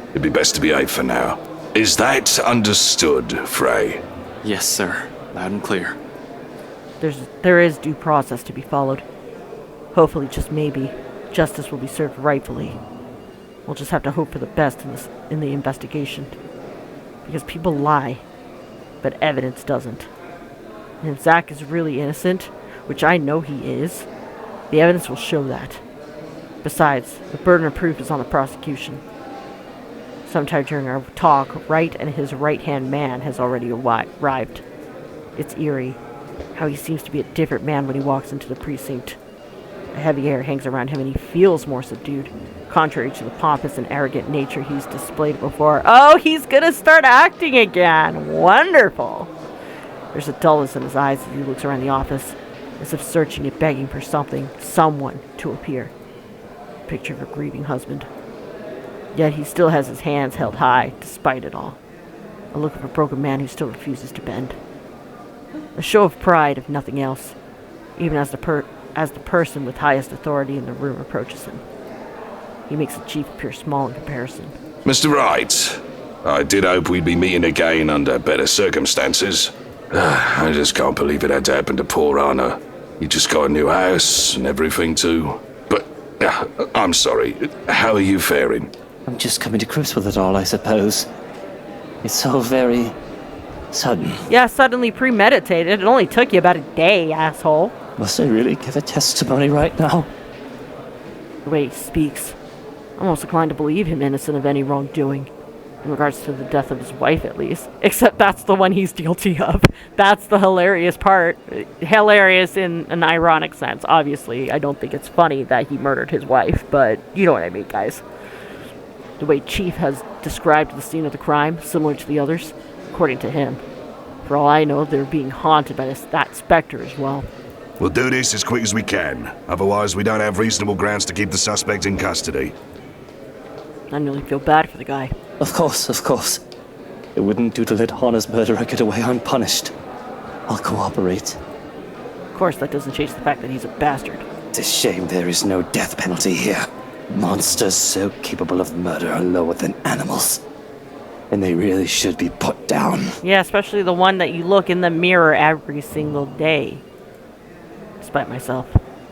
It'd be best to behave for now. Is that understood, Frey? Yes, sir. Loud and clear. There is due process to be followed. Hopefully, just maybe, justice will be served rightfully. We'll just have to hope for the best in the investigation. Because people lie, but evidence doesn't. And if Zach is really innocent, which I know he is, the evidence will show that. Besides, the burden of proof is on the prosecution. Sometime during our talk, Wright and his right-hand man has already arrived. It's eerie, how he seems to be a different man when he walks into the precinct. A heavy air hangs around him and he feels more subdued, contrary to the pompous and arrogant nature he's displayed before. Oh, he's gonna start acting again! Wonderful! There's a dullness in his eyes as he looks around the office, as if searching and begging for someone to appear. Picture of a grieving husband. Yet he still has his hands held high, despite it all. A look of a broken man who still refuses to bend. A show of pride, if nothing else, even as the person with highest authority in the room approaches him. He makes the chief appear small in comparison. Mr. Wright, I did hope we'd be meeting again under better circumstances. I just can't believe it had to happen to poor Anna. You just got a new house and everything too. But, I'm sorry, how are you faring? I'm just coming to grips with it all, I suppose. It's so very sudden. Yeah, suddenly premeditated. It only took you about a day, asshole. Must I really give a testimony right now? The way he speaks, I'm almost inclined to believe him innocent of any wrongdoing. In regards to the death of his wife, at least. Except that's the one he's guilty of. That's the hilarious part. Hilarious in an ironic sense, obviously. I don't think it's funny that he murdered his wife, but you know what I mean, guys. The way Chief has described the scene of the crime, similar to the others, according to him. For all I know, they're being haunted by that specter as well. We'll do this as quick as we can. Otherwise, we don't have reasonable grounds to keep the suspect in custody. I really feel bad for the guy. Of course. It wouldn't do to let Hannah's murderer get away unpunished. I'll cooperate. Of course, that doesn't change the fact that he's a bastard. It's a shame there is no death penalty here. Monsters so capable of murder are lower than animals. And they really should be put down. Yeah, especially the one that you look in the mirror every single day. Despite myself.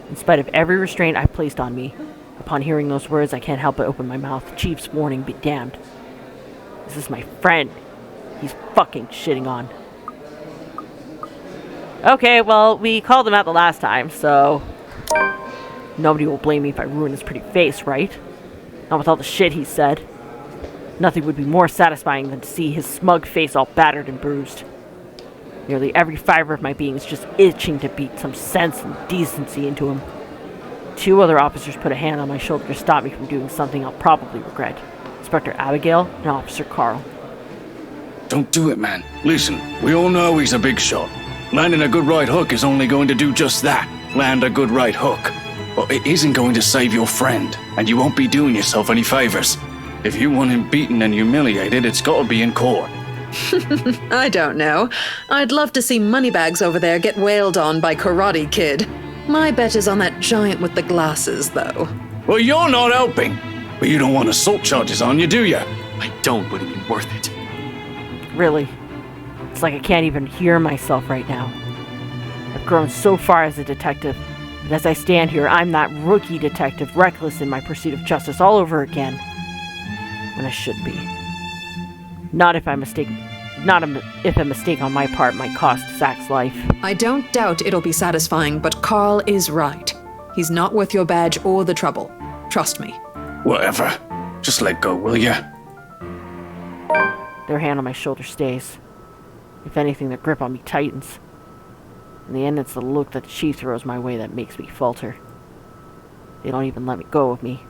In spite of every restraint I've placed on me. Upon hearing those words, I can't help but open my mouth. Chief's warning be damned. This is my friend. He's fucking shitting on. Okay, well, we called him out the last time, so... Nobody will blame me if I ruin his pretty face, right? Not with all the shit he said. Nothing would be more satisfying than to see his smug face all battered and bruised. Nearly every fiber of my being is just itching to beat some sense and decency into him. 2 other officers put a hand on my shoulder to stop me from doing something I'll probably regret. Inspector Abigail and Officer Carl. Don't do it, man. Listen, we all know he's a big shot. Landing a good right hook is only going to do just that. Land a good right hook. But it isn't going to save your friend, and you won't be doing yourself any favors. If you want him beaten and humiliated, it's got to be in court. I don't know. I'd love to see Moneybags over there get wailed on by Karate Kid. My bet is on that giant with the glasses, though. Well, you're not helping. But you don't want assault charges on you, do you? I don't, but it'd be worth it. Really. It's like I can't even hear myself right now. I've grown so far as a detective, but as I stand here, I'm that rookie detective, reckless in my pursuit of justice all over again. When I should be. Not if a mistake on my part might cost Zach's life. I don't doubt it'll be satisfying, but Carl is right. He's not worth your badge or the trouble. Trust me. Whatever. Just let go, will ya? Their hand on my shoulder stays. If anything, their grip on me tightens. In the end, it's the look that the chief throws my way that makes me falter. They don't even let me go of me.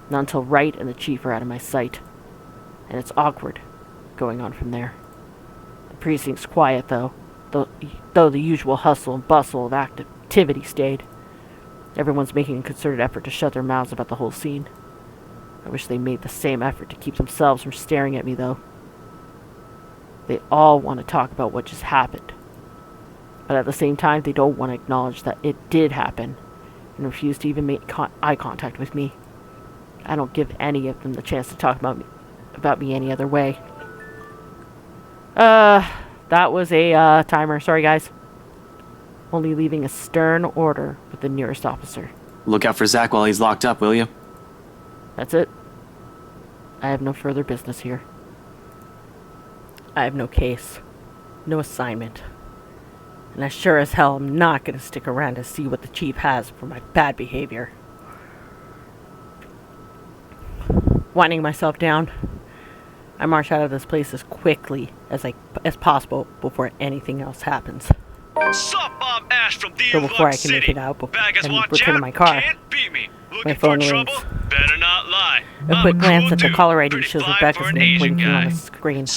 Not until Wright and the chief are out of my sight. And it's awkward, going on from there. The precinct's quiet, though the usual hustle and bustle of activity stayed. Everyone's making a concerted effort to shut their mouths about the whole scene. I wish they made the same effort to keep themselves from staring at me, though. They all want to talk about what just happened. But at the same time, they don't want to acknowledge that it did happen, and refuse to even make eye contact with me. I don't give any of them the chance to talk about me any other way. That was a timer. Sorry, guys. Only leaving a stern order with the nearest officer. Look out for Zach while he's locked up, will you? That's it. I have no further business here. I have no case. No assignment. And I sure as hell am not going to stick around to see what the chief has for my bad behavior. Winding myself down, I march out of this place as quickly as possible before anything else happens. Sup, Bob Ash from So before I can make it out and return to my car, my phone rings. Better not lie. A quick glance at the caller ID shows Rebecca's name blinking on the screen.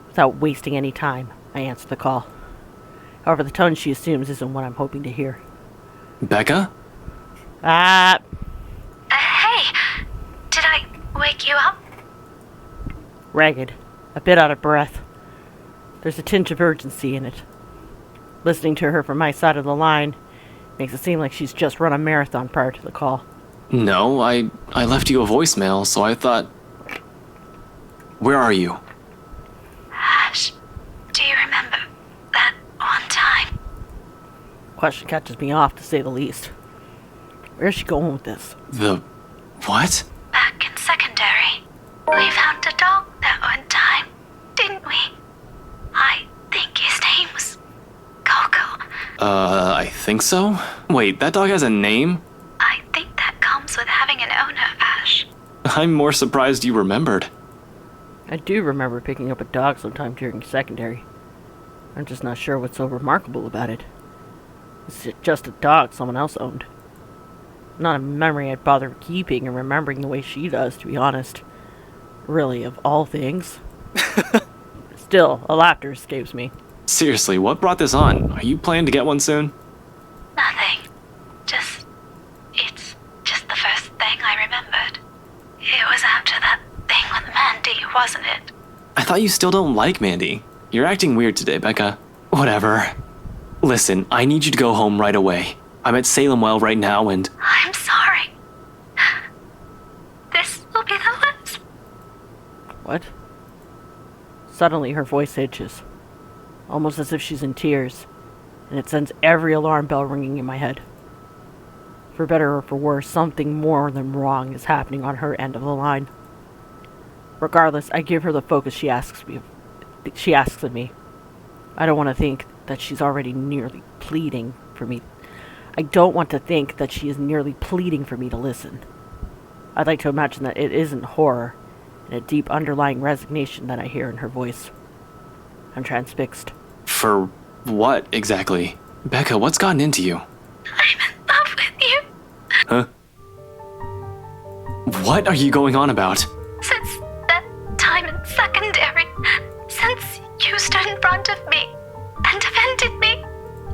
Without wasting any time, I answer the call. However, the tone she assumes isn't what I'm hoping to hear. Becca? Hey, did I wake you up? Ragged, a bit out of breath. There's a tinge of urgency in it. Listening to her from my side of the line makes it seem like she's just run a marathon prior to the call. No, I left you a voicemail, so I thought... Where are you? Ash, do you remember that one time? Question catches me off, to say the least. Where's she going with this? The... what? Back in secondary, we found a dog that one time, didn't we? I think his name was Coco. I think so? Wait, that dog has a name? I think that comes with having an owner, Ash. I'm more surprised you remembered. I do remember picking up a dog sometime during secondary. I'm just not sure what's so remarkable about it. It's just a dog someone else owned. Not a memory I'd bother keeping and remembering the way she does, to be honest. Really, of all things. Still, a laughter escapes me. Seriously, what brought this on? Are you planning to get one soon? Nothing. It's just the first thing I remembered. It was after that thing with Mandy, wasn't it? I thought you still don't like Mandy. You're acting weird today, Becca. Whatever. Listen, I need you to go home right away. I'm at Salem Well right now and... I'm sorry. What? Suddenly her voice hitches, almost as if she's in tears, and it sends every alarm bell ringing in my head. For better or for worse, something more than wrong is happening on her end of the line. Regardless, I give her the focus she asks of me. I don't want to think that she's already nearly pleading for me. I don't want to think that she is nearly pleading for me to listen. I'd like to imagine that it isn't horror and a deep underlying resignation that I hear in her voice. I'm transfixed. For what, exactly? Becca, what's gotten into you? I'm in love with you. Huh? What are you going on about? Since that time in secondary, since you stood in front of me and defended me,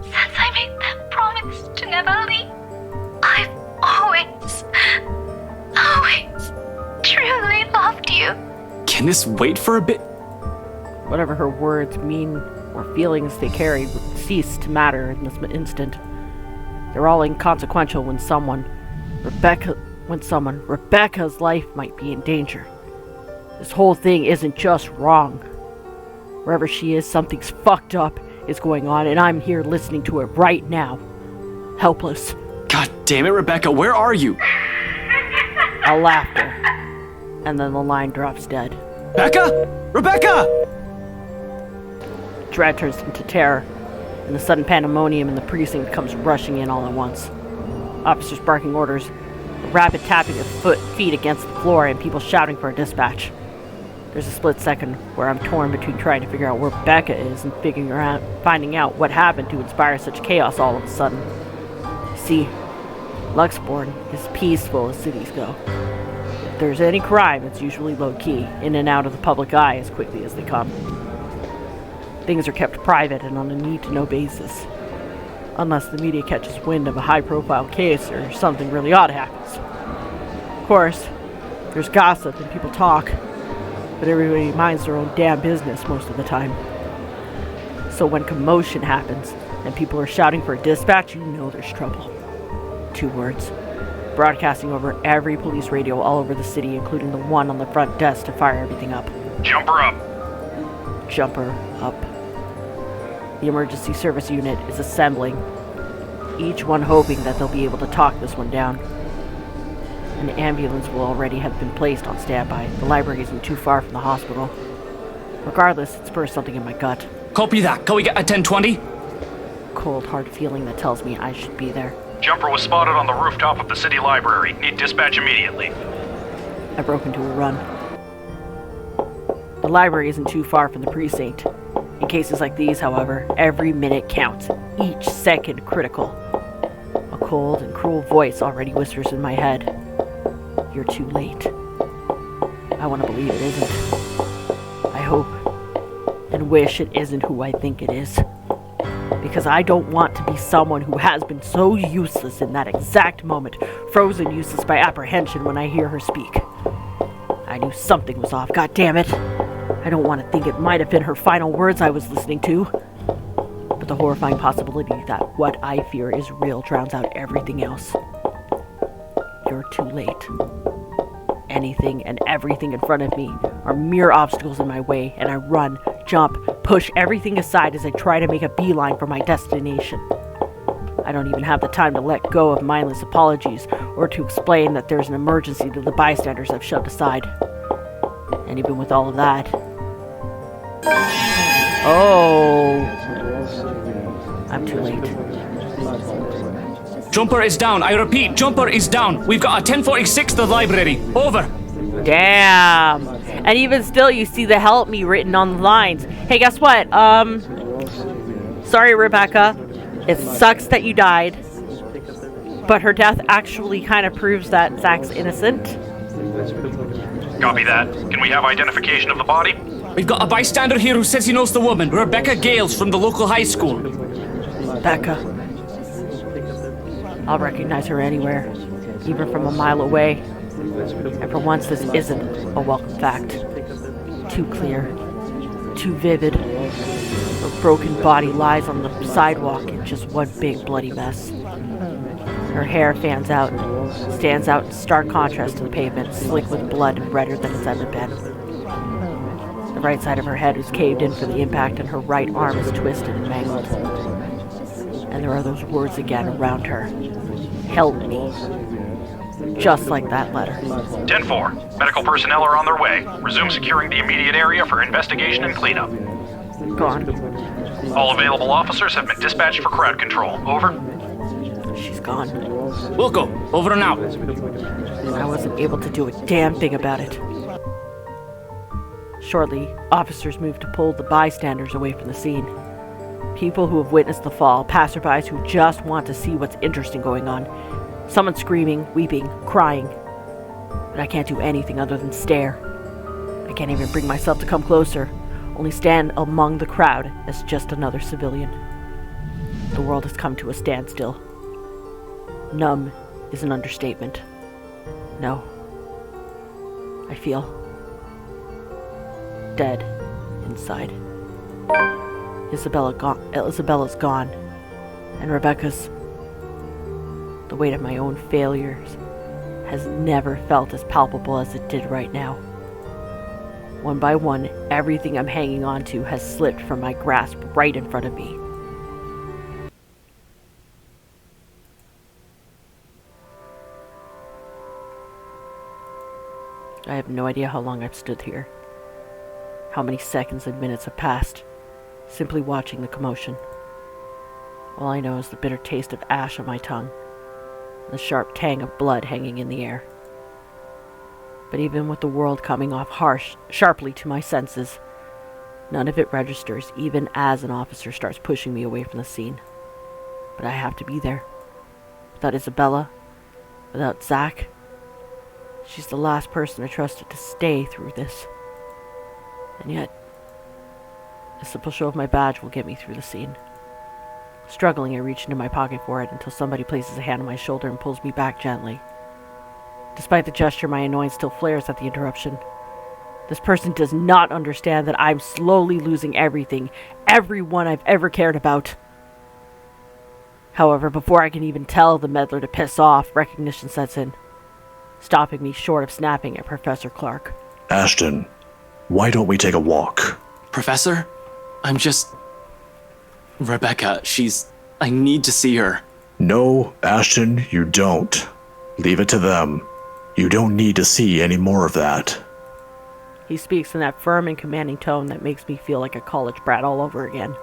since I made that promise to never leave, I've always truly loved you. Can this wait for a bit? Whatever her words mean or feelings they carry cease to matter in this instant. They're all inconsequential when Rebecca's life might be in danger. This whole thing isn't just wrong. Wherever she is, something's fucked up is going on, and I'm here listening to it right now. Helpless. God damn it, Rebecca, where are you? A laughter. And then the line drops dead. Becca! Rebecca! Dread turns into terror, and the sudden pandemonium in the precinct comes rushing in all at once. Officers barking orders, a rapid tapping of feet against the floor, and people shouting for a dispatch. There's a split second where I'm torn between trying to figure out where Becca is and finding out what happened to inspire such chaos all of a sudden. See, Luxborn is peaceful as cities go. If there's any crime, it's usually low-key, in and out of the public eye as quickly as they come. Things are kept private and on a need-to-know basis, unless the media catches wind of a high-profile case or something really odd happens. Of course, there's gossip and people talk, but everybody minds their own damn business most of the time. So when commotion happens and people are shouting for a dispatch, you know there's trouble. 2 words, broadcasting over every police radio all over the city, including the one on the front desk to fire everything up. Jumper up. Jumper up. The emergency service unit is assembling, each one hoping that they'll be able to talk this one down. An ambulance will already have been placed on standby. The library isn't too far from the hospital. Regardless, it spurs something in my gut. Copy that. Can we get a 1020? Cold, hard feeling that tells me I should be there. Jumper was spotted on the rooftop of the city library. Need dispatch immediately. I broke into a run. The library isn't too far from the precinct. In cases like these, however, every minute counts, each second critical. A cold and cruel voice already whispers in my head, "You're too late." I want to believe it isn't. I hope and wish it isn't who I think it is. Because I don't want to be someone who has been so useless in that exact moment, frozen useless by apprehension when I hear her speak. I knew something was off, God damn it. I don't want to think it might have been her final words I was listening to. But the horrifying possibility that what I fear is real drowns out everything else. You're too late. Anything and everything in front of me are mere obstacles in my way, and I run, jump, push everything aside as I try to make a beeline for my destination. I don't even have the time to let go of mindless apologies or to explain that there's an emergency to the bystanders I've shoved aside. And even with all of that... Oh... I'm too late. Jumper is down. I repeat, Jumper is down. We've got a 1046 to the library. Over. Damn. And even still, you see the help me written on the lines. Hey, guess what? Sorry, Rebecca. It sucks that you died. But her death actually kind of proves that Zach's innocent. Copy that. Can we have identification of the body? We've got a bystander here who says he knows the woman, Rebecca Gales from the local high school. Becca. I'll recognize her anywhere, even from a mile away. And for once, this isn't a welcome fact. Too clear, too vivid. Her broken body lies on the sidewalk in just one big bloody mess. Her hair stands out in stark contrast to the pavement, slick with blood and redder than it's ever been. The right side of her head is caved in for the impact, and her right arm is twisted and mangled. And there are those words again around her. Help me. Just like that letter. 10-4. Medical personnel are on their way. Resume securing the immediate area for investigation and cleanup. Gone. All available officers have been dispatched for crowd control. Over. She's gone. Wilco, over and out. And I wasn't able to do a damn thing about it. Shortly, officers moved to pull the bystanders away from the scene. People who have witnessed the fall, passerbys who just want to see what's interesting going on. Someone screaming, weeping, crying. But I can't do anything other than stare. I can't even bring myself to come closer, only stand among the crowd as just another civilian. The world has come to a standstill. Numb is an understatement. No. I feel dead inside. Isabella's gone, and Rebecca's. The weight of my own failures has never felt as palpable as it did right now. One by one, everything I'm hanging on to has slipped from my grasp right in front of me. I have no idea how long I've stood here. How many seconds and minutes have passed, simply watching the commotion. All I know is the bitter taste of ash on my tongue, and the sharp tang of blood hanging in the air. But even with the world coming off sharply to my senses, none of it registers, even as an officer starts pushing me away from the scene. But I have to be there. Without Isabella, without Zach, she's the last person I trusted to stay through this. And yet, a simple show of my badge will get me through the scene. Struggling, I reach into my pocket for it until somebody places a hand on my shoulder and pulls me back gently. Despite the gesture, my annoyance still flares at the interruption. This person does not understand that I'm slowly losing everything, everyone I've ever cared about. However, before I can even tell the meddler to piss off, recognition sets in, stopping me short of snapping at Professor Clark. Ashton, why don't we take a walk? Professor? I'm just... Rebecca, I need to see her. No, Ashton, you don't. Leave it to them. You don't need to see any more of that. He speaks in that firm and commanding tone that makes me feel like a college brat all over again.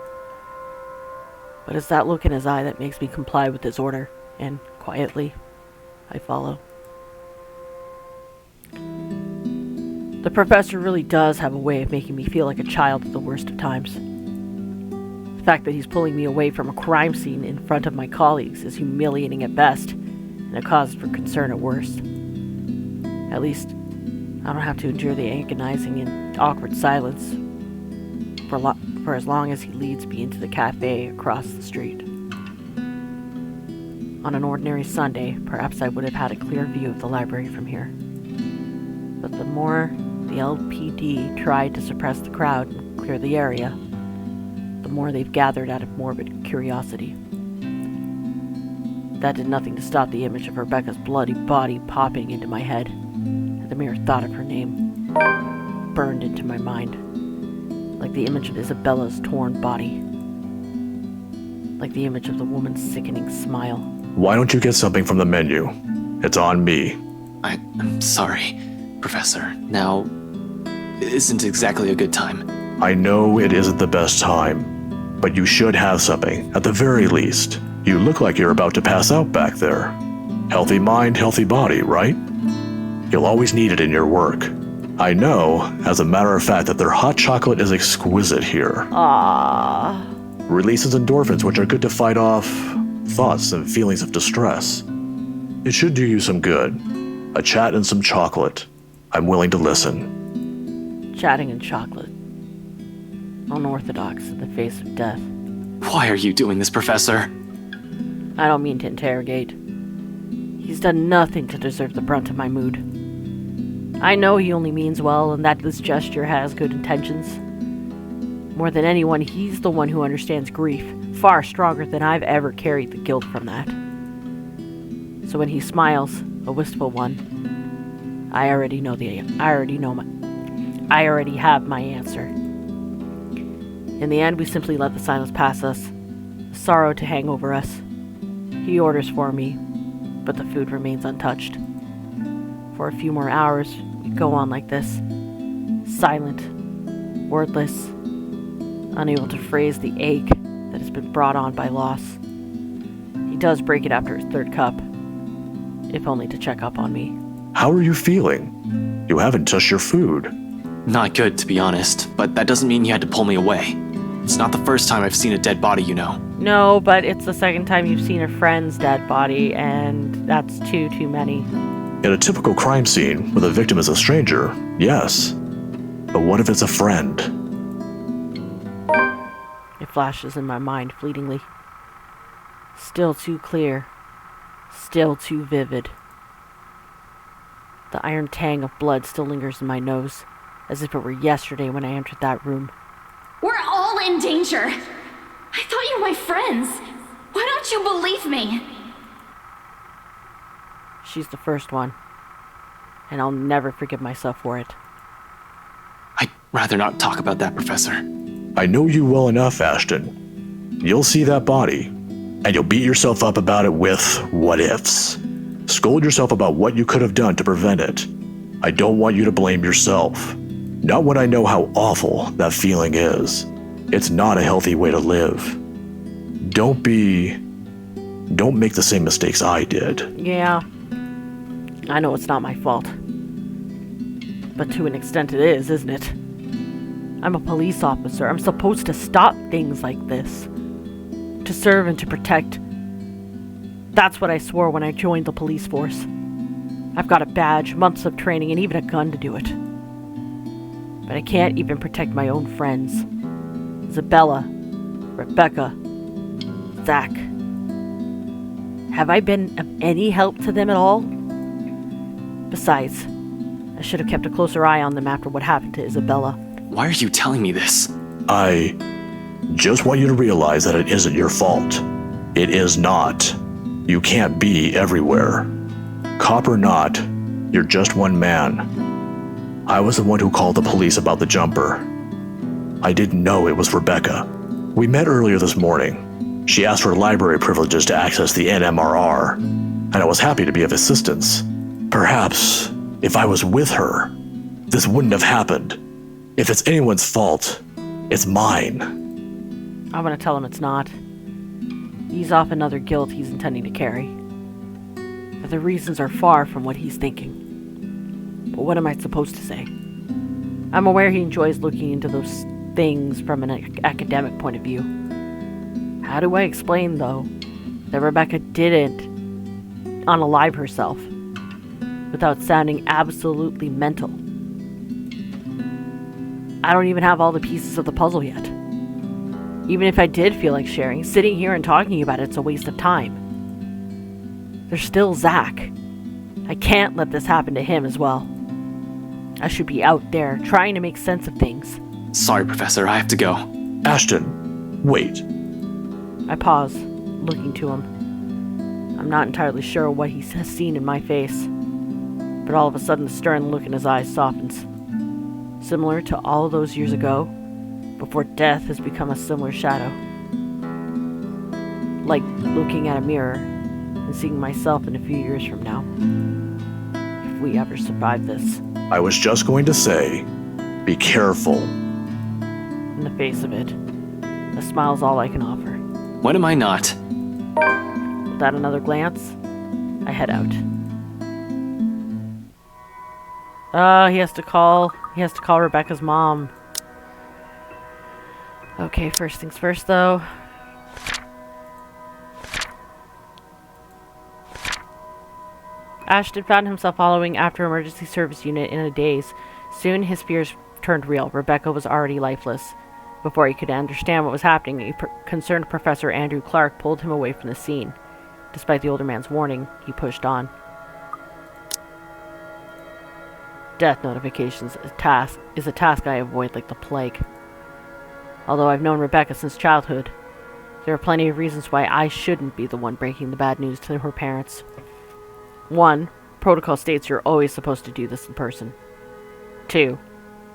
But it's that look in his eye that makes me comply with his order, and quietly, I follow. The professor really does have a way of making me feel like a child at the worst of times. The fact that he's pulling me away from a crime scene in front of my colleagues is humiliating at best, and a cause for concern at worst. At least, I don't have to endure the agonizing and awkward silence for as long as he leads me into the cafe across the street. On an ordinary Sunday, perhaps I would have had a clear view of the library from here. But the more the LPD tried to suppress the crowd and clear the area, the more they've gathered out of morbid curiosity. That did nothing to stop the image of Rebecca's bloody body popping into my head, and the mere thought of her name burned into my mind, like the image of Isabella's torn body, like the image of the woman's sickening smile. Why don't you get something from the menu? It's on me. I'm sorry, Professor. Now isn't exactly a good time. I know it isn't the best time, but you should have something, at the very least. You look like you're about to pass out back there. Healthy mind, healthy body, right? You'll always need it in your work. I know, as a matter of fact, that their hot chocolate is exquisite here. Ah. Releases endorphins, which are good to fight off thoughts and feelings of distress. It should do you some good. A chat and some chocolate. I'm willing to listen. Chatting and chocolate. Unorthodox in the face of death. Why are you doing this, Professor? I don't mean to interrogate. He's done nothing to deserve the brunt of my mood. I know he only means well and that this gesture has good intentions. More than anyone, he's the one who understands grief, far stronger than I've ever carried the guilt from that. So when he smiles, a wistful one, I already know I already have my answer. In the end, we simply let the silence pass us, the sorrow to hang over us. He orders for me, but the food remains untouched. For a few more hours, we go on like this, silent, wordless, unable to phrase the ache that has been brought on by loss. He does break it after his third cup, if only to check up on me. How are you feeling? You haven't touched your food. Not good, to be honest, but that doesn't mean you had to pull me away. It's not the first time I've seen a dead body, you know. No, but it's the second time you've seen a friend's dead body, and that's too many. In a typical crime scene where the victim is a stranger, yes. But what if it's a friend? It flashes in my mind fleetingly. Still too clear. Still too vivid. The iron tang of blood still lingers in my nose, as if it were yesterday when I entered that room. We're all in danger. I thought you were my friends. Why don't you believe me? She's the first one, and I'll never forgive myself for it. I'd rather not talk about that, Professor. I know you well enough, Ashton. You'll see that body, and you'll beat yourself up about it with what-ifs. Scold yourself about what you could have done to prevent it. I don't want you to blame yourself. Not when I know how awful that feeling is. It's not a healthy way to live. Don't make the same mistakes I did. Yeah. I know it's not my fault. But to an extent it is, isn't it? I'm a police officer. I'm supposed to stop things like this. To serve and to protect. That's what I swore when I joined the police force. I've got a badge, months of training, and even a gun to do it. But I can't even protect my own friends. Isabella, Rebecca, Zach. Have I been of any help to them at all? Besides, I should have kept a closer eye on them after what happened to Isabella. Why are you telling me this? I just want you to realize that it isn't your fault. It is not. You can't be everywhere. Cop or not, you're just one man. I was the one who called the police about the jumper. I didn't know it was Rebecca. We met earlier this morning. She asked for library privileges to access the NMRR, and I was happy to be of assistance. Perhaps, if I was with her, this wouldn't have happened. If it's anyone's fault, it's mine. I'm gonna tell him it's not. Ease off another guilt he's intending to carry. But the reasons are far from what he's thinking. But what am I supposed to say? I'm aware he enjoys looking into those things from an academic point of view. How do I explain, though, that Rebecca didn't unalive herself without sounding absolutely mental? I don't even have all the pieces of the puzzle yet. Even if I did feel like sharing, sitting here and talking about it's a waste of time. There's still Zach. I can't let this happen to him as well. I should be out there, trying to make sense of things. Sorry, Professor, I have to go. Ashton, wait. I pause, looking to him. I'm not entirely sure what he has seen in my face, but all of a sudden the stern look in his eyes softens. Similar to all those years ago, before death has become a similar shadow. Like looking at a mirror and seeing myself in a few years from now. If we ever survive this. I was just going to say, be careful. In the face of it, a smile's all I can offer. When am I not? Without another glance, I head out. He has to call Rebecca's mom. Okay, first things first, though. Ashton found himself following after emergency service unit in a daze. Soon his fears turned real. Rebecca was already lifeless. Before he could understand what was happening, a concerned Professor Andrew Clark pulled him away from the scene. Despite the older man's warning, he pushed on. Death notifications is a task I avoid like the plague. Although I've known Rebecca since childhood, there are plenty of reasons why I shouldn't be the one breaking the bad news to her parents. 1. Protocol states you're always supposed to do this in person. 2.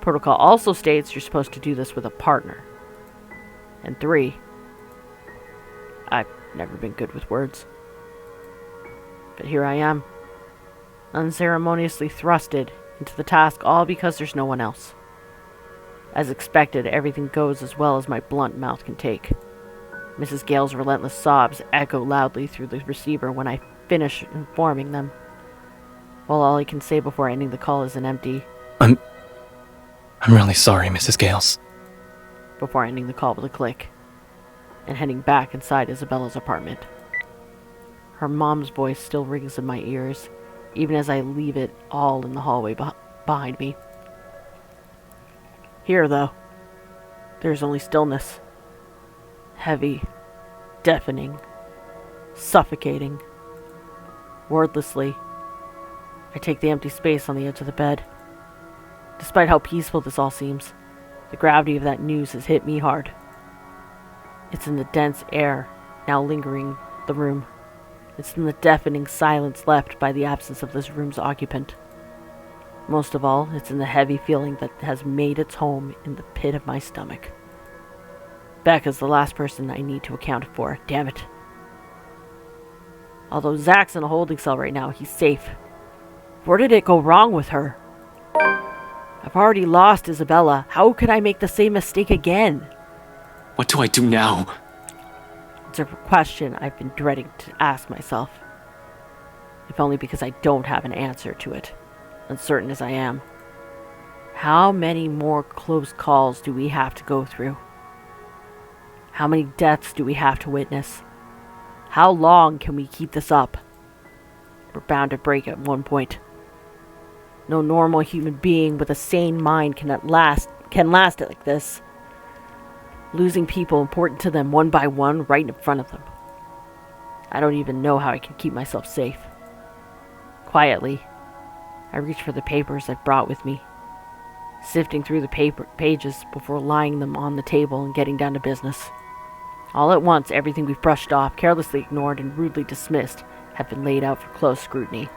Protocol also states you're supposed to do this with a partner. And 3, I've never been good with words. But here I am, unceremoniously thrusted into the task, all because there's no one else. As expected, everything goes as well as my blunt mouth can take. Mrs. Gale's relentless sobs echo loudly through the receiver when I finish informing them, while all I can say before ending the call is an empty, I'm really sorry, Mrs. Gales. before ending the call with a click, and heading back inside Isabella's apartment. Her mom's voice still rings in my ears, even as I leave it all in the hallway behind me. Here, though, there's only stillness. Heavy, deafening, suffocating. Wordlessly, I take the empty space on the edge of the bed. Despite how peaceful this all seems, the gravity of that news has hit me hard. It's in the dense air now lingering the room. It's in the deafening silence left by the absence of this room's occupant. Most of all, it's in the heavy feeling that has made its home in the pit of my stomach. Becca's the last person I need to account for, damn it. Although Zach's in a holding cell right now, he's safe. Where did it go wrong with her? I've already lost Isabella. How could I make the same mistake again? What do I do now? It's a question I've been dreading to ask myself. If only because I don't have an answer to it, uncertain as I am. How many more close calls do we have to go through? How many deaths do we have to witness? How long can we keep this up? We're bound to break at one point. No normal human being with a sane mind can last it like this. Losing people important to them one by one right in front of them. I don't even know how I can keep myself safe. Quietly, I reach for the papers I've brought with me, sifting through the pages before laying them on the table and getting down to business. All at once, everything we've brushed off, carelessly ignored, and rudely dismissed have been laid out for close scrutiny.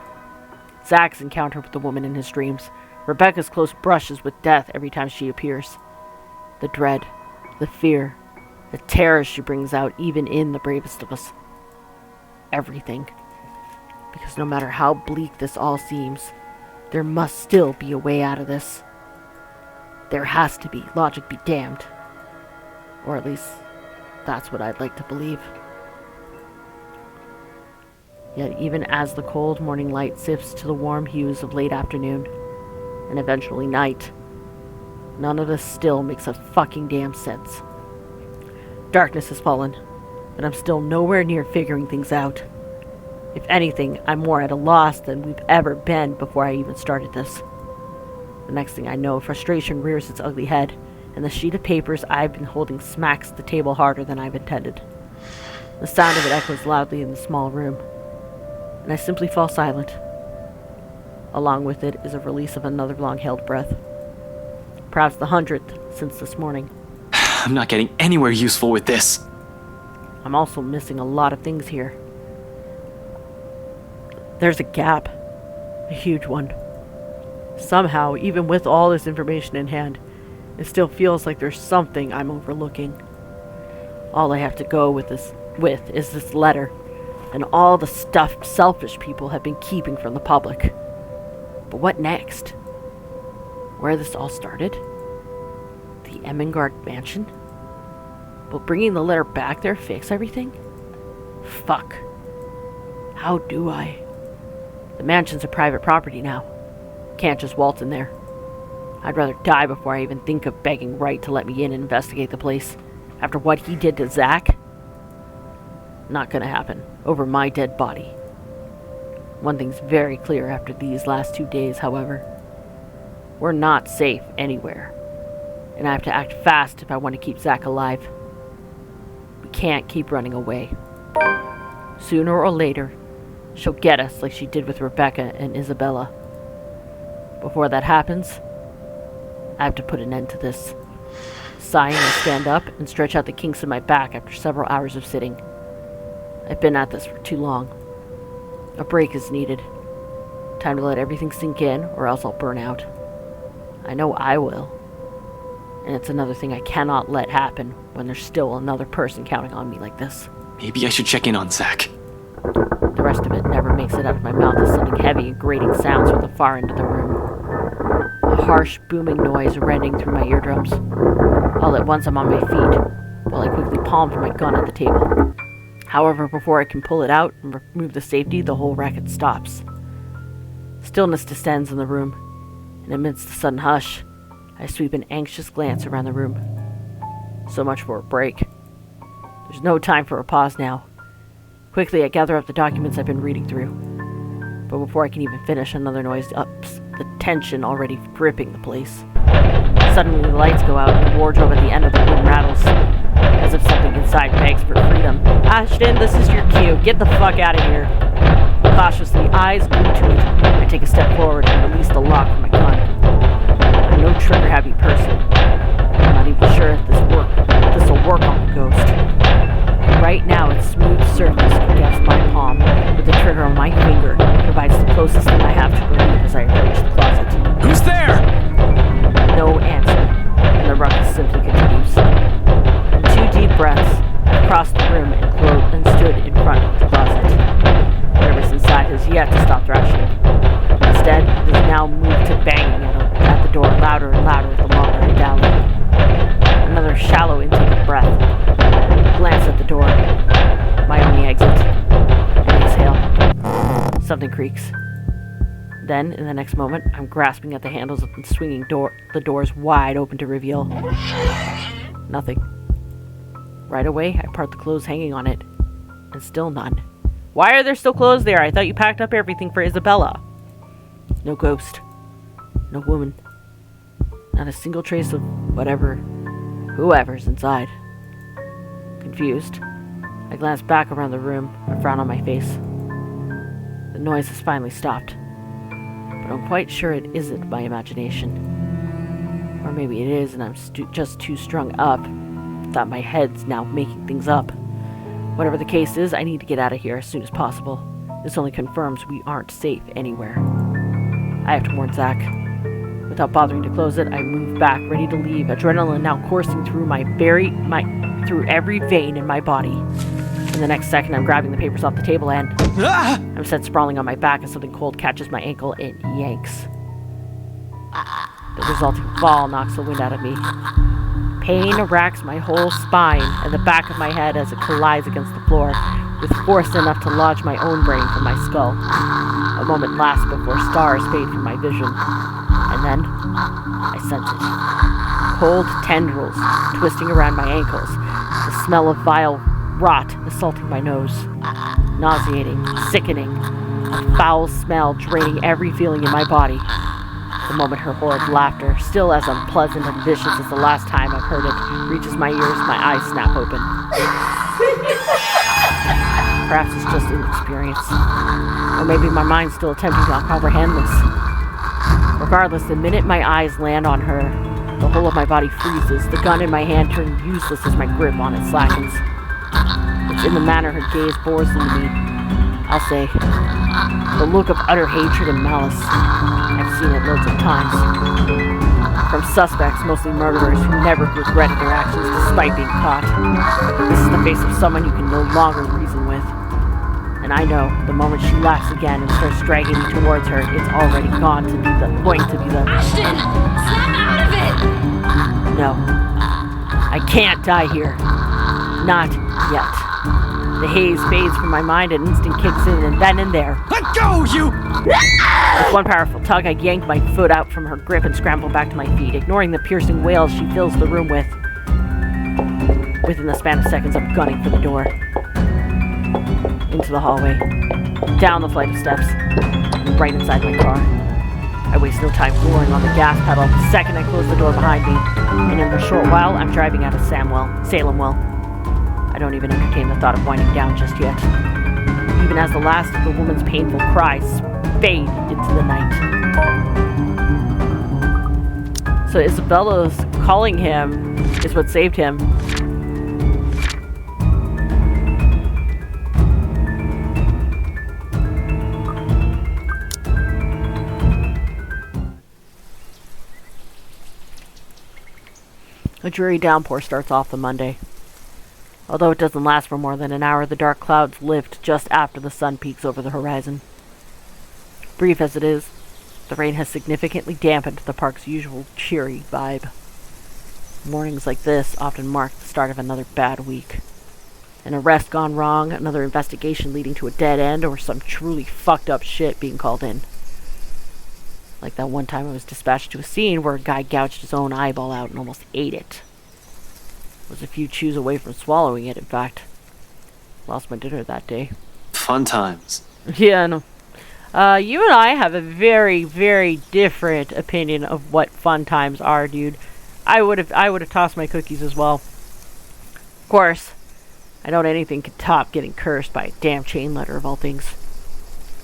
Zach's encounter with the woman in his dreams, Rebecca's close brushes with death every time she appears, the dread, the fear, the terror she brings out even in the bravest of us. Everything. Because no matter how bleak this all seems, there must still be a way out of this. There has to be, logic be damned. Or at least, that's what I'd like to believe. Yet even as the cold morning light sifts to the warm hues of late afternoon, and eventually night, none of this still makes a fucking damn sense. Darkness has fallen, but I'm still nowhere near figuring things out. If anything, I'm more at a loss than we've ever been before I even started this. The next thing I know, frustration rears its ugly head, and the sheet of papers I've been holding smacks the table harder than I've intended. The sound of it echoes loudly in the small room, and I simply fall silent. Along with it is a release of another long-held breath. Perhaps the 100th since this morning. I'm not getting anywhere useful with this. I'm also missing a lot of things here. There's a gap. A huge one. Somehow, even with all this information in hand, it still feels like there's something I'm overlooking. All I have to go with is this letter, and all the stuff selfish people have been keeping from the public. But what next? Where this all started? The Ermengarde Mansion? Will bringing the letter back there fix everything? Fuck. How do I? The mansion's a private property now. Can't just waltz in there. I'd rather die before I even think of begging Wright to let me in and investigate the place. After what he did to Zach? Not gonna happen. Over my dead body. One thing's very clear after these last 2 days, however. We're not safe anywhere. And I have to act fast if I want to keep Zach alive. We can't keep running away. Sooner or later, she'll get us like she did with Rebecca and Isabella. Before that happens, I have to put an end to this. Sighing, I stand up and stretch out the kinks in my back after several hours of sitting. I've been at this for too long. A break is needed. Time to let everything sink in, or else I'll burn out. I know I will. And it's another thing I cannot let happen when there's still another person counting on me like this. Maybe I should check in on Zach. The rest of it never makes it out of my mouth as something heavy and grating sounds from the far end of the room. A harsh, booming noise rending through my eardrums. All at once I'm on my feet, while I quickly palmed my gun at the table. However, before I can pull it out and remove the safety, the whole racket stops. Stillness descends in the room, and amidst the sudden hush, I sweep an anxious glance around the room. So much for a break. There's no time for a pause now. Quickly, I gather up the documents I've been reading through. But before I can even finish, another noise ups the tension already gripping the place. Suddenly, the lights go out and the wardrobe at the end of the room rattles, as if something inside begs for freedom. Ashton, this is your cue. Get the fuck out of here. Cautiously, eyes glued to it, I take a step forward and release the lock from my gun. I'm no trigger-happy person. I'm not even sure if this will work on the ghost. Right now, its smooth surface against my palm, with the trigger on my finger, provides the closest thing I have to believe as I approach the closet. Who's there? No answer, and the ruckus simply continues. In 2 deep breaths, I crossed the room and stood in front of the closet. Whatever's inside has yet to stop thrashing. Instead, it has now moved to banging at the door louder and louder the longer I dally. Another shallow intake of breath. Glance at the door. My only exit. And exhale. Something creaks. Then, in the next moment, I'm grasping at the handles of the swinging door, the doors wide open to reveal nothing. Right away, I part the clothes hanging on it, and still none. Why are there still clothes there? I thought you packed up everything for Isabella. No ghost. No woman. Not a single trace of whoever's inside. Confused, I glance back around the room, a frown on my face. The noise has finally stopped. But I'm quite sure it isn't my imagination. Or maybe it is and I'm just too strung up that my head's now making things up. Whatever the case is, I need to get out of here as soon as possible. This only confirms we aren't safe anywhere. I have to warn Zach. Without bothering to close it, I move back, ready to leave, adrenaline now coursing through through every vein in my body. In the next second, I'm grabbing the papers off the table and I'm set sprawling on my back as something cold catches my ankle and yanks. The resulting fall knocks the wind out of me. Pain racks my whole spine and the back of my head as it collides against the floor, with force enough to lodge my own brain from my skull. A moment lasts before stars fade from my vision, and then I sense it. Cold tendrils twisting around my ankles, the smell of vile rot assaulting my nose. Nauseating, sickening, a foul smell draining every feeling in my body. The moment her horrid laughter, still as unpleasant and vicious as the last time I've heard it, reaches my ears, my eyes snap open. Perhaps it's just inexperience. Or maybe my mind's still attempting to comprehend this. Regardless, the minute my eyes land on her, the whole of my body freezes, the gun in my hand turning useless as my grip on it slackens. It's in the manner her gaze bores into me. I'll say, the look of utter hatred and malice. I've seen it loads of times. From suspects, mostly murderers, who never regretted their actions despite being caught. This is the face of someone you can no longer reason with. And I know, the moment she laughs again and starts dragging me towards her, it's already going to be the... Ashton! Snap out of it! No. I can't die here. Not yet. The haze fades from my mind and instinct kicks in, and then and there. Let go, you! With one powerful tug, I yank my foot out from her grip and scramble back to my feet, ignoring the piercing wails she fills the room with. Within the span of seconds, I'm gunning for the door. Into the hallway. Down the flight of steps. And right inside my car. I waste no time flooring on the gas pedal the second I close the door behind me, and in a short while, I'm driving out of Salemwell. I don't even entertain the thought of winding down just yet. Even as the last of the woman's painful cries fade into the night. So Isabella's calling him is what saved him. A dreary downpour starts off the Monday. Although it doesn't last for more than an hour, the dark clouds lift just after the sun peaks over the horizon. Brief as it is, the rain has significantly dampened the park's usual cheery vibe. Mornings like this often mark the start of another bad week. An arrest gone wrong, another investigation leading to a dead end, or some truly fucked up shit being called in. Like that one time I was dispatched to a scene where a guy gouged his own eyeball out and almost ate it. Was a few chews away from swallowing it, in fact. Lost my dinner that day. Fun times. Yeah, no. You and I have a very, very different opinion of what fun times are, dude. I would have tossed my cookies as well. Of course, I doubt anything could top getting cursed by a damn chain letter of all things.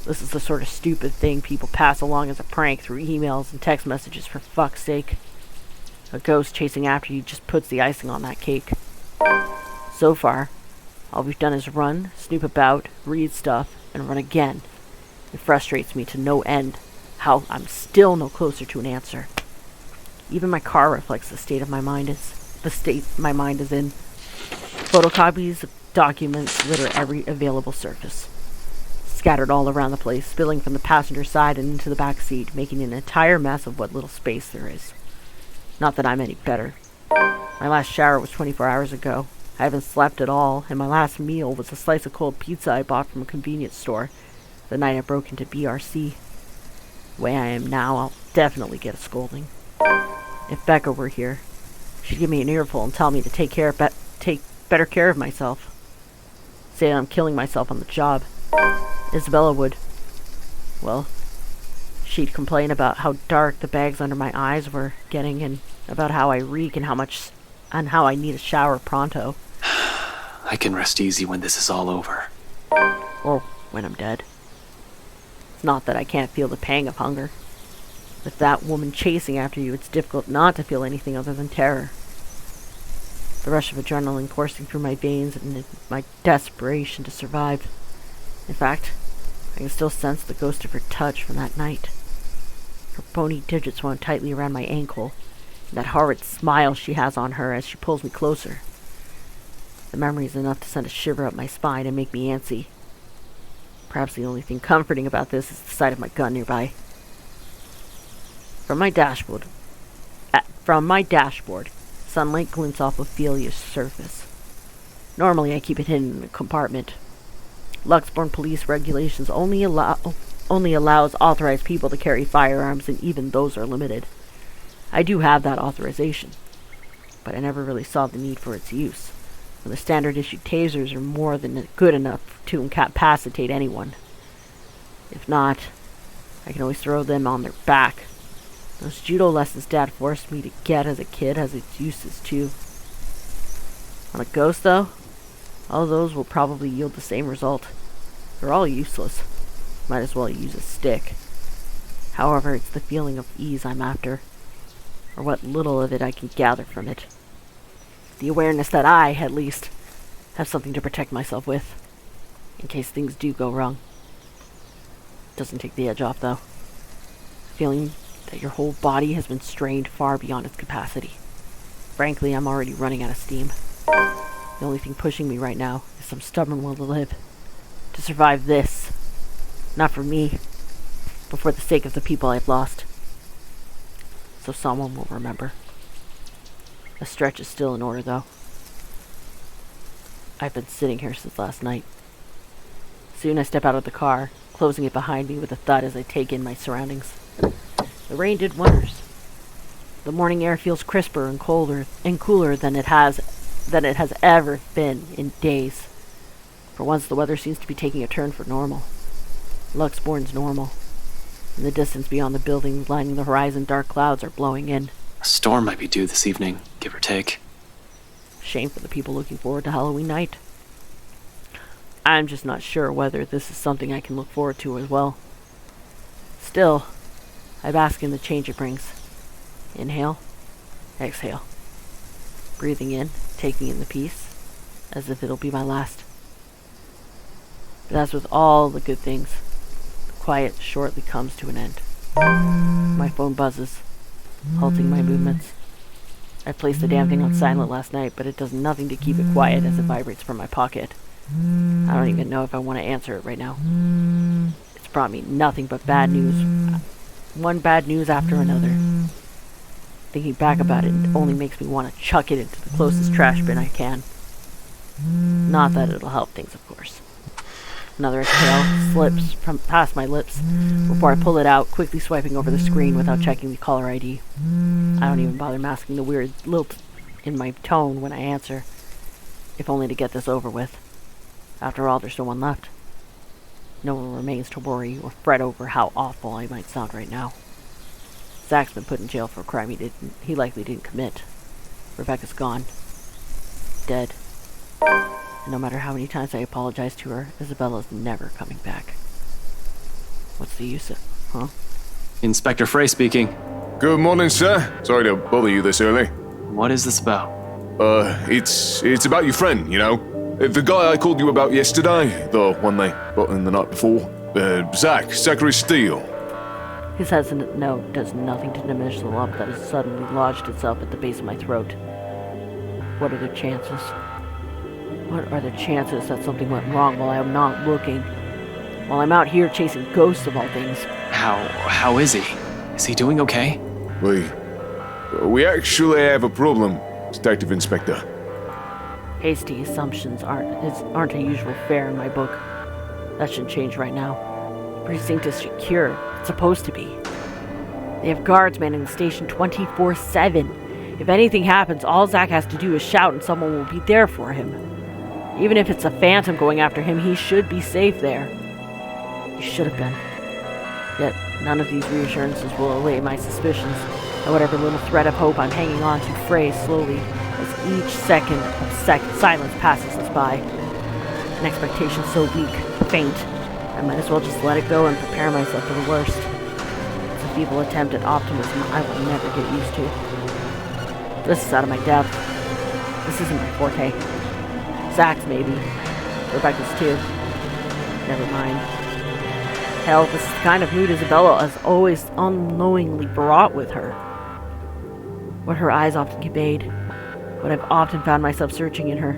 This is the sort of stupid thing people pass along as a prank through emails and text messages, for fuck's sake. A ghost chasing after you just puts the icing on that cake. So far, all we've done is run, snoop about, read stuff, and run again. It frustrates me to no end how I'm still no closer to an answer. Even my car reflects the state my mind is in. Photocopies of documents litter every available surface, scattered all around the place, spilling from the passenger side and into the back seat, making an entire mess of what little space there is. Not that I'm any better. My last shower was 24 hours ago. I haven't slept at all, and my last meal was a slice of cold pizza I bought from a convenience store the night I broke into BRC. The way I am now, I'll definitely get a scolding. If Becca were here, she'd give me an earful and tell me to take better care of myself. Say I'm killing myself on the job. Isabella would. Well, she'd complain about how dark the bags under my eyes were getting, and about how I reek and how I need a shower pronto. I can rest easy when this is all over. Or when I'm dead. It's not that I can't feel the pang of hunger. With that woman chasing after you, it's difficult not to feel anything other than terror. The rush of adrenaline coursing through my veins and my desperation to survive. In fact, I can still sense the ghost of her touch from that night. Her bony digits wound tightly around my ankle, and that horrid smile she has on her as she pulls me closer. The memory is enough to send a shiver up my spine and make me antsy. Perhaps the only thing comforting about this is the sight of my gun nearby. From my dashboard, sunlight glints off Ophelia's surface. Normally I keep it hidden in a compartment. Luxbourne police regulations only allows authorized people to carry firearms, and even those are limited. I do have that authorization, but I never really saw the need for its use, when the standard issue tasers are more than good enough to incapacitate anyone. If not, I can always throw them on their back. Those judo lessons Dad forced me to get as a kid has its uses too. On a ghost, though, all those will probably yield the same result. They're all useless. Might as well use a stick. However, it's the feeling of ease I'm after, or what little of it I can gather from it. The awareness that I, at least, have something to protect myself with, in case things do go wrong. Doesn't take the edge off, though. Feeling that your whole body has been strained far beyond its capacity. Frankly, I'm already running out of steam. The only thing pushing me right now is some stubborn will to live. To survive this. Not for me, but for the sake of the people I've lost. So someone will remember. The stretch is still in order, though. I've been sitting here since last night. Soon I step out of the car, closing it behind me with a thud as I take in my surroundings. The rain did wonders. The morning air feels crisper and cooler than it has ever been in days. For once, the weather seems to be taking a turn for normal. Luxbourne's normal. In the distance beyond the buildings lining the horizon, dark clouds are blowing in. A storm might be due this evening, give or take. Shame for the people looking forward to Halloween night. I'm just not sure whether this is something I can look forward to as well. Still, I bask in the change it brings. Inhale, exhale. Breathing in, taking in the peace, as if it'll be my last. But as with all the good things, the quiet shortly comes to an end. My phone buzzes, halting my movements. I placed the damn thing on silent last night, but it does nothing to keep it quiet as it vibrates from my pocket. I don't even know if I want to answer it right now. It's brought me nothing but bad news. One bad news after another. Thinking back about it only makes me want to chuck it into the closest trash bin I can. Not that it'll help things, of course. Another exhale slips from past my lips before I pull it out, quickly swiping over the screen without checking the caller ID. I don't even bother masking the weird lilt in my tone when I answer, if only to get this over with. After all, there's no one left. No one remains to worry or fret over how awful I might sound right now. Zach's been put in jail for a crime he likely didn't commit. Rebecca's gone. Dead. And no matter how many times I apologize to her, Isabella's never coming back. What's the use of, huh? Inspector Frey speaking. Good morning, sir. Sorry to bother you this early. What is this about? It's about your friend, you know? The guy I called you about yesterday, the one they got in the night before. Zachary Steele. His hesitant note does nothing to diminish the lump that has suddenly lodged itself at the base of my throat. What are the chances? What are the chances that something went wrong while I'm not looking? While I'm out here chasing ghosts of all things. How is he? Is he doing okay? We actually have a problem, Detective Inspector. Hasty assumptions aren't a usual fare in my book. That should change right now. The precinct is secure. It's supposed to be. They have guards manning the station 24/7. If anything happens, all Zach has to do is shout and someone will be there for him. Even if it's a phantom going after him, he should be safe there. He should have been. Yet, none of these reassurances will allay my suspicions, and whatever little thread of hope I'm hanging on to frays slowly as each second of silence passes us by. An expectation so weak, faint, I might as well just let it go and prepare myself for the worst. It's a feeble attempt at optimism I will never get used to. This is out of my depth. This isn't my forte. Zach's maybe. Rebecca's too. Never mind. Hell, this is the kind of mood Isabella has always unknowingly brought with her. What her eyes often conveyed. What I've often found myself searching in her.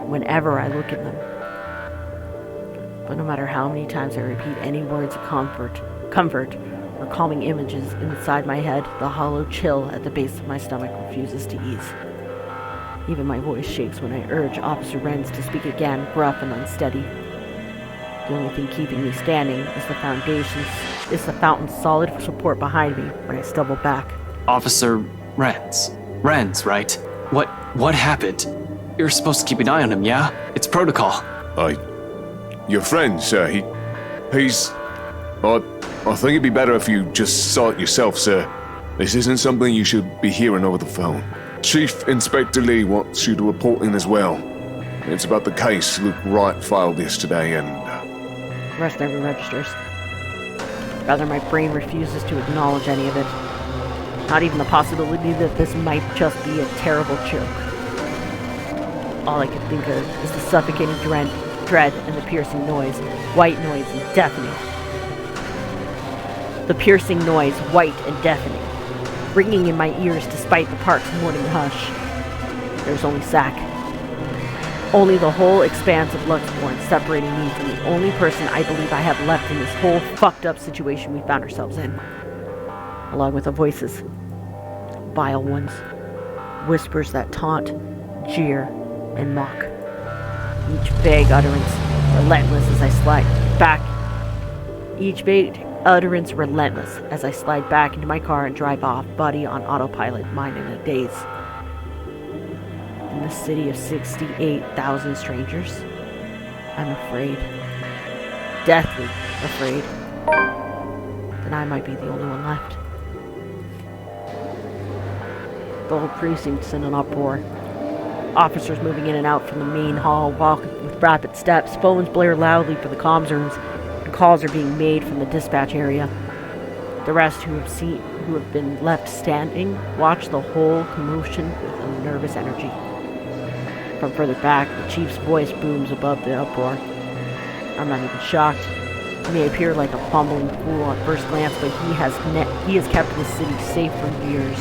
Whenever I look at them. But no matter how many times I repeat any words of comfort, or calming images inside my head, the hollow chill at the base of my stomach refuses to ease. Even my voice shakes when I urge Officer Renz to speak again, gruff and unsteady. The only thing keeping me standing is the fountain's solid support behind me when I stumble back. Officer Renz. Renz, right? What happened? You're supposed to keep an eye on him, yeah? It's protocol. Your friend, sir, he's... I think it'd be better if you just saw it yourself, sir. This isn't something you should be hearing over the phone. Chief Inspector Lee wants you to report in as well. It's about the case Luke Wright filed yesterday and... The rest never registers. Rather, my brain refuses to acknowledge any of it. Not even the possibility that this might just be a terrible joke. All I can think of is the suffocating dread and the piercing noise, white noise and deafening. The piercing noise, white and deafening, ringing in my ears despite the park's morning hush. There's only Zach. Only the whole expanse of Luxborn separating me from the only person I believe I have left in this whole fucked up situation we found ourselves in. Along with the voices. Vile ones. Whispers that taunt, jeer, and mock. Each vague utterance relentless as I slide back. Each vague utterance relentless as I slide back into my car and drive off, body on autopilot, mind in a daze. In the city of 68,000 strangers, I'm afraid. Deathly afraid. That I might be the only one left. The whole precinct's in an uproar. Officers moving in and out from the main hall, walking with rapid steps. Phones blare loudly for the comms rooms, and calls are being made from the dispatch area. The rest who have been left standing watch the whole commotion with a nervous energy. From further back, the chief's voice booms above the uproar. I'm not even shocked. He may appear like a bumbling fool at first glance, but he has kept this city safe for years.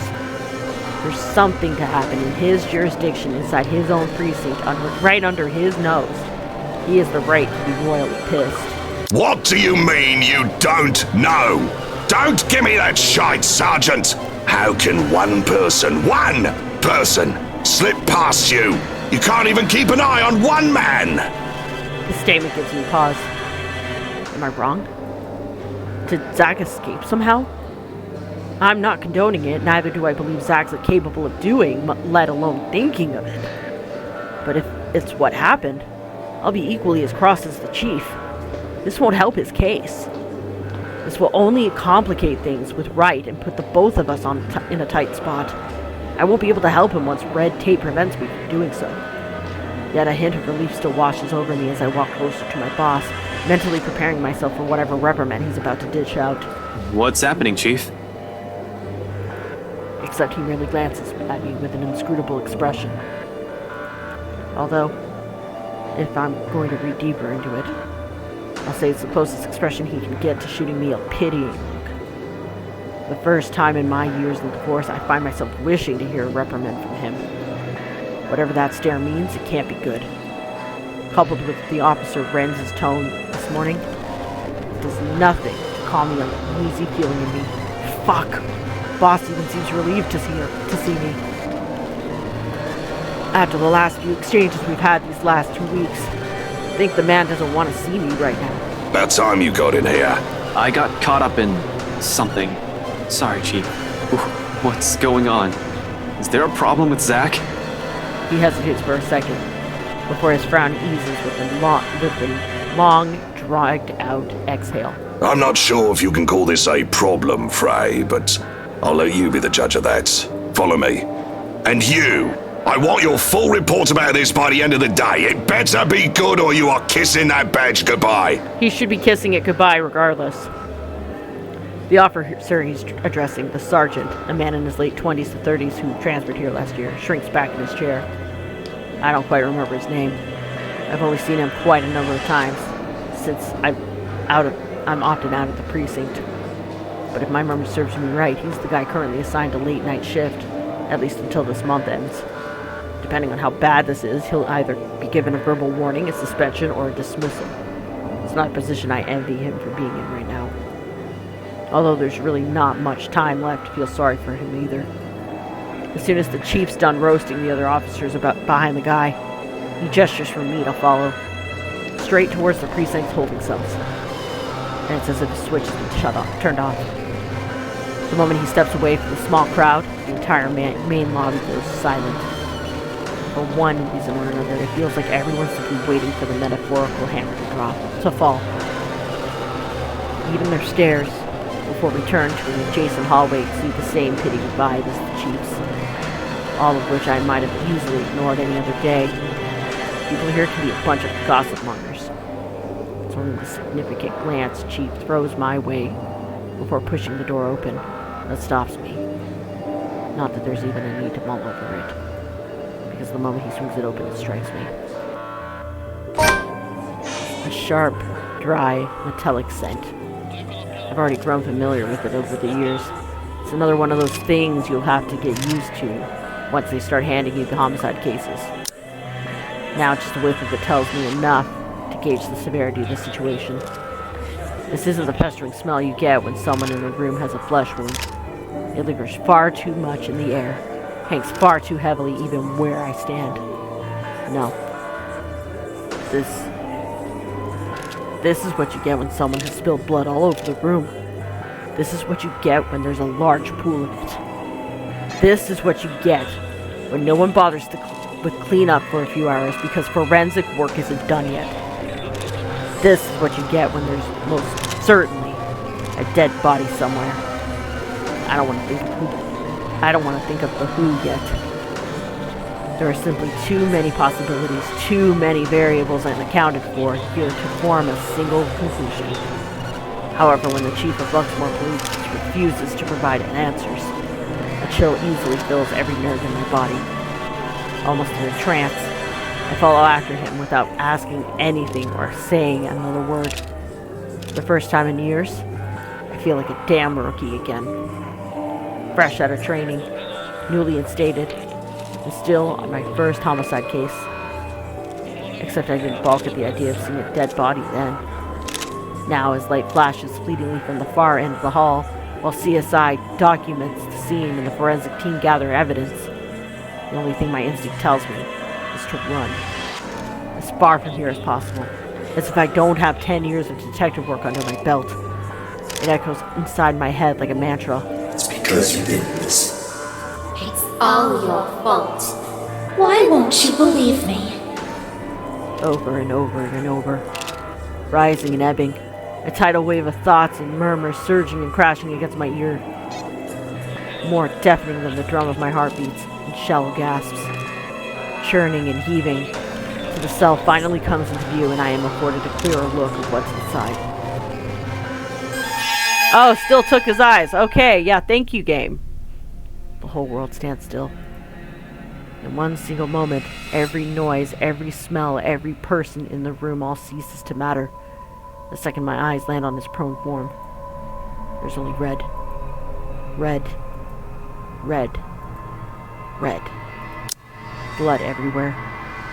for something to happen in his jurisdiction inside his own precinct, right under his nose, he has the right to be royally pissed. What do you mean you don't know? Don't give me that shite, Sergeant! How can one person, slip past you? You can't even keep an eye on one man! The statement gives me pause. Am I wrong? Did Zach escape somehow? I'm not condoning it, neither do I believe Zach's capable of doing, let alone thinking of it. But if it's what happened, I'll be equally as cross as the chief. This won't help his case. This will only complicate things with Wright and put the both of us in a tight spot. I won't be able to help him once red tape prevents me from doing so. Yet a hint of relief still washes over me as I walk closer to my boss, mentally preparing myself for whatever reprimand he's about to dish out. What's happening, Chief? Except he merely glances at me with an inscrutable expression. Although, if I'm going to read deeper into it, I'll say it's the closest expression he can get to shooting me a pitying look. The first time in my years in the force, I find myself wishing to hear a reprimand from him. Whatever that stare means, it can't be good. Coupled with the Officer Renz's tone this morning, it does nothing to calm the uneasy feeling in me. Fuck! Boss even seems relieved to see me. After the last few exchanges we've had these last 2 weeks, I think the man doesn't want to see me right now. About time you got in here. I got caught up in something. Sorry, Chief. What's going on? Is there a problem with Zach? He hesitates for a second, before his frown eases with a long, dragged-out exhale. I'm not sure if you can call this a problem, Frey, but I'll let you be the judge of that. Follow me. And you, I want your full report about this by the end of the day. It better be good or you are kissing that badge goodbye. He should be kissing it goodbye regardless. The officer he's addressing, the sergeant, a man in his late 20s to 30s who transferred here last year, shrinks back in his chair. I don't quite remember his name. I've only seen him quite a number of times since I'm often out at the precinct. But if my memory serves me right, he's the guy currently assigned a late night shift, at least until this month ends. Depending on how bad this is, he'll either be given a verbal warning, a suspension, or a dismissal. It's not a position I envy him for being in right now. Although there's really not much time left to feel sorry for him either. As soon as the chief's done roasting the other officers behind the guy, he gestures for me to follow, straight towards the precinct's holding cells. And it's as if a switch has been turned off. The moment he steps away from the small crowd, the entire main lobby goes silent. For one reason or another, it feels like everyone's simply waiting for the metaphorical hammer to fall. Even their stares, before we turn to an adjacent hallway, exude the same pity vibe as the chief's. All of which I might have easily ignored any other day. People here can be a bunch of gossip mongers. It's only the significant glance Chief throws my way before pushing the door open that stops me. Not that there's even a need to mull over it, because the moment he swings it open, it strikes me. A sharp, dry, metallic scent. I've already grown familiar with it over the years. It's another one of those things you'll have to get used to once they start handing you the homicide cases. Now just a whiff of it tells me enough to gauge the severity of the situation. This isn't the pestering smell you get when someone in a room has a flesh wound. It lingers far too much in the air, hangs far too heavily even where I stand. No. This is what you get when someone has spilled blood all over the room. This is what you get when there's a large pool of it. This is what you get when no one bothers with cleanup for a few hours because forensic work isn't done yet. This is what you get when there's most certainly a dead body somewhere. I don't want to think of the who yet. There are simply too many possibilities, too many variables unaccounted for here to form a single conclusion. However, when the chief of Luxmore Police refuses to provide answers, a chill easily fills every nerve in my body. Almost in a trance, I follow after him without asking anything or saying another word. For the first time in years, I feel like a damn rookie again. Fresh out of training, newly instated, and still on my first homicide case. Except I didn't balk at the idea of seeing a dead body then. Now, as light flashes fleetingly from the far end of the hall, while CSI documents the scene and the forensic team gather evidence, the only thing my instinct tells me is to run. As far from here as possible, as if I don't have 10 years of detective work under my belt. It echoes inside my head like a mantra. It's because you did this. It's all your fault. Why won't you believe me? Over and over and over. Rising and ebbing. A tidal wave of thoughts and murmurs surging and crashing against my ear. More deafening than the drum of my heartbeats and shallow gasps. Churning and heaving. Till the cell finally comes into view and I am afforded a clearer look of what's inside. Oh, still took his eyes. Okay, yeah, thank you, game. The whole world stands still. In one single moment, every noise, every smell, every person in the room all ceases to matter. The second my eyes land on his prone form, there's only red. Red. Red. Red. Blood everywhere.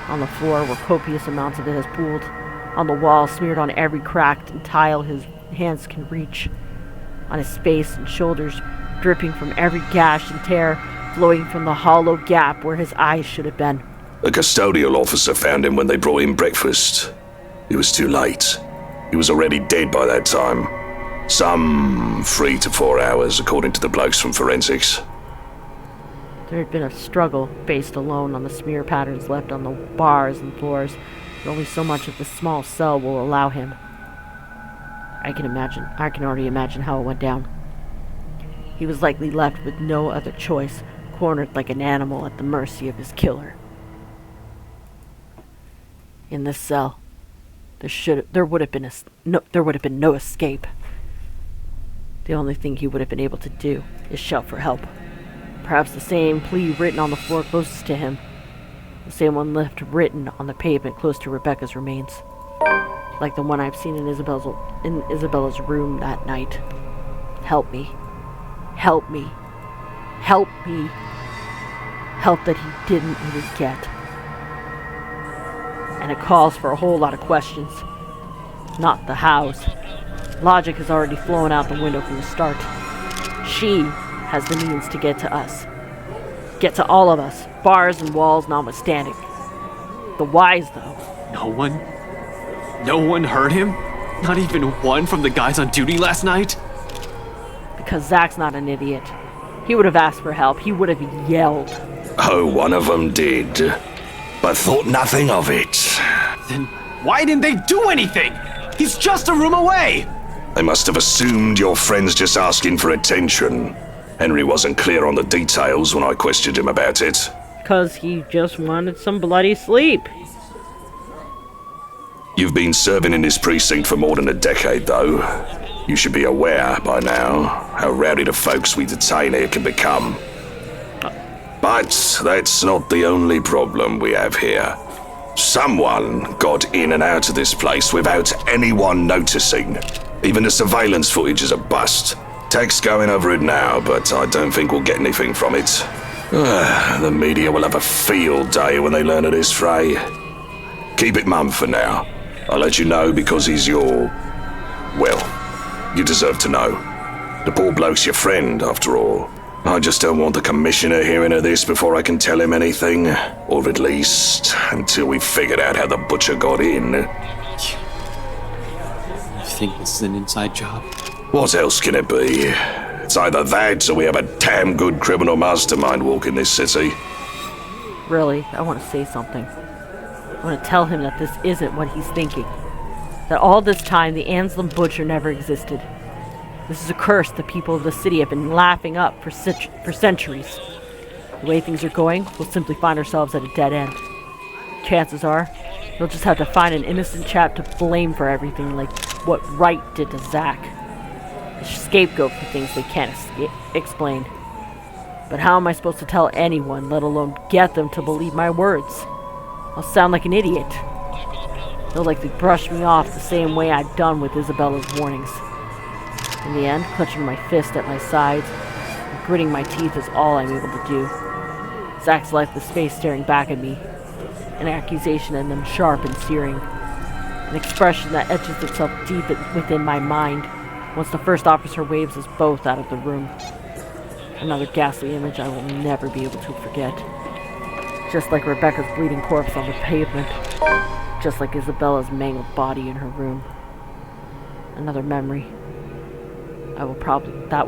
On the floor where copious amounts of it has pooled. On the wall, smeared on every crack and tile his hands can reach. On his face and shoulders, dripping from every gash and tear, flowing from the hollow gap where his eyes should have been. A custodial officer found him when they brought him breakfast. It was too late. He was already dead by that time. Some 3 to 4 hours, according to the blokes from forensics. There had been a struggle, based alone on the smear patterns left on the bars and floors, but only so much of the small cell will allow him. I can already imagine how it went down. He was likely left with no other choice, cornered like an animal at the mercy of his killer. In this cell, there would have been no escape. The only thing he would have been able to do is shout for help. Perhaps the same plea written on the floor closest to him, the same one left written on the pavement close to Rebecca's remains, like the one I've seen in Isabella's room that night. Help me. Help me. Help me. Help that he didn't even get. And it calls for a whole lot of questions. Not the hows. Logic has already flown out the window from the start. She has the means to get to us. Get to all of us, bars and walls notwithstanding. The whys, though. No one heard him? Not even one from the guys on duty last night? Because Zach's not an idiot. He would have asked for help. He would have yelled. Oh, one of them did, but thought nothing of it. Then why didn't they do anything? He's just a room away! They must have assumed your friend's just asking for attention. Henry wasn't clear on the details when I questioned him about it. Because he just wanted some bloody sleep. You've been serving in this precinct for more than a decade, though. You should be aware by now how rowdy the folks we detain here can become. But that's not the only problem we have here. Someone got in and out of this place without anyone noticing. Even the surveillance footage is a bust. Tech's going over it now, but I don't think we'll get anything from it. The media will have a field day when they learn of this, Frey. Keep it mum for now. I'll let you know because he's your... well, you deserve to know. The poor bloke's your friend, after all. I just don't want the commissioner hearing of this before I can tell him anything. Or at least, until we've figured out how the butcher got in. You think this is an inside job? What else can it be? It's either that or we have a damn good criminal mastermind walking this city. Really, I want to say something. I want to tell him that this isn't what he's thinking. That all this time, the Anslem Butcher never existed. This is a curse the people of the city have been laughing up for centuries. The way things are going, we'll simply find ourselves at a dead end. Chances are, we'll just have to find an innocent chap to blame for everything, like what Wright did to Zach. A scapegoat for things they can't explain. But how am I supposed to tell anyone, let alone get them to believe my words? I'll sound like an idiot. They'll likely brush me off the same way I'd done with Isabella's warnings. In the end, clutching my fist at my sides, and Gritting my teeth is all I'm able to do. Zach's lifeless face staring back at me. An accusation in them sharp and searing. An expression that etches itself deep within my mind once the first officer waves us both out of the room. Another ghastly image I will never be able to forget. Just like Rebecca's bleeding corpse on the pavement. Just like Isabella's mangled body in her room. Another memory. That will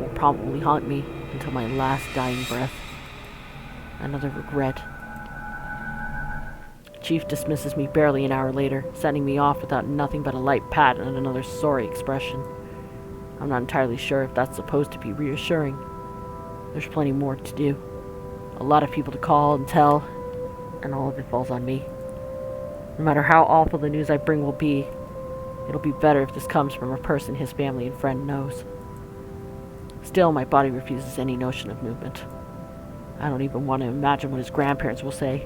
probably haunt me until my last dying breath. Another regret. Chief dismisses me barely an hour later, sending me off without nothing but a light pat and another sorry expression. I'm not entirely sure if that's supposed to be reassuring. There's plenty more to do. A lot of people to call and tell, and all of it falls on me. No matter how awful the news I bring will be, it'll be better if this comes from a person his family and friend knows. Still, my body refuses any notion of movement. I don't even want to imagine what his grandparents will say.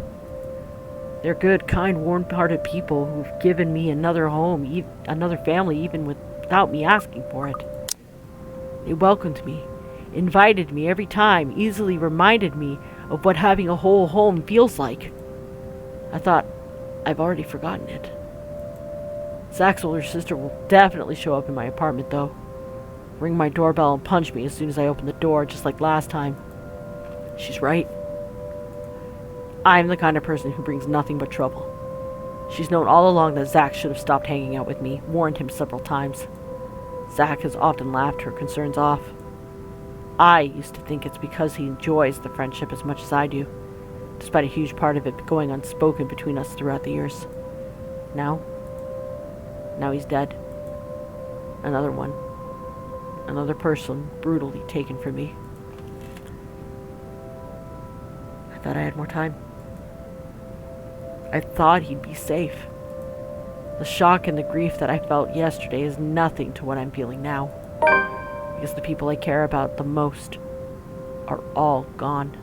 They're good, kind, warm-hearted people who've given me another home, another family, even without me asking for it. They welcomed me, invited me every time, easily reminded me of what having a whole home feels like. I thought I've already forgotten it. Zach's older sister will definitely show up in my apartment, though. Ring my doorbell and punch me as soon as I open the door, just like last time. She's right. I'm the kind of person who brings nothing but trouble. She's known all along that Zach should have stopped hanging out with me, warned him several times. Zach has often laughed her concerns off. I used to think it's because he enjoys the friendship as much as I do, despite a huge part of it going unspoken between us throughout the years. Now he's dead. Another one. Another person brutally taken from me. I thought I had more time. I thought he'd be safe. The shock and the grief that I felt yesterday is nothing to what I'm feeling now. Because the people I care about the most are all gone.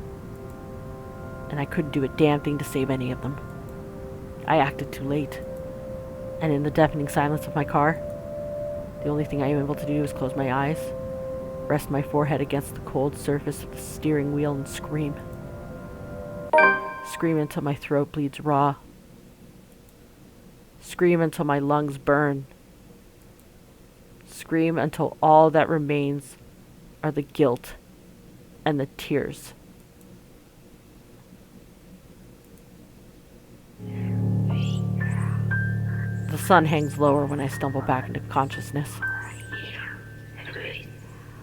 And I couldn't do a damn thing to save any of them. I acted too late. And in the deafening silence of my car, the only thing I am able to do is close my eyes, rest my forehead against the cold surface of the steering wheel and scream. Scream until my throat bleeds raw. Scream until my lungs burn. Scream until all that remains are the guilt and the tears. The sun hangs lower when I stumble back into consciousness.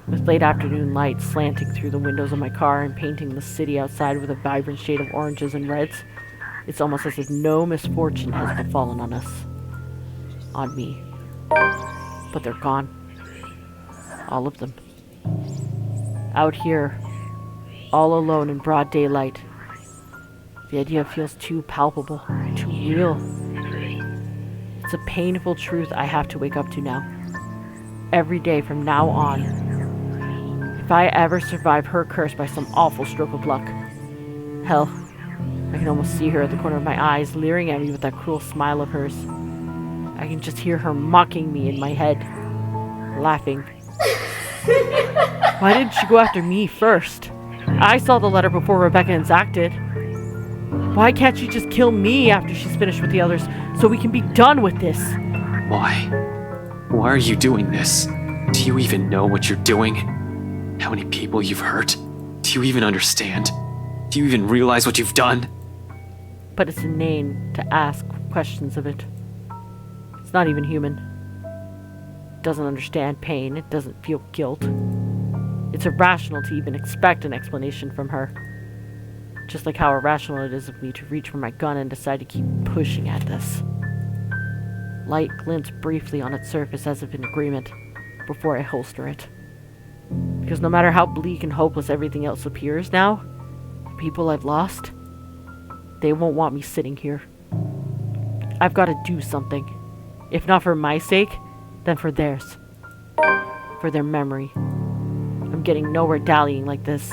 With late afternoon light slanting through the windows of my car and painting the city outside with a vibrant shade of oranges and reds, it's almost as if no misfortune has befallen on us. On me. But they're gone. All of them. Out here, all alone in broad daylight. The idea feels too palpable, too real. It's a painful truth I have to wake up to now. Every day from now on. If I ever survive her curse by some awful stroke of luck. Hell, I can almost see her at the corner of my eyes, leering at me with that cruel smile of hers. I can just hear her mocking me in my head, laughing. Why didn't she go after me first? I saw the letter before Rebecca and Zach did. Why can't she just kill me after she's finished with the others so we can be done with this? Why? Why are you doing this? Do you even know what you're doing? How many people you've hurt? Do you even understand? Do you even realize what you've done? But it's inane to ask questions of it. It's not even human. It doesn't understand pain. It doesn't feel guilt. It's irrational to even expect an explanation from her. Just like how irrational it is of me to reach for my gun and decide to keep pushing at this. Light glints briefly on its surface as if in agreement, before I holster it. Because no matter how bleak and hopeless everything else appears now, the people I've lost, they won't want me sitting here. I've got to do something. If not for my sake, then for theirs. For their memory. I'm getting nowhere dallying like this.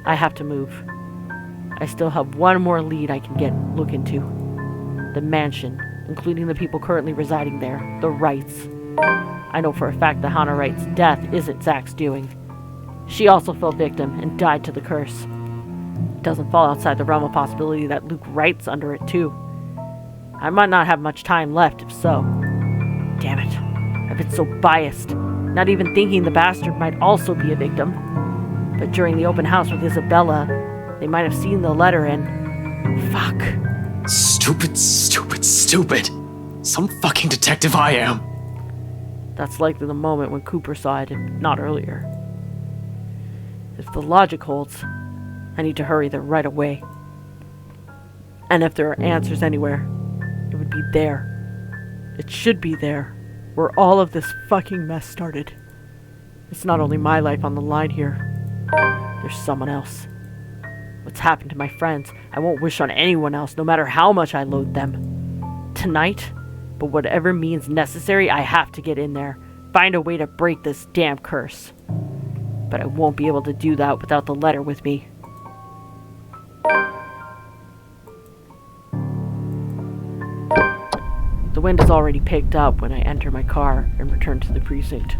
I have to move. I still have one more lead I can look into. The mansion, including the people currently residing there, the Wrights. I know for a fact that Hannah Wright's death isn't Zach's doing. She also fell victim and died to the curse. It doesn't fall outside the realm of possibility that Luke Wright's under it too. I might not have much time left if so. Damn it. I've been so biased, not even thinking the bastard might also be a victim. But during the open house with Isabella, they might have seen the letter and... Fuck. Stupid, stupid, stupid. Some fucking detective I am. That's likely the moment when Cooper saw it, and not earlier. If the logic holds, I need to hurry there right away. And if there are answers anywhere, it would be there. It should be there, where all of this fucking mess started. It's not only my life on the line here. There's someone else. What's happened to my friends, I won't wish on anyone else, no matter how much I loathe them. Tonight, but whatever means necessary, I have to get in there. Find a way to break this damn curse. But I won't be able to do that without the letter with me. The wind has already picked up when I enter my car and return to the precinct.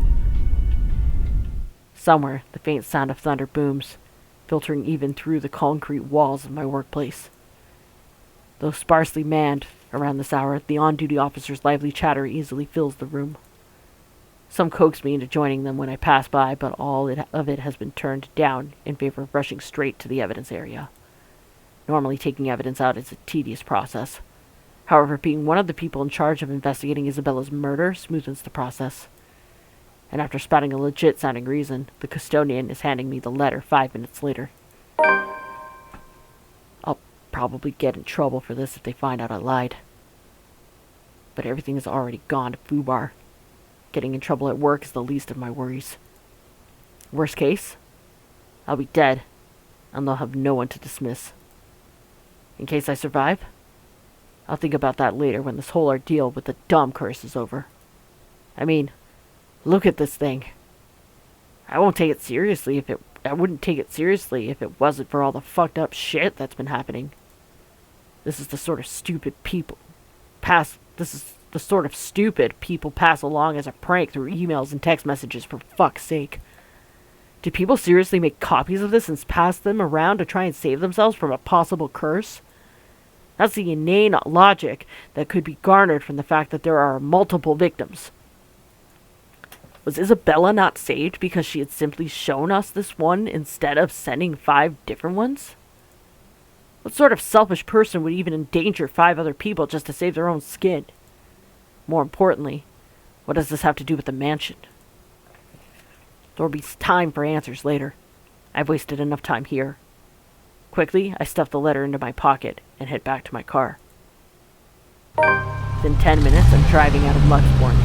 Somewhere, the faint sound of thunder booms, filtering even through the concrete walls of my workplace. Though sparsely manned, around this hour, the on-duty officer's lively chatter easily fills the room. Some coax me into joining them when I pass by, but all of it has been turned down in favor of rushing straight to the evidence area. Normally, taking evidence out is a tedious process. However, being one of the people in charge of investigating Isabella's murder smoothens the process. And after spouting a legit-sounding reason, the custodian is handing me the letter 5 minutes later. I'll probably get in trouble for this if they find out I lied. But everything is already gone to foobar. Getting in trouble at work is the least of my worries. Worst case, I'll be dead, and they'll have no one to dismiss. In case I survive, I'll think about that later when this whole ordeal with the dumb curse is over. I mean, look at this thing. I wouldn't take it seriously if it wasn't for all the fucked up shit that's been happening. This is the sort of stupid people pass along as a prank through emails and text messages, for fuck's sake. Do people seriously make copies of this and pass them around to try and save themselves from a possible curse? That's the inane logic that could be garnered from the fact that there are multiple victims. Was Isabella not saved because she had simply shown us this one instead of sending 5 different ones? What sort of selfish person would even endanger 5 other people just to save their own skin? More importantly, what does this have to do with the mansion? There will be time for answers later. I've wasted enough time here. Quickly, I stuff the letter into my pocket and head back to my car. Within 10 minutes, I'm driving out of Luxbourne,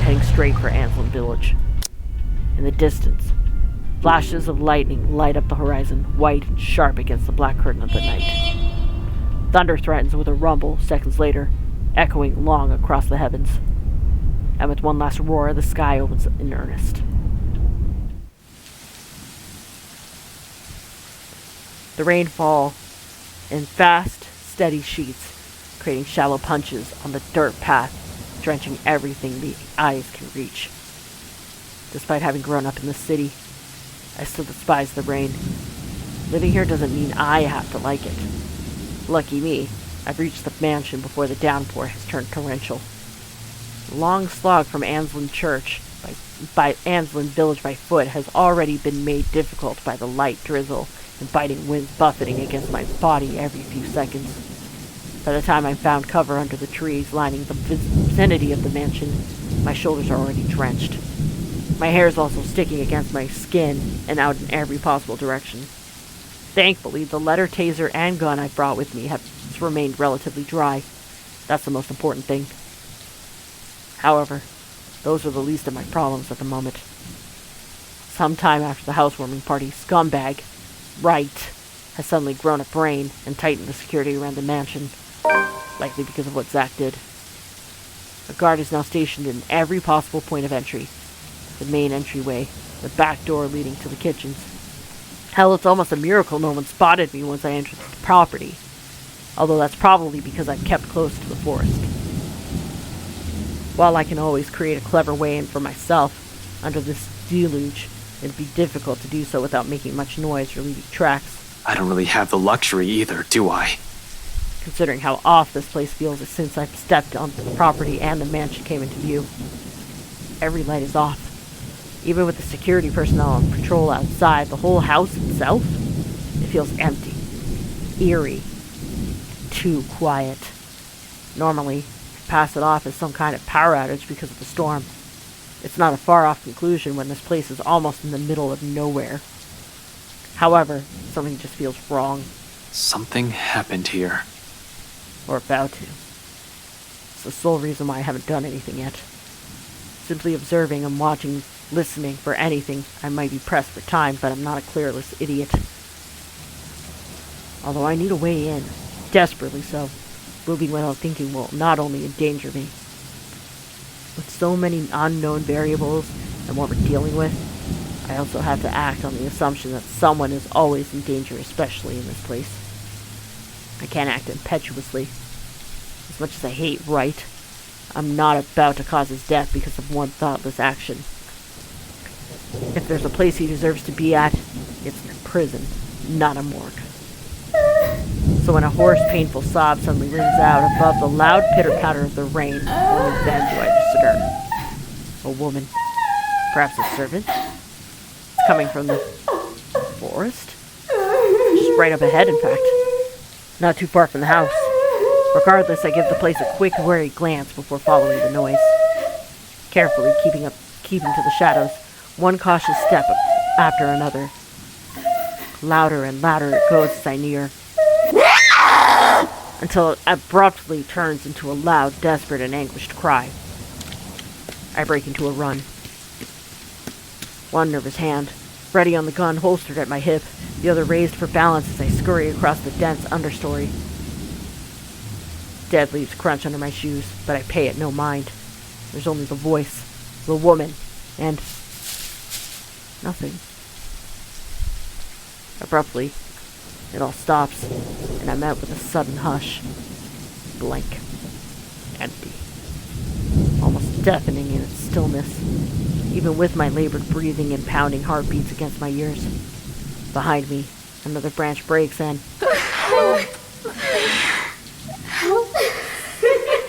heading straight for Anslin Village. In the distance, flashes of lightning light up the horizon, white and sharp against the black curtain of the night. Thunder threatens with a rumble seconds later, echoing long across the heavens. And with one last roar, the sky opens in earnest. The rain falls in fast, steady sheets, creating shallow punches on the dirt path, drenching everything the eyes can reach. Despite having grown up in the city, I still despise the rain. Living here doesn't mean I have to like it. Lucky me, I've reached the mansion before the downpour has turned torrential. The long slog from Anslin Church by Anslin Village by foot has already been made difficult by the light drizzle and biting winds buffeting against my body every few seconds. By the time I found cover under the trees lining the vicinity of the mansion, my shoulders are already drenched. My hair is also sticking against my skin and out in every possible direction. Thankfully, the letter, taser, and gun I brought with me have remained relatively dry. That's the most important thing. However, those are the least of my problems at the moment. Sometime after the housewarming party, scumbag Wright has suddenly grown a brain and tightened the security around the mansion, likely because of what Zach did. A guard is now stationed in every possible point of entry. The main entryway, the back door leading to the kitchens. Hell, it's almost a miracle no one spotted me once I entered the property. Although that's probably because I've kept close to the forest. While I can always create a clever way in for myself under this deluge, It'd be difficult to do so without making much noise or leaving tracks. I don't really have the luxury either, do I? Considering how off this place feels since I've stepped onto the property and the mansion came into view. Every light is off. Even with the security personnel on patrol outside, the whole house itself, it feels empty, eerie, too quiet. Normally, I pass it off as some kind of power outage because of the storm. It's not a far-off conclusion when this place is almost in the middle of nowhere. However, something just feels wrong. Something happened here. Or about to. It's the sole reason why I haven't done anything yet. Simply observing and watching, listening for anything. I might be pressed for time, but I'm not a clueless idiot. Although I need a way in, desperately so. Moving without thinking will not only endanger me. With so many unknown variables and what we're dealing with, I also have to act on the assumption that someone is always in danger, especially in this place. I can't act impetuously. As much as I hate Wright, I'm not about to cause his death because of one thoughtless action. If there's a place he deserves to be at, it's a prison, not a morgue. So when a hoarse, painful sob suddenly rings out above the loud pitter-patter of the rain, only then do I discern. A woman. Perhaps a servant? It's coming from the forest? Just right up ahead, in fact. Not too far from the house. Regardless, I give the place a quick, wary glance before following the noise. Carefully keeping to the shadows, one cautious step after another. Louder and louder it goes as I near, until it abruptly turns into a loud, desperate, and anguished cry. I break into a run. One nervous hand, ready on the gun holstered at my hip, the other raised for balance as I scurry across the dense understory. Dead leaves crunch under my shoes, but I pay it no mind. There's only the voice, the woman, and nothing. Abruptly, it all stops, and I'm met with a sudden hush. Blank. Empty. Almost deafening in its stillness, even with my labored breathing and pounding heartbeats against my ears. Behind me, another branch breaks and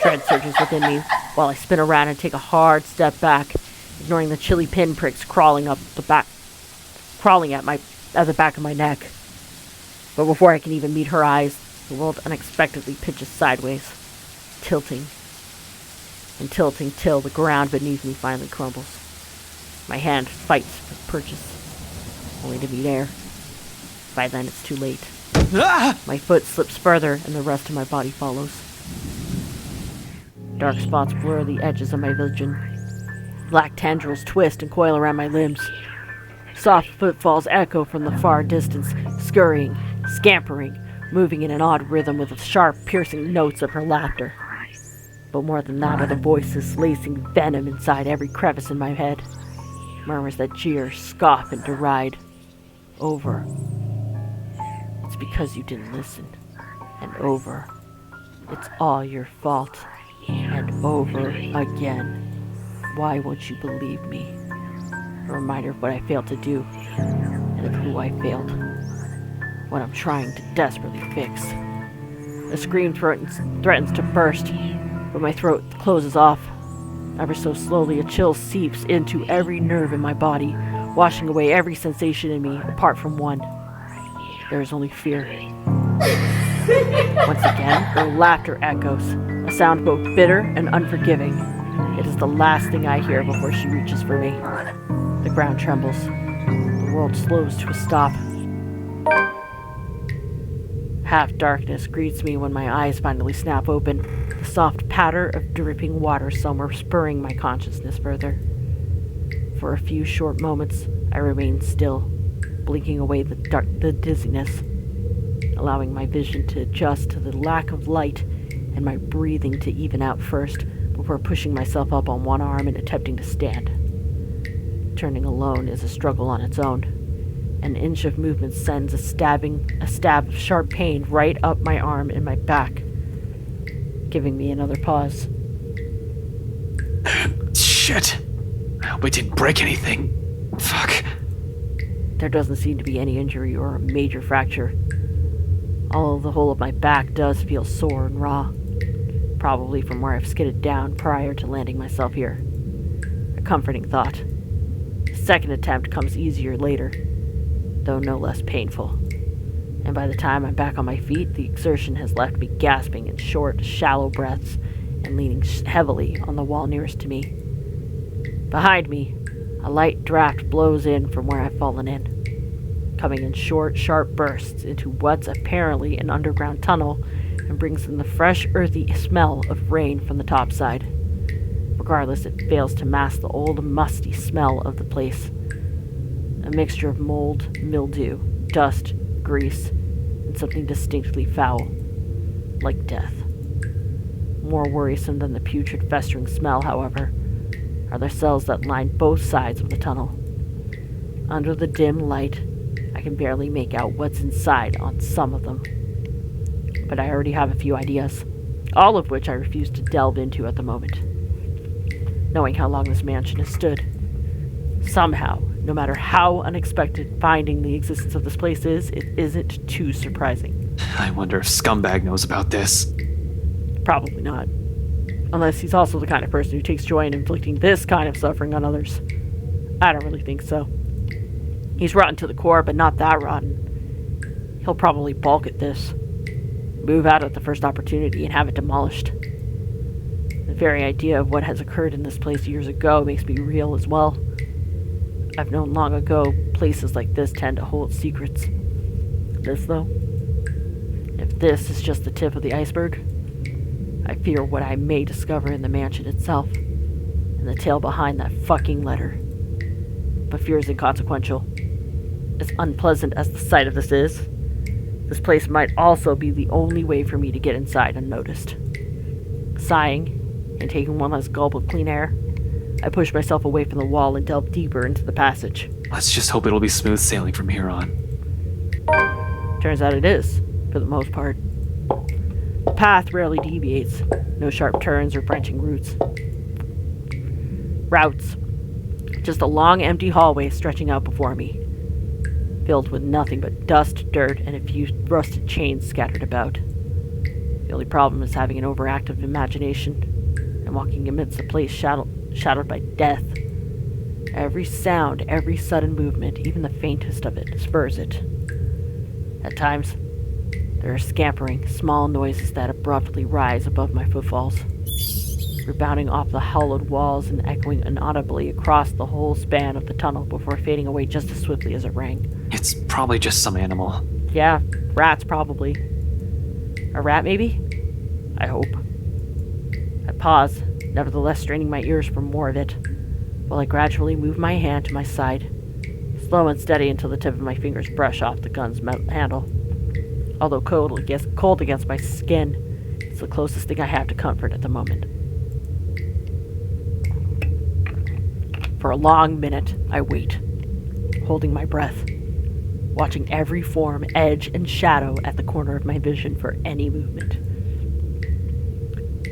dread surges within me while I spin around and take a hard step back, ignoring the chilly pinpricks crawling at the back of my neck. But before I can even meet her eyes, the world unexpectedly pitches sideways, tilting and tilting till the ground beneath me finally crumbles. My hand fights for purchase, only to meet air. By then it's too late. My foot slips further and the rest of my body follows. Dark spots blur the edges of my vision. Black tendrils twist and coil around my limbs. Soft footfalls echo from the far distance, scurrying, scampering, moving in an odd rhythm with the sharp, piercing notes of her laughter. But more than that are the voices lacing venom inside every crevice in my head. Murmurs that jeer, scoff, and deride. Over. It's because you didn't listen. And over. It's all your fault. And over again. Why won't you believe me? A reminder of what I failed to do, and of who I failed. What I'm trying to desperately fix. A scream threatens to burst, but my throat closes off. Ever so slowly, a chill seeps into every nerve in my body, washing away every sensation in me, apart from one. There is only fear. Once again, her laughter echoes, a sound both bitter and unforgiving. It is the last thing I hear before she reaches for me. The ground trembles. The world slows to a stop. Half darkness greets me when my eyes finally snap open, the soft patter of dripping water somewhere spurring my consciousness further. For a few short moments, I remain still, blinking away the dizziness, allowing my vision to adjust to the lack of light and my breathing to even out first before pushing myself up on one arm and attempting to stand. Turning alone is a struggle on its own. An inch of movement sends a stab of sharp pain right up my arm and my back, giving me another pause. Shit. I hope I didn't break anything. Fuck. There doesn't seem to be any injury or a major fracture. Although the whole of my back does feel sore and raw. Probably from where I've skidded down prior to landing myself here. A comforting thought. The second attempt comes easier later, though no less painful. And by the time I'm back on my feet, the exertion has left me gasping in short, shallow breaths and leaning heavily on the wall nearest to me. Behind me, a light draft blows in from where I've fallen in, coming in short, sharp bursts into what's apparently an underground tunnel and brings in the fresh, earthy smell of rain from the top side. Regardless, it fails to mask the old, musty smell of the place. A mixture of mold, mildew, dust, grease, and something distinctly foul, like death. More worrisome than the putrid, festering smell, however, are the cells that line both sides of the tunnel. Under the dim light, I can barely make out what's inside on some of them. But I already have a few ideas, all of which I refuse to delve into at the moment. Knowing how long this mansion has stood, somehow, no matter how unexpected finding the existence of this place is, it isn't too surprising. I wonder if Scumbag knows about this. Probably not. Unless he's also the kind of person who takes joy in inflicting this kind of suffering on others. I don't really think so. He's rotten to the core, but not that rotten. He'll probably balk at this. Move out at the first opportunity and have it demolished. The very idea of what has occurred in this place years ago makes me reel as well. I've known long ago places like this tend to hold secrets. This, though? If this is just the tip of the iceberg, I fear what I may discover in the mansion itself, and the tale behind that fucking letter. But fear is inconsequential. As unpleasant as the sight of this is, this place might also be the only way for me to get inside unnoticed. Sighing, and taking one last gulp of clean air, I push myself away from the wall and delve deeper into the passage. Let's just hope it'll be smooth sailing from here on. Turns out it is, for the most part. The path rarely deviates, no sharp turns or branching routes. Just a long, empty hallway stretching out before me, filled with nothing but dust, dirt, and a few rusted chains scattered about. The only problem is having an overactive imagination and walking amidst a place shadowed by death. Every sound, every sudden movement, even the faintest of it, spurs it. At times, there are scampering, small noises that abruptly rise above my footfalls, rebounding off the hollowed walls and echoing inaudibly across the whole span of the tunnel before fading away just as swiftly as it rang. It's probably just some animal. Yeah, rats probably. A rat, maybe? I hope. I pause, nevertheless straining my ears for more of it, while I gradually move my hand to my side, slow and steady until the tip of my fingers brush off the gun's metal handle. Although cold against my skin, it's the closest thing I have to comfort at the moment. For a long minute, I wait, holding my breath, watching every form, edge, and shadow at the corner of my vision for any movement.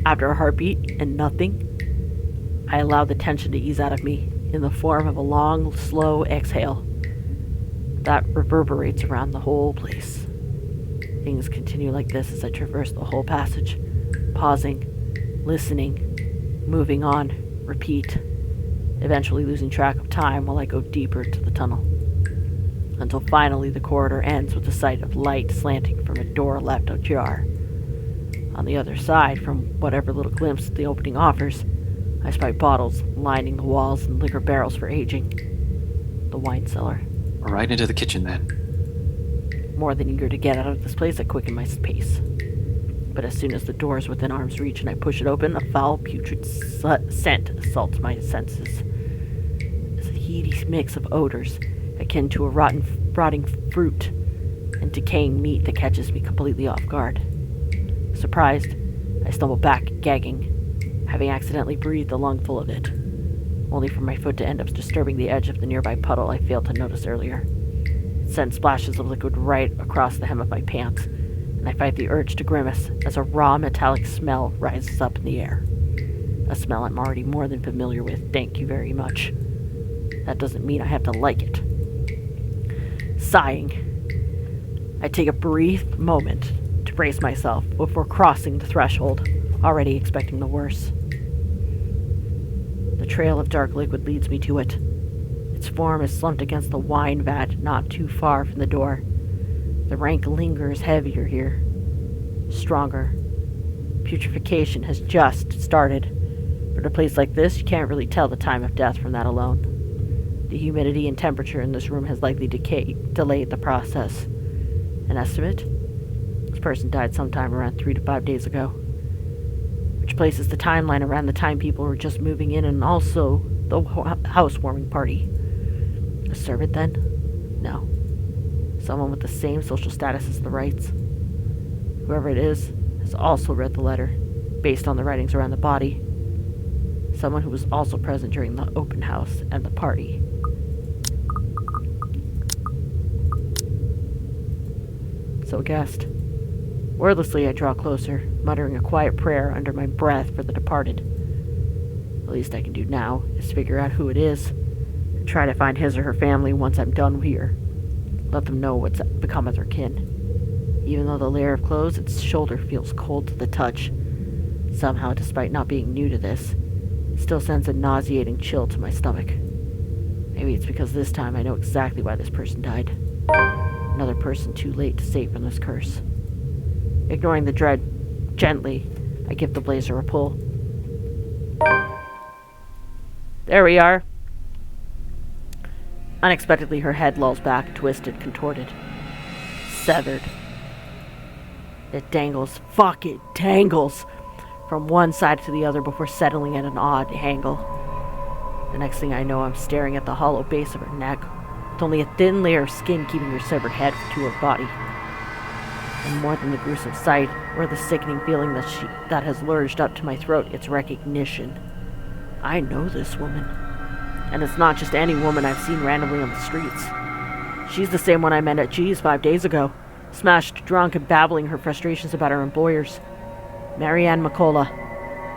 After a heartbeat and nothing, I allow the tension to ease out of me in the form of a long, slow exhale that reverberates around the whole place. Things continue like this as I traverse the whole passage, pausing, listening, moving on, repeat, eventually losing track of time while I go deeper into the tunnel, until finally the corridor ends with the sight of light slanting from a door left ajar. On the other side, from whatever little glimpse the opening offers, I spy bottles lining the walls and liquor barrels for aging. The wine cellar. Right into the kitchen, then. More than eager to get out of this place, I quicken my pace. But as soon as the door is within arm's reach and I push it open, a foul, putrid scent assaults my senses. It's a heady mix of odors, akin to a rotting fruit and decaying meat that catches me completely off guard. Surprised, I stumble back, gagging, having accidentally breathed a lungful of it, only for my foot to end up disturbing the edge of the nearby puddle I failed to notice earlier. It sends splashes of liquid right across the hem of my pants, and I fight the urge to grimace as a raw metallic smell rises up in the air. A smell I'm already more than familiar with, thank you very much. That doesn't mean I have to like it. Sighing, I take a brief moment to brace myself before crossing the threshold, already expecting the worst. The trail of dark liquid leads me to it. Its form is slumped against the wine vat not too far from the door. The rank lingers heavier here, stronger. Putrefaction has just started, but in a place like this, you can't really tell the time of death from that alone. The humidity and temperature in this room has likely delayed the process. An estimate? This person died sometime around 3 to 5 days ago, which places the timeline around the time people were just moving in and also the housewarming party. A servant, then? No. Someone with the same social status as the Wrights. Whoever it is has also read the letter, based on the writings around the body. Someone who was also present during the open house and the party. So a guest. Wordlessly, I draw closer, muttering a quiet prayer under my breath for the departed. The least I can do now is figure out who it is, and try to find his or her family once I'm done here. Let them know what's become of their kin. Even though the layer of clothes, its shoulder feels cold to the touch. Somehow, despite not being new to this, it still sends a nauseating chill to my stomach. Maybe it's because this time I know exactly why this person died. Another person too late to save from this curse. Ignoring the dread, gently, I give the blazer a pull. There we are. Unexpectedly, her head lolls back, twisted, contorted. Severed. It dangles. Fuck, it dangles! From one side to the other before settling at an odd angle. The next thing I know, I'm staring at the hollow base of her neck, with only a thin layer of skin keeping her severed head to her body. And more than the gruesome sight, or the sickening feeling that has lurched up to my throat, it's recognition. I know this woman. And it's not just any woman I've seen randomly on the streets. She's the same one I met at G's 5 days ago, smashed drunk and babbling her frustrations about her employers. Marianne McCullough,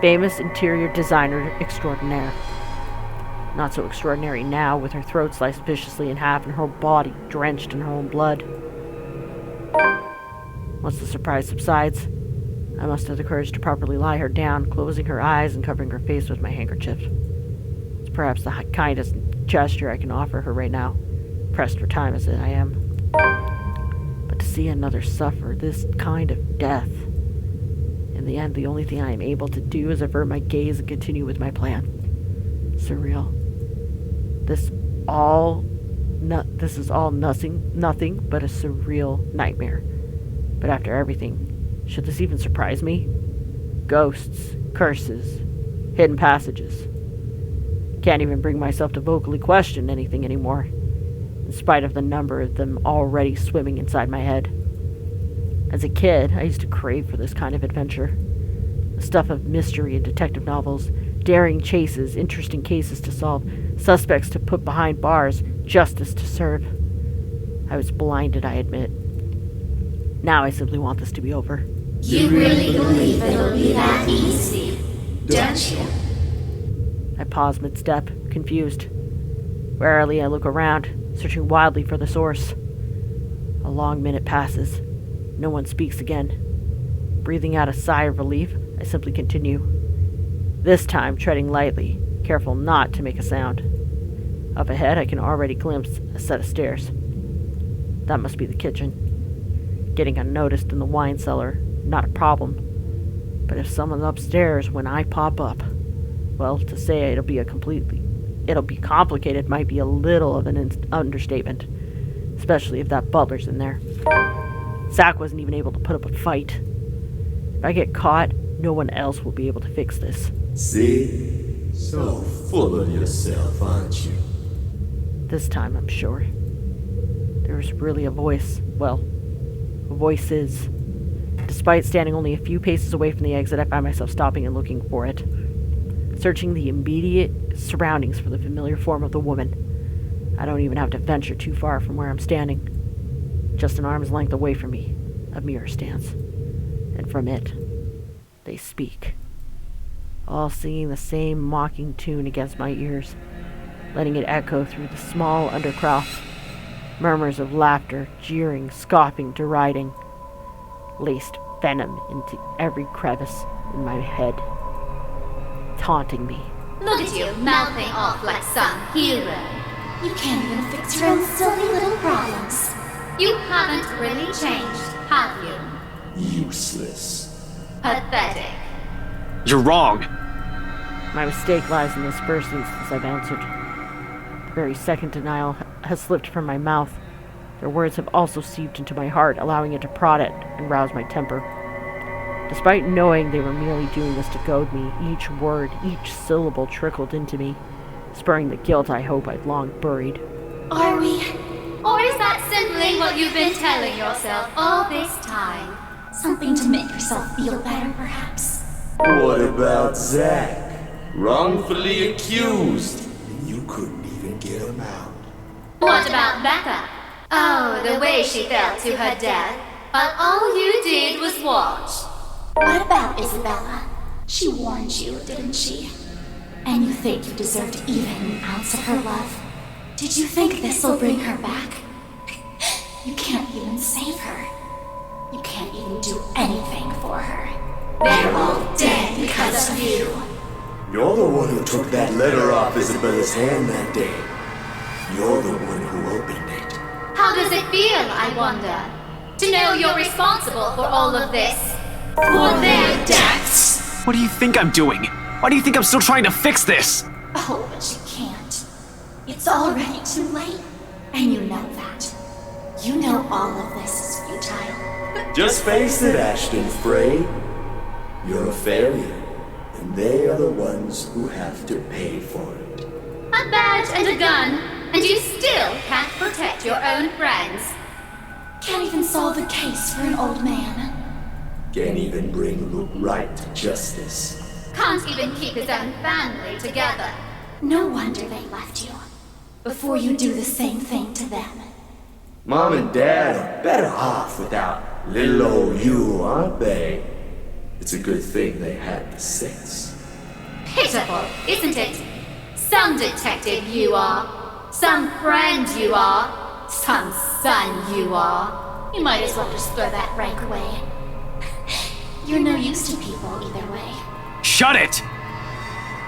famous interior designer extraordinaire. Not so extraordinary now, with her throat sliced viciously in half and her body drenched in her own blood. Once the surprise subsides, I muster the courage to properly lie her down, closing her eyes and covering her face with my handkerchief. It's perhaps the kindest gesture I can offer her right now, pressed for time as I am. But to see another suffer this kind of death, in the end, the only thing I am able to do is avert my gaze and continue with my plan. Surreal. This is all nothing but a surreal nightmare. But after everything, should this even surprise me? Ghosts, curses, hidden passages. Can't even bring myself to vocally question anything anymore, in spite of the number of them already swimming inside my head. As a kid, I used to crave for this kind of adventure. The stuff of mystery and detective novels, daring chases, interesting cases to solve, suspects to put behind bars, justice to serve. I was blinded, I admit. Now I simply want this to be over. You really believe it'll be that easy, don't you? I pause mid-step, confused. Warily, I look around, searching wildly for the source. A long minute passes. No one speaks again. Breathing out a sigh of relief, I simply continue. This time, treading lightly, careful not to make a sound. Up ahead, I can already glimpse a set of stairs. That must be the kitchen. Getting unnoticed in the wine cellar, not a problem. But if someone's upstairs when I pop up, well, to say it'll be complicated might be a little of an understatement. Especially if that butler's in there. Zach wasn't even able to put up a fight. If I get caught, no one else will be able to fix this. See? So full of yourself, aren't you? This time, I'm sure. There's really a voice. Well, voices. Despite standing only a few paces away from the exit, I find myself stopping and looking for it. Searching the immediate surroundings for the familiar form of the woman. I don't even have to venture too far from where I'm standing. Just an arm's length away from me, a mirror stands. And from it, they speak. All singing the same mocking tune against my ears, letting it echo through the small undercroft. Murmurs of laughter, jeering, scoffing, deriding, laced venom into every crevice in my head, taunting me. Look at you, mouthing off like some hero. You can't even fix your own silly little problems. You haven't really changed, have you? Useless. Pathetic. You're wrong. My mistake lies in this first instance I've answered. The very second denial has slipped from my mouth. Their words have also seeped into my heart, allowing it to prod it and rouse my temper. Despite knowing they were merely doing this to goad me, each word, each syllable trickled into me, spurring the guilt I hope I'd long buried. Are we? Or is that simply what you've been telling yourself all this time? Something to make yourself feel better, perhaps? What about Zack? Wrongfully accused. And you couldn't even get him out. What about Becca? Oh, the way she fell to her death, while all you did was watch. What about Isabella? She warned you, didn't she? And you think you deserved even an ounce of her love? Did you think this'll bring her back? You can't even save her. You can't even do anything for her. They're all dead because of you. You're the one who took that letter off Isabella's hand that day. You're the one who opened it. How does it feel, I wonder, to know you're responsible for all of this? For their deaths? What do you think I'm doing? Why do you think I'm still trying to fix this? Oh, but you can't. It's already too late. And you know that. You know all of this is futile. Just face it, Ashton Frey. You're a failure, and they are the ones who have to pay for it. A badge and a gun, and you still can't protect your own friends. Can't even solve a case for an old man. Can't even bring Luke Wright to justice. Can't even keep his own family together. No wonder they left you. Before you do the same thing to them. Mom and Dad are better off without little old you, aren't they? It's a good thing they had the sense. Pitiful, isn't it? Some detective you are. Some friend you are. Some son you are. You might as well just throw that rank away. You're no use to people either way. Shut it!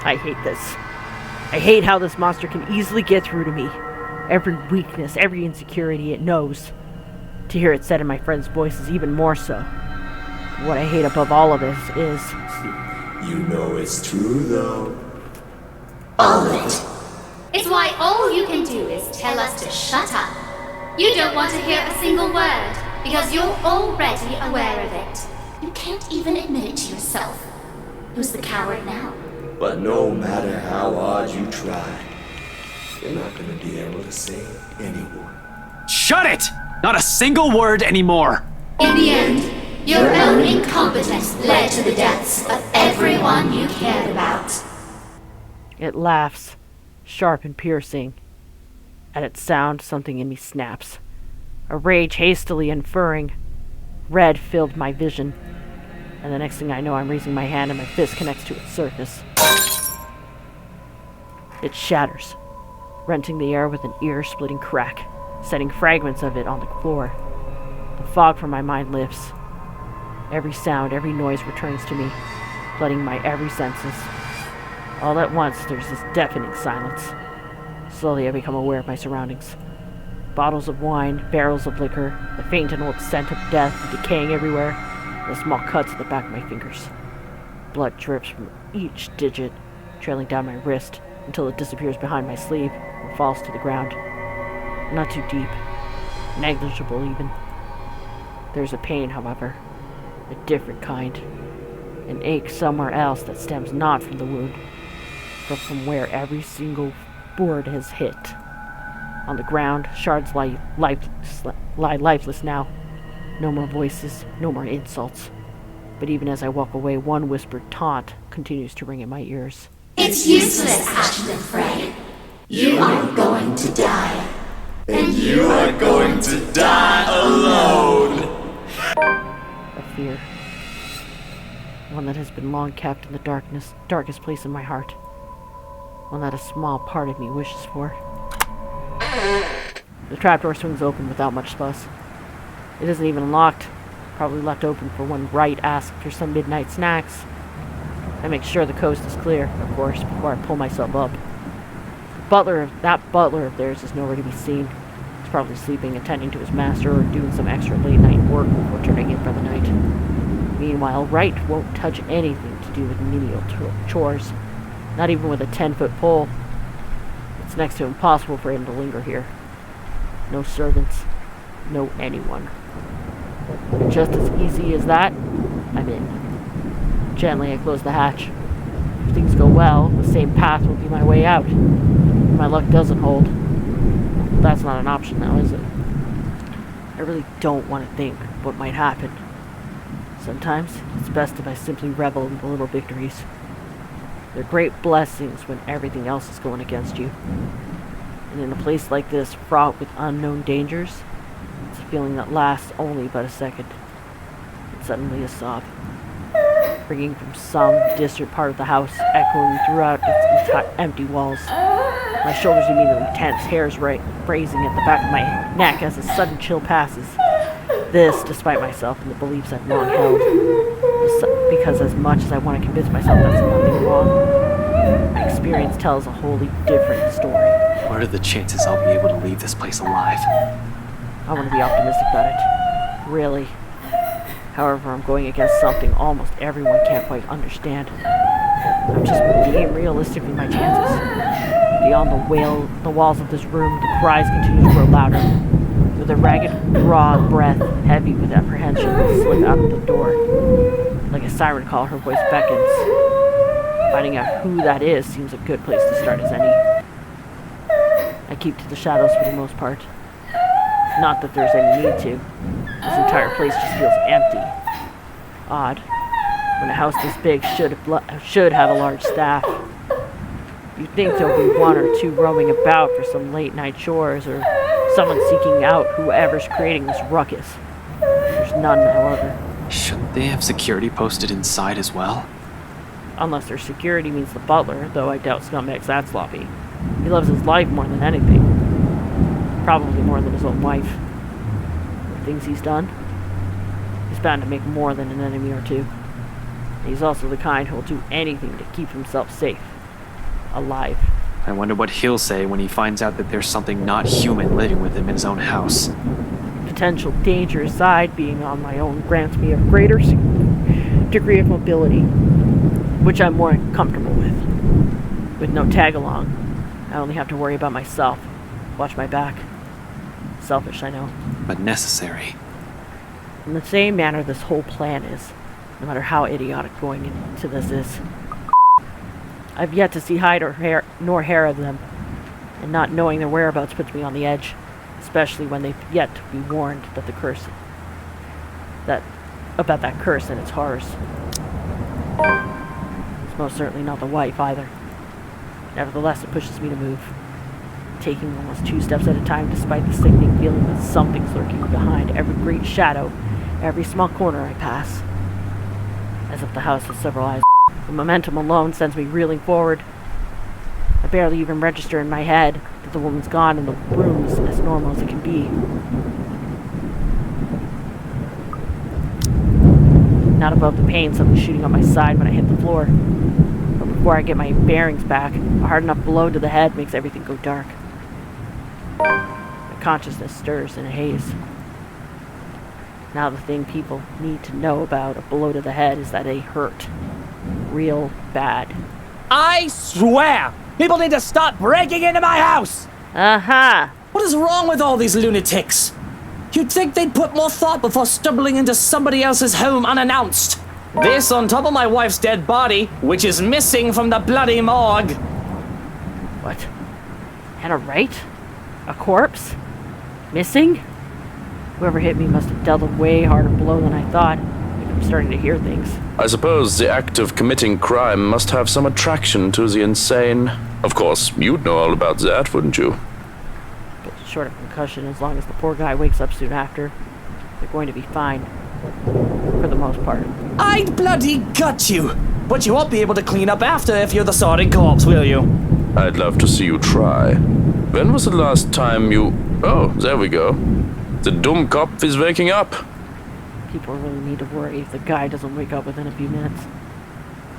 I hate this. I hate how this monster can easily get through to me. Every weakness, every insecurity it knows. To hear it said in my friend's voice is even more so. What I hate above all of this is... You know it's true, though. All of it. It's why all you can do is tell us to shut up. You don't want to hear a single word, because you're already aware of it. You can't even admit it to yourself. Who's the coward now? But no matter how hard you try, you're not gonna be able to save anyone. Shut it! Not a single word anymore! In the end, your own incompetence led to the deaths of everyone you cared about. It laughs, sharp and piercing. At its sound, something in me snaps. A rage hastily unfurling. Red filled my vision. And the next thing I know, I'm raising my hand and my fist connects to its surface. It shatters, renting the air with an ear-splitting crack, setting fragments of it on the floor. The fog from my mind lifts. Every sound, every noise returns to me, flooding my every senses. All at once, there's this deafening silence. Slowly, I become aware of my surroundings. Bottles of wine, barrels of liquor, the faint and old scent of death decaying everywhere, and the small cuts at the back of my fingers. Blood drips from each digit, trailing down my wrist until it disappears behind my sleeve or falls to the ground. Not too deep, negligible even. There's a pain, however, a different kind, an ache somewhere else that stems not from the wound, but from where every single board has hit. On the ground, shards lie lifeless now. No more voices, no more insults. But even as I walk away, one whispered taunt continues to ring in my ears. It's useless, Ashton Frey. You are going to die. And you are going to die alone! A fear. One that has been long kept in the darkest place in my heart. One that a small part of me wishes for. The trapdoor swings open without much fuss. It isn't even locked, probably left open for when Wright asks for some midnight snacks. I make sure the coast is clear, of course, before I pull myself up. That butler of theirs is nowhere to be seen. He's probably sleeping, attending to his master, or doing some extra late-night work before turning in for the night. Meanwhile, Wright won't touch anything to do with menial chores, not even with a 10-foot pole. It's next to impossible for him to linger here. No servants, no anyone. And just as easy as that, I'm in. Gently, I close the hatch. If things go well, the same path will be my way out. If my luck doesn't hold, that's not an option now, is it? I really don't want to think what might happen. Sometimes, it's best if I simply revel in the little victories. They're great blessings when everything else is going against you. And in a place like this, fraught with unknown dangers, it's a feeling that lasts only but a second. And suddenly a sob, ringing from some distant part of the house, echoing throughout its empty walls. My shoulders immediately tense, hairs raising at the back of my neck as a sudden chill passes. This, despite myself and the beliefs I've long held. Because as much as I want to convince myself that's nothing wrong, my experience tells a wholly different story. What are the chances I'll be able to leave this place alive? I want to be optimistic about it. Really. However, I'm going against something almost everyone can't quite understand. I'm just being realistic with my chances. Beyond the walls of this room, the cries continue to grow louder. With a ragged, raw breath, heavy with apprehension, I slip out of the door. Like a siren call, her voice beckons. Finding out who that is seems a good place to start as any. I keep to the shadows for the most part. Not that there's any need to. This entire place just feels empty. Odd. When a house this big should have a large staff. You'd think there'll be one or two roaming about for some late-night chores, or someone seeking out whoever's creating this ruckus. There's none, however. Shouldn't they have security posted inside as well? Unless their security means the butler, though I doubt Scumbag's that sloppy. He loves his life more than anything. Probably more than his own wife. The things he's done, he's bound to make more than an enemy or two. He's also the kind who'll do anything to keep himself safe. Alive. I wonder what he'll say when he finds out that there's something not human living with him in his own house. Potential danger aside, being on my own grants me a greater degree of mobility, which I'm more comfortable with. With no tag-along, I only have to worry about myself. Watch my back. Selfish, I know. But necessary. In the same manner this whole plan is, no matter how idiotic going into this is. I've yet to see hide nor hair of them, and not knowing their whereabouts puts me on the edge, especially when they've yet to be warned that about that curse and its horrors. It's most certainly not the wife either. Nevertheless, it pushes me to move, taking almost 2 steps at a time despite the sickening feeling that something's lurking behind every great shadow, every small corner I pass. As if the house has several eyes. The momentum alone sends me reeling forward. I barely even register in my head that the woman's gone and the room is as normal as it can be. Not above the pain suddenly shooting on my side when I hit the floor. But before I get my bearings back, a hard enough blow to the head makes everything go dark. My consciousness stirs in a haze. Now the thing people need to know about a blow to the head is that they hurt. Real bad. I swear! People need to stop breaking into my house! Aha! What is wrong with all these lunatics? You'd think they'd put more thought before stumbling into somebody else's home unannounced. This on top of my wife's dead body, which is missing from the bloody morgue. What? Hannah Wright? A corpse? Missing? Whoever hit me must have dealt a way harder blow than I thought. I'm starting to hear things. I suppose the act of committing crime must have some attraction to the insane. Of course, you'd know all about that, wouldn't you? But short of concussion, as long as the poor guy wakes up soon after, they're going to be fine. For the most part. I'd bloody gut you! But you won't be able to clean up after if you're the sorting corpse, will you? I'd love to see you try. When was the last time you... Oh, there we go. The Dummkopf is waking up. People really need to worry if the guy doesn't wake up within a few minutes.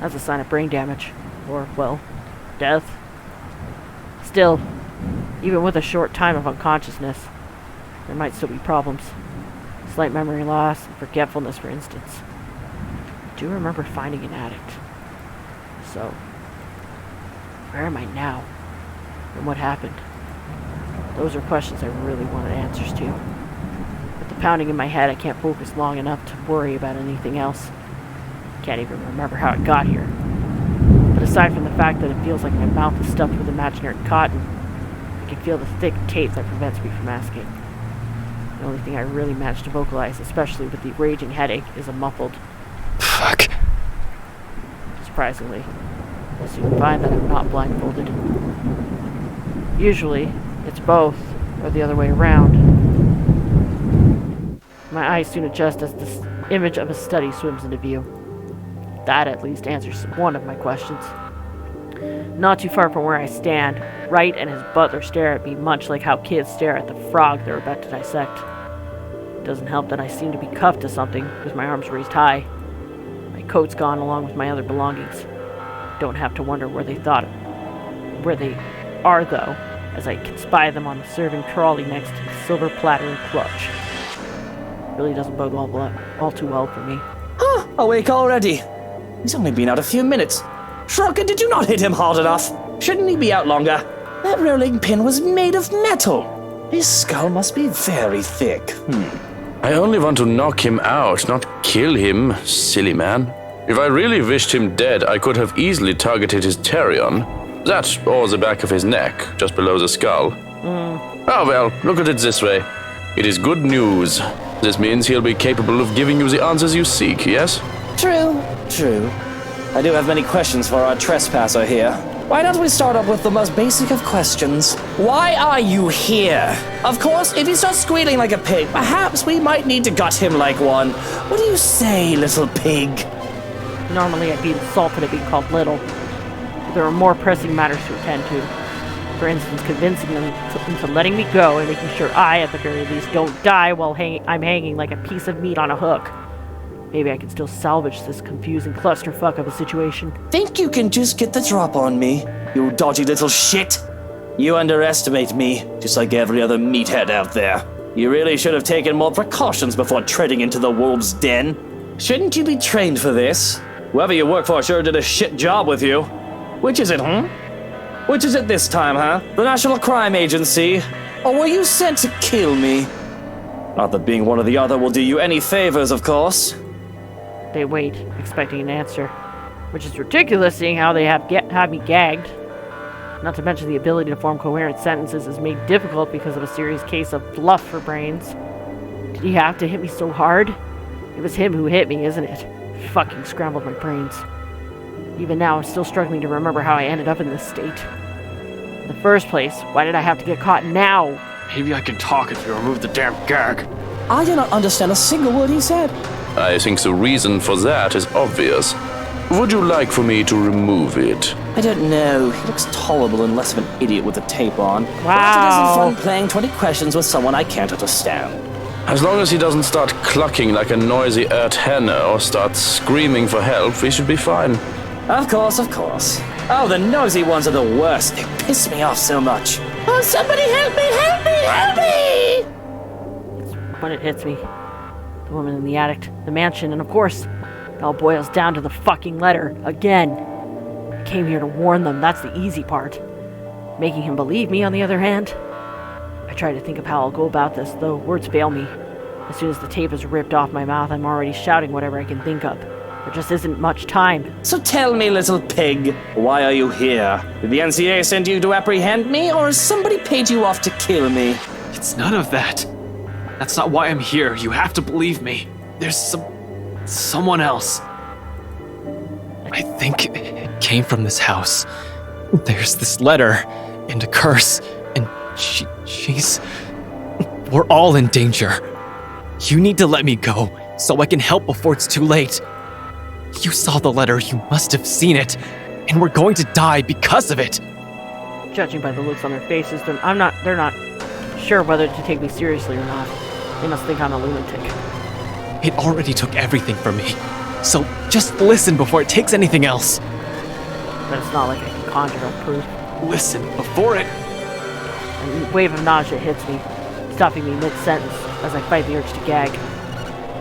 That's a sign of brain damage. Or, well, death. Still, even with a short time of unconsciousness, there might still be problems. Slight memory loss and forgetfulness, for instance. I do remember finding an addict. So, where am I now? And what happened? Those are questions I really wanted answers to. With the pounding in my head, I can't focus long enough to worry about anything else. Can't even remember how it got here. But aside from the fact that it feels like my mouth is stuffed with imaginary cotton, I can feel the thick tape that prevents me from asking. The only thing I really managed to vocalize, especially with the raging headache, is a muffled fuck. Surprisingly, I soon find that I'm not blindfolded. Usually, it's both, or the other way around. My eyes soon adjust as this image of a study swims into view. That at least answers one of my questions. Not too far from where I stand, Wright and his butler stare at me much like how kids stare at the frog they're about to dissect. It doesn't help that I seem to be cuffed to something with my arms raised high. My coat's gone along with my other belongings. Don't have to wonder where they are though, as I can spy them on the serving trolley next to the silver platter and clutch. Really doesn't bode all too well for me. Huh, awake already. He's only been out a few minutes. Shruggin, did you not hit him hard enough? Shouldn't he be out longer? That rolling pin was made of metal. His skull must be very thick. I only want to knock him out, not kill him, silly man. If I really wished him dead, I could have easily targeted his Terion. That, or the back of his neck, just below the skull. Oh well, look at it this way. It is good news. This means he'll be capable of giving you the answers you seek, yes? True. I do have many questions for our trespasser here. Why don't we start off with the most basic of questions? Why are you here? Of course, if he starts squealing like a pig, perhaps we might need to gut him like one. What do you say, little pig? Normally I'd be insulted at being called little, but there are more pressing matters to attend to. For instance, convincing them into letting me go and making sure I, at the very least, don't die while I'm hanging like a piece of meat on a hook. Maybe I can still salvage this confusing clusterfuck of a situation. Think you can just get the drop on me, you dodgy little shit? You underestimate me, just like every other meathead out there. You really should have taken more precautions before treading into the wolves' den. Shouldn't you be trained for this? Whoever you work for sure did a shit job with you. Which is it, Which is it this time, huh? The National Crime Agency? Or were you sent to kill me? Not that being one or the other will do you any favors, of course. They wait, expecting an answer, which is ridiculous seeing how they have me gagged. Not to mention the ability to form coherent sentences is made difficult because of a serious case of fluff for brains. Did he have to hit me so hard? It was him who hit me, isn't it? Fucking scrambled my brains. Even now, I'm still struggling to remember how I ended up in this state. In the first place, why did I have to get caught now? Maybe I can talk if you remove the damn gag. I do not understand a single word he said. I think the reason for that is obvious. Would you like for me to remove it? I don't know. He looks tolerable and less of an idiot with the tape on. Wow. But it isn't fun playing 20 questions with someone I can't understand. As long as he doesn't start clucking like a noisy earth hen or start screaming for help, we should be fine. Of course. Oh, the nosy ones are the worst. They piss me off so much. Oh, somebody help me! When it hits me. The woman in the attic, the mansion, and of course, it all boils down to the fucking letter. Again. I came here to warn them. That's the easy part. Making him believe me, on the other hand. I try to think of how I'll go about this, though words fail me. As soon as the tape is ripped off my mouth, I'm already shouting whatever I can think of. There just isn't much time. So tell me, little pig, why are you here? Did the NCA send you to apprehend me, or has somebody paid you off to kill me? It's none of that. That's not why I'm here. You have to believe me. There's someone else. I think it came from this house. There's this letter and a curse, and she's... We're all in danger. You need to let me go, so I can help before it's too late. You saw the letter, you must have seen it, and we're going to die because of it. Judging by the looks on their faces, they're not sure whether to take me seriously or not. They must think I'm a lunatic. It already took everything from me. So just listen before it takes anything else. But it's not like I can conjure up proof. Listen before it... A wave of nausea hits me, stopping me mid-sentence as I fight the urge to gag.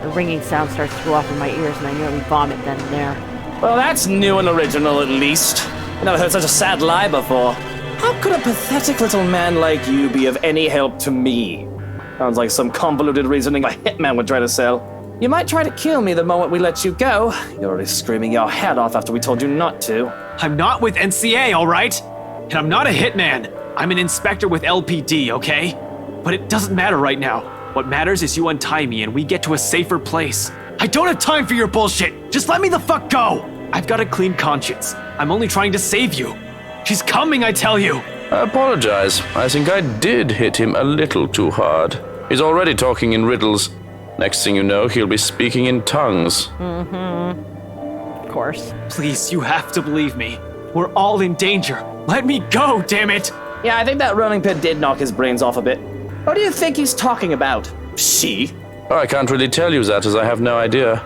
A ringing sound starts to go off in my ears and I nearly vomit then and there. Well, that's new and original, at least. I never heard such a sad lie before. How could a pathetic little man like you be of any help to me? Sounds like some convoluted reasoning a hitman would try to sell. You might try to kill me the moment we let you go. You're already screaming your head off after we told you not to. I'm not with NCA, alright? And I'm not a hitman. I'm an inspector with LPD, okay? But it doesn't matter right now. What matters is you untie me and we get to a safer place. I don't have time for your bullshit! Just let me the fuck go! I've got a clean conscience. I'm only trying to save you. She's coming, I tell you! I apologize. I think I did hit him a little too hard. He's already talking in riddles. Next thing you know, he'll be speaking in tongues. Mm-hmm. Of course. Please, you have to believe me. We're all in danger. Let me go, damn it! Yeah, I think that rolling pin did knock his brains off a bit. What do you think he's talking about? She? Oh, I can't really tell you that, as I have no idea.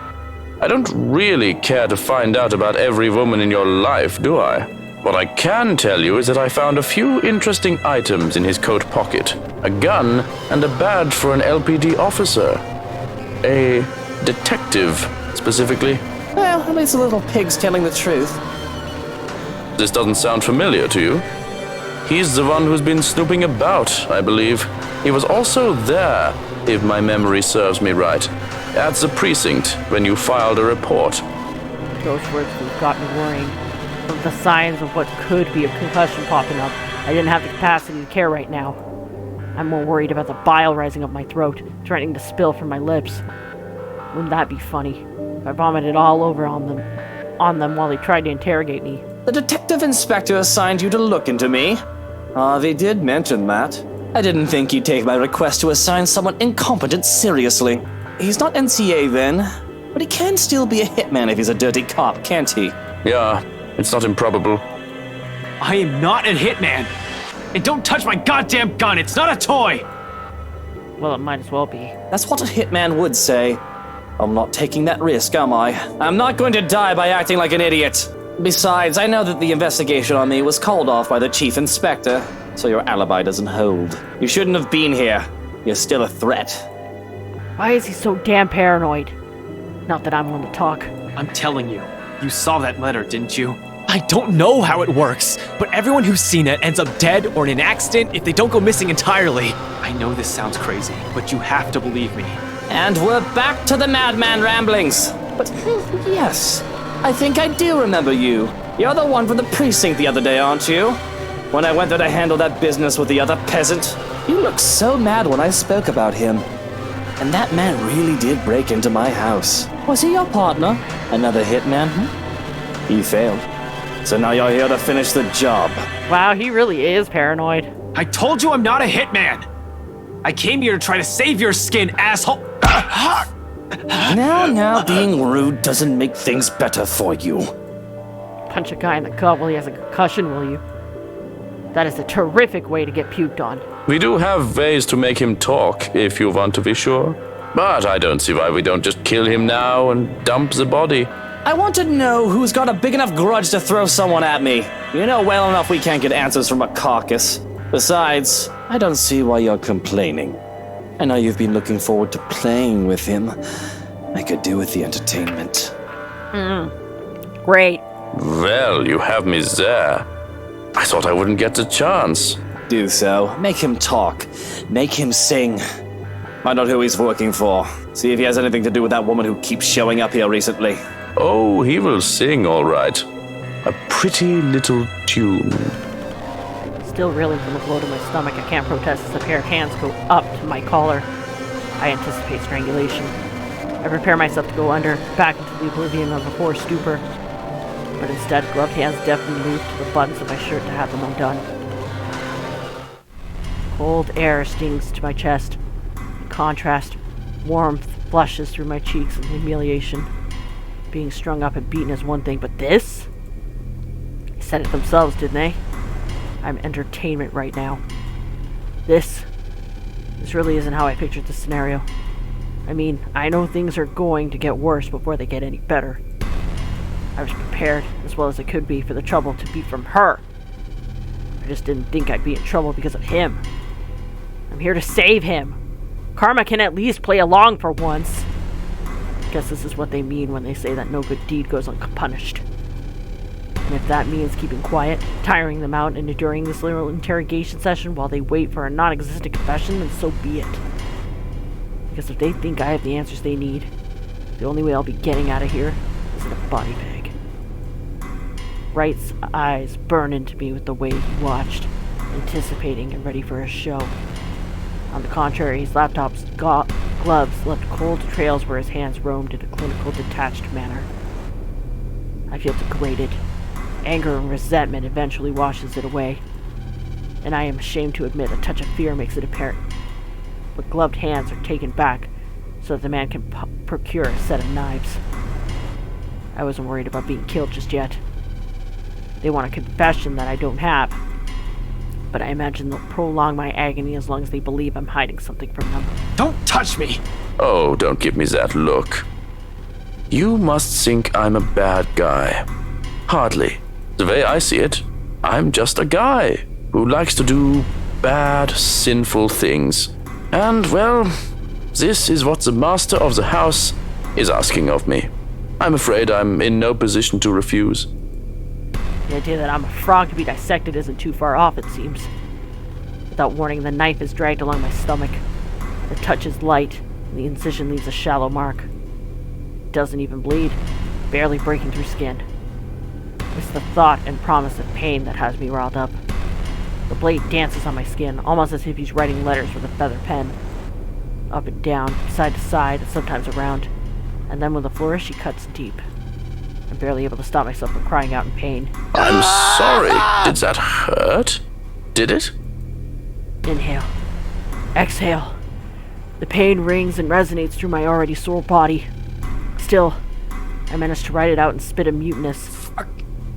I don't really care to find out about every woman in your life, do I? What I can tell you is that I found a few interesting items in his coat pocket. A gun and a badge for an LPD officer. A detective, specifically. Well, at least the little pig's telling the truth. This doesn't sound familiar to you. He's the one who's been snooping about, I believe. He was also there, if my memory serves me right, at the precinct when you filed a report. Those words have got me worrying. From the signs of what could be a concussion popping up, I didn't have the capacity to care right now. I'm more worried about the bile rising up my throat, threatening to spill from my lips. Wouldn't that be funny? If I vomited all over on them while they tried to interrogate me. The detective inspector assigned you to look into me. They did mention that. I didn't think you'd take my request to assign someone incompetent seriously. He's not NCA then, but he can still be a hitman if he's a dirty cop, can't he? Yeah, it's not improbable. I am not a hitman! And don't touch my goddamn gun, it's not a toy! Well, it might as well be. That's what a hitman would say. I'm not taking that risk, am I? I'm not going to die by acting like an idiot. Besides, I know that the investigation on me was called off by the chief inspector, so your alibi doesn't hold. You shouldn't have been here. You're still a threat. Why is he so damn paranoid? Not that I'm one to talk. I'm telling you, you saw that letter, didn't you? I don't know how it works, but everyone who's seen it ends up dead or in an accident if they don't go missing entirely. I know this sounds crazy, but you have to believe me. And we're back to the madman ramblings. But yes, I think I do remember you. You're the one from the precinct the other day, aren't you? When I went there to handle that business with the other peasant. You looked so mad when I spoke about him. And that man really did break into my house. Was he your partner? Another hitman? He failed. So now you're here to finish the job. Wow, he really is paranoid. I told you I'm not a hitman! I came here to try to save your skin, asshole! Now, being rude doesn't make things better for you. Punch a guy in the gut while he has a concussion, will you? That is a terrific way to get puked on. We do have ways to make him talk, if you want to be sure. But I don't see why we don't just kill him now and dump the body. I want to know who's got a big enough grudge to throw someone at me. You know well enough we can't get answers from a carcass. Besides, I don't see why you're complaining. I know you've been looking forward to playing with him. I could do with the entertainment. Great. Well, you have me there. I thought I wouldn't get the chance. Do so. Make him talk. Make him sing. Find out who he's working for. See if he has anything to do with that woman who keeps showing up here recently. Oh, he will sing all right. A pretty little tune. Still reeling from the blow to my stomach, I can't protest as a pair of hands go up to my collar. I anticipate strangulation. I prepare myself to go under, back into the oblivion of a forced stupor. But instead, gloved hands deftly move to the buttons of my shirt to have them undone. Cold air stings to my chest. In contrast, warmth flushes through my cheeks in humiliation. Being strung up and beaten is one thing, but this? They said it themselves, didn't they? I'm entertainment right now. This This really isn't how I pictured this scenario. I mean, I know things are going to get worse before they get any better. I was prepared, as well as I could be, for the trouble to be from her. I just didn't think I'd be in trouble because of him. I'm here to save him. Karma can at least play along for once. Guess this is what they mean when they say that no good deed goes unpunished. And if that means keeping quiet, tiring them out, and enduring this little interrogation session while they wait for a non-existent confession, then so be it. Because if they think I have the answers they need, the only way I'll be getting out of here is in a body bag. Wright's eyes burn into me with the way he watched, anticipating and ready for his show. On the contrary, his laptop's gloves left cold trails where his hands roamed in a clinical, detached manner. I feel degraded. Anger and resentment eventually washes it away, and I am ashamed to admit a touch of fear makes it apparent. But gloved hands are taken back so that the man can procure a set of knives. I wasn't worried about being killed just yet. They want a confession that I don't have, but I imagine they'll prolong my agony as long as they believe I'm hiding something from them. Don't touch me! Oh, don't give me that look. You must think I'm a bad guy. Hardly. The way I see it, I'm just a guy who likes to do bad, sinful things. And, well, this is what the master of the house is asking of me. I'm afraid I'm in no position to refuse. The idea that I'm a frog to be dissected isn't too far off, it seems. Without warning, the knife is dragged along my stomach. The touch is light, and the incision leaves a shallow mark. It doesn't even bleed, barely breaking through skin. It's the thought and promise of pain that has me riled up. The blade dances on my skin, almost as if he's writing letters with a feather pen. Up and down, side to side, and sometimes around. And then with a flourish, he cuts deep. I'm barely able to stop myself from crying out in pain. I'm sorry. Did that hurt? Did it? Inhale. Exhale. The pain rings and resonates through my already sore body. Still, I manage to write it out and spit a mutinous, "Fuck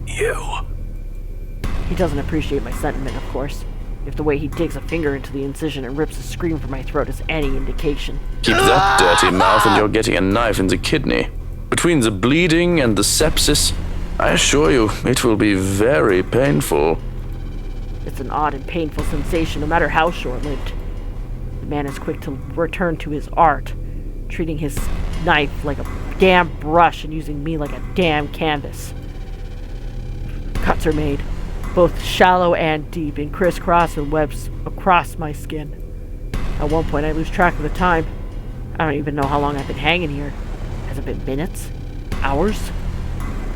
you." He doesn't appreciate my sentiment, of course. If the way he digs a finger into the incision and rips a scream from my throat is any indication. Keep that dirty mouth and you're getting a knife in the kidney. Between the bleeding and the sepsis, I assure you, it will be very painful. It's an odd and painful sensation, no matter how short-lived. The man is quick to return to his art, treating his knife like a damn brush and using me like a damn canvas. Cuts are made, both shallow and deep, in crisscross and webs across my skin. At one point, I lose track of the time. I don't even know how long I've been hanging here. Has it been minutes? Hours?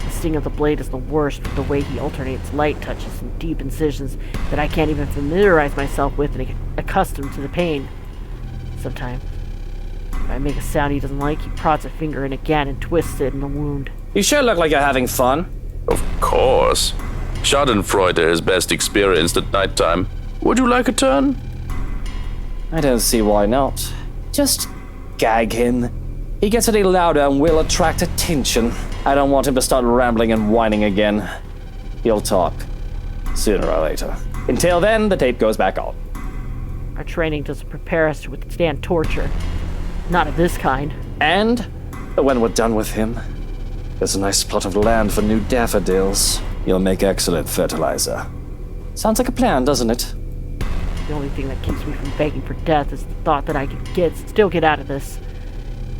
The sting of the blade is the worst, with the way he alternates light touches and deep incisions that I can't even familiarize myself with and get accustomed to the pain. Sometimes, if I make a sound he doesn't like, he prods a finger in again and twists it in the wound. You sure look like you're having fun. Of course. Schadenfreude is best experienced at nighttime. Would you like a turn? I don't see why not. Just gag him. He gets any louder and will attract attention. I don't want him to start rambling and whining again. He'll talk. Sooner or later. Until then, the tape goes back on. Our training doesn't prepare us to withstand torture. Not of this kind. And when we're done with him, there's a nice plot of land for new daffodils. You'll make excellent fertilizer. Sounds like a plan, doesn't it? The only thing that keeps me from begging for death is the thought that I can still get out of this.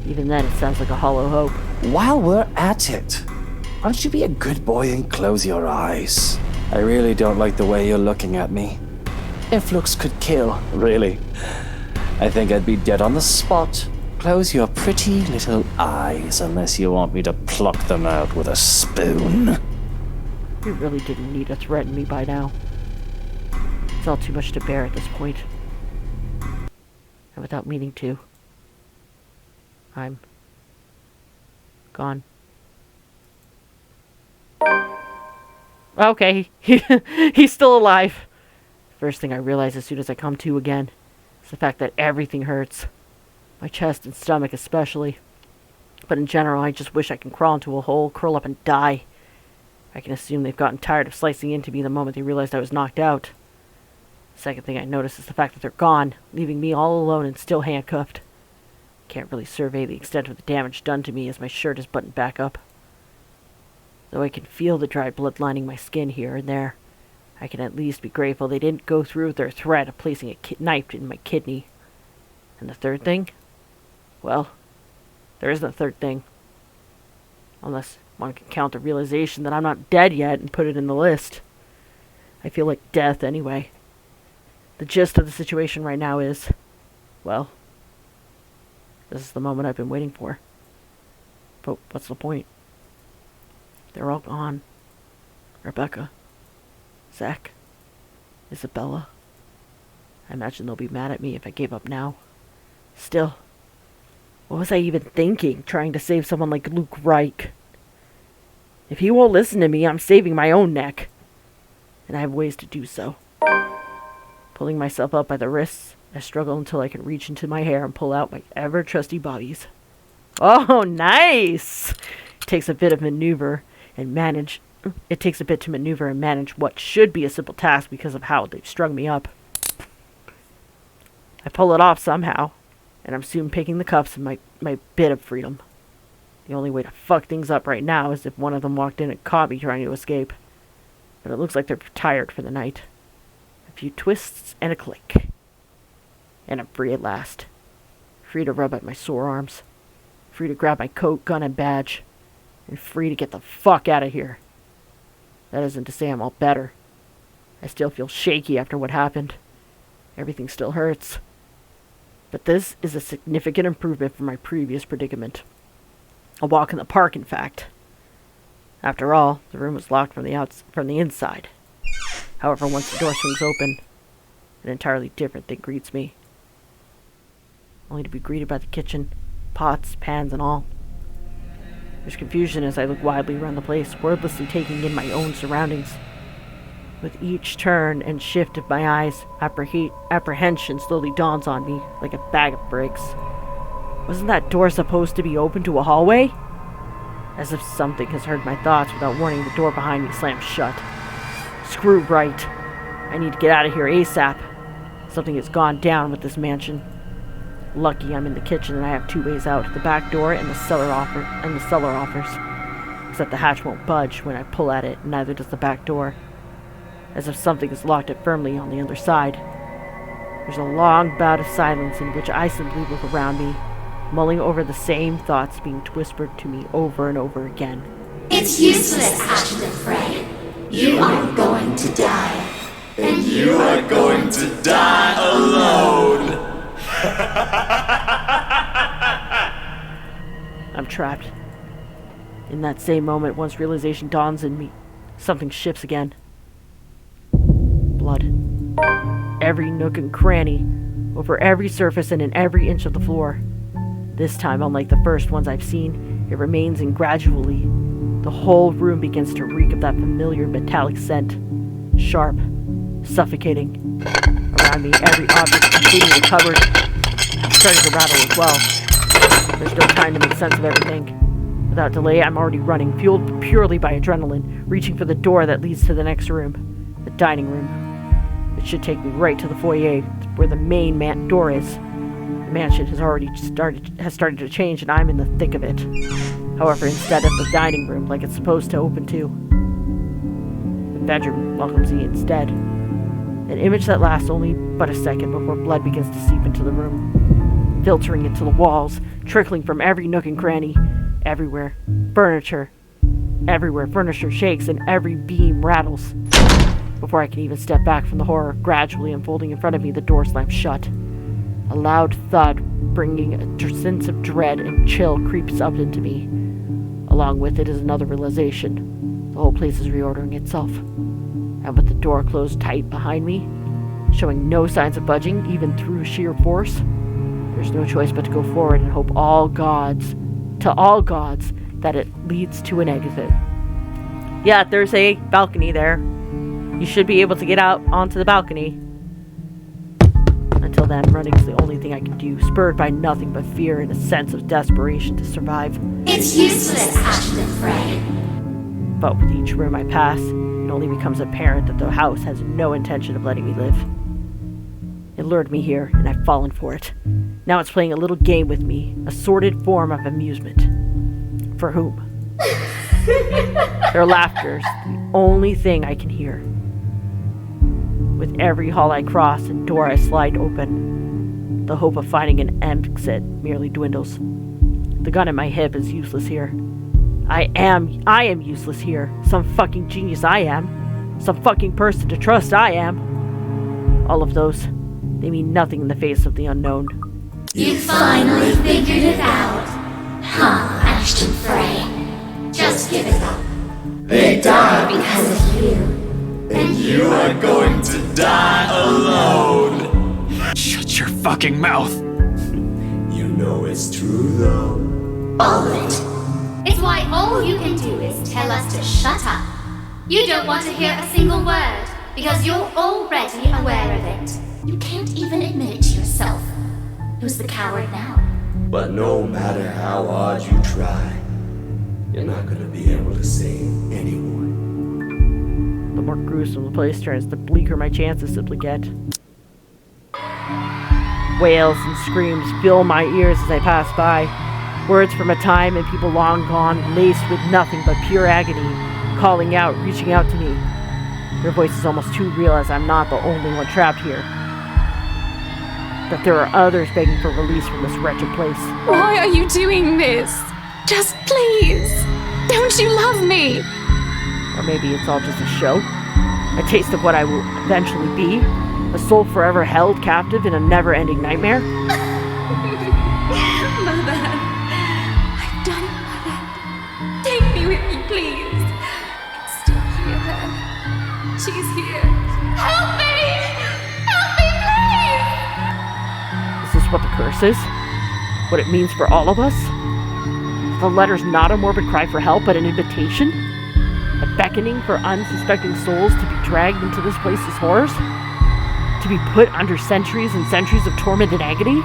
Even then, it sounds like a hollow hope. While we're at it, why don't you be a good boy and close your eyes? I really don't like the way you're looking at me. If looks could kill, really, I think I'd be dead on the spot. Close your pretty little eyes unless you want me to pluck them out with a spoon. You really didn't need to threaten me by now. It's all too much to bear at this point. And without meaning to, I'm gone. Okay, he's still alive. First thing I realize as soon as I come to again is the fact that everything hurts. My chest and stomach especially. But in general, I just wish I can crawl into a hole, curl up and die. I can assume they've gotten tired of slicing into me the moment they realized I was knocked out. Second thing I notice is the fact that they're gone, leaving me all alone and still handcuffed. Can't really survey the extent of the damage done to me as my shirt is buttoned back up. Though I can feel the dry blood lining my skin here and there, I can at least be grateful they didn't go through with their threat of placing a knife in my kidney. And the third thing? Well, there isn't a third thing. Unless one can count the realization that I'm not dead yet and put it in the list. I feel like death anyway. The gist of the situation right now is, well, this is the moment I've been waiting for. But what's the point? They're all gone. Rebecca, Zach, Isabella. I imagine they'll be mad at me if I gave up now. Still, what was I even thinking, trying to save someone like Luke Reich? If he won't listen to me, I'm saving my own neck. And I have ways to do so. Pulling myself up by the wrists, I struggle until I can reach into my hair and pull out my ever-trusty bobbies. Oh, nice! It takes a bit to maneuver and manage what should be a simple task because of how they've strung me up. I pull it off somehow, and I'm soon picking the cuffs and my bit of freedom. The only way to fuck things up right now is if one of them walked in and caught me trying to escape. But it looks like they're tired for the night. A few twists and a click. And I'm free at last. Free to rub at my sore arms. Free to grab my coat, gun, and badge. And free to get the fuck out of here. That isn't to say I'm all better. I still feel shaky after what happened. Everything still hurts. But this is a significant improvement from my previous predicament. A walk in the park, in fact. After all, the room was locked from the inside. However, once the door swings open, an entirely different thing greets me. Only to be greeted by the kitchen, pots, pans, and all. There's confusion as I look widely around the place, wordlessly taking in my own surroundings. With each turn and shift of my eyes, apprehension slowly dawns on me like a bag of bricks. Wasn't that door supposed to be open to a hallway? As if something has heard my thoughts without warning, the door behind me slams shut. Screw right. I need to get out of here ASAP. Something has gone down with this mansion. Lucky I'm in the kitchen and I have two ways out, the back door and the cellar offers. Except the hatch won't budge when I pull at it, and neither does the back door. As if something has locked it firmly on the other side. There's a long bout of silence in which I simply look around me, mulling over the same thoughts being whispered to me over and over again. It's useless, Ashton Frey. You are going to die. And you are going to die alone. I'm trapped. In that same moment, once realization dawns in me, something shifts again. Blood. Every nook and cranny, over every surface and in every inch of the floor. This time, unlike the first ones I've seen, it remains, and gradually, the whole room begins to reek of that familiar metallic scent. Sharp, suffocating. Around me, every object, including the cupboard, starting to rattle as well. There's no time to make sense of everything. Without delay, I'm already running, fueled purely by adrenaline, reaching for the door that leads to the next room, the dining room. It should take me right to the foyer, where the main door is. The mansion has already started to change, and I'm in the thick of it. However, instead of the dining room, like it's supposed to open to, the bedroom welcomes me instead. An image that lasts only but a second before blood begins to seep into the room, filtering into the walls, trickling from every nook and cranny, everywhere. Furniture shakes and every beam rattles. Before I can even step back from the horror gradually unfolding in front of me, the door slams shut. A loud thud, bringing a sense of dread and chill, creeps up into me. Along with it is another realization. The whole place is reordering itself. And with the door closed tight behind me, showing no signs of budging, even through sheer force, there's no choice but to go forward and hope to all gods, that it leads to an exit. Yeah, there's a balcony there. You should be able to get out onto the balcony. Until then, running is the only thing I can do, spurred by nothing but fear and a sense of desperation to survive. It's useless, Ashton Frey. But with each room I pass, it only becomes apparent that the house has no intention of letting me live. It lured me here, and I've fallen for it. Now it's playing a little game with me, a sordid form of amusement. For whom? Their laughter's the only thing I can hear. With every hall I cross and door I slide open, the hope of finding an exit merely dwindles. The gun at my hip is useless here. I am useless here. Some fucking genius I am. Some fucking person to trust I am. All of those, they mean nothing in the face of the unknown. You finally figured it out, huh, Ashton Frey? Just give it up. They died because of you. And you are going to die alone. Shut your fucking mouth. You know it's true, though. All of it. It's why all you can do is tell us to shut up. You don't want to hear a single word, because you're already aware of it. You can't even admit it to yourself. Who's the coward now? But no matter how hard you try, you're not gonna be able to save anyone. The more gruesome the place turns, the bleaker my chances simply get. Wails and screams fill my ears as I pass by. Words from a time and people long gone, laced with nothing but pure agony, calling out, reaching out to me. Their voice is almost too real, as I'm not the only one trapped here. That there are others begging for release from this wretched place. Why are you doing this? Just please. Don't you love me? Or maybe it's all just a show. A taste of what I will eventually be. A soul forever held captive in a never-ending nightmare. Mother. I've done it, Mother. Take me with you, please. I can still hear her. She's here. Help me! Help me, please! Is this what the curse is? What it means for all of us? The letter's not a morbid cry for help, but an invitation? A beckoning for unsuspecting souls to be dragged into this place's horrors? To be put under centuries and centuries of torment and agony?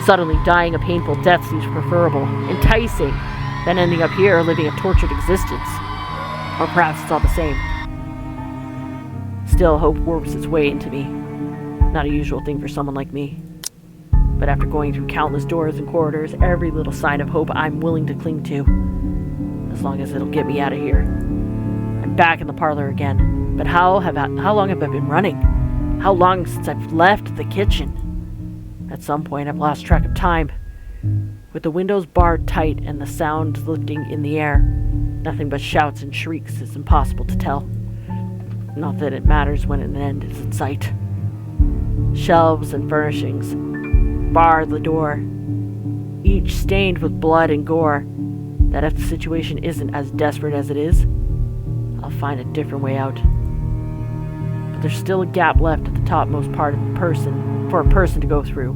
Suddenly dying a painful death seems preferable, enticing, than ending up here living a tortured existence. Or perhaps it's all the same. Still, hope warps its way into me. Not a usual thing for someone like me. But after going through countless doors and corridors, every little sign of hope I'm willing to cling to. As long as it'll get me out of here. I'm back in the parlor again. But how long have I been running? How long since I've left the kitchen? At some point, I've lost track of time. With the windows barred tight and the sound lifting in the air, nothing but shouts and shrieks is impossible to tell. Not that it matters when an end is in sight. Shelves and furnishings bar the door, each stained with blood and gore, that if the situation isn't as desperate as it is, I'll find a different way out. But there's still a gap left at the topmost part of the person, for a person to go through,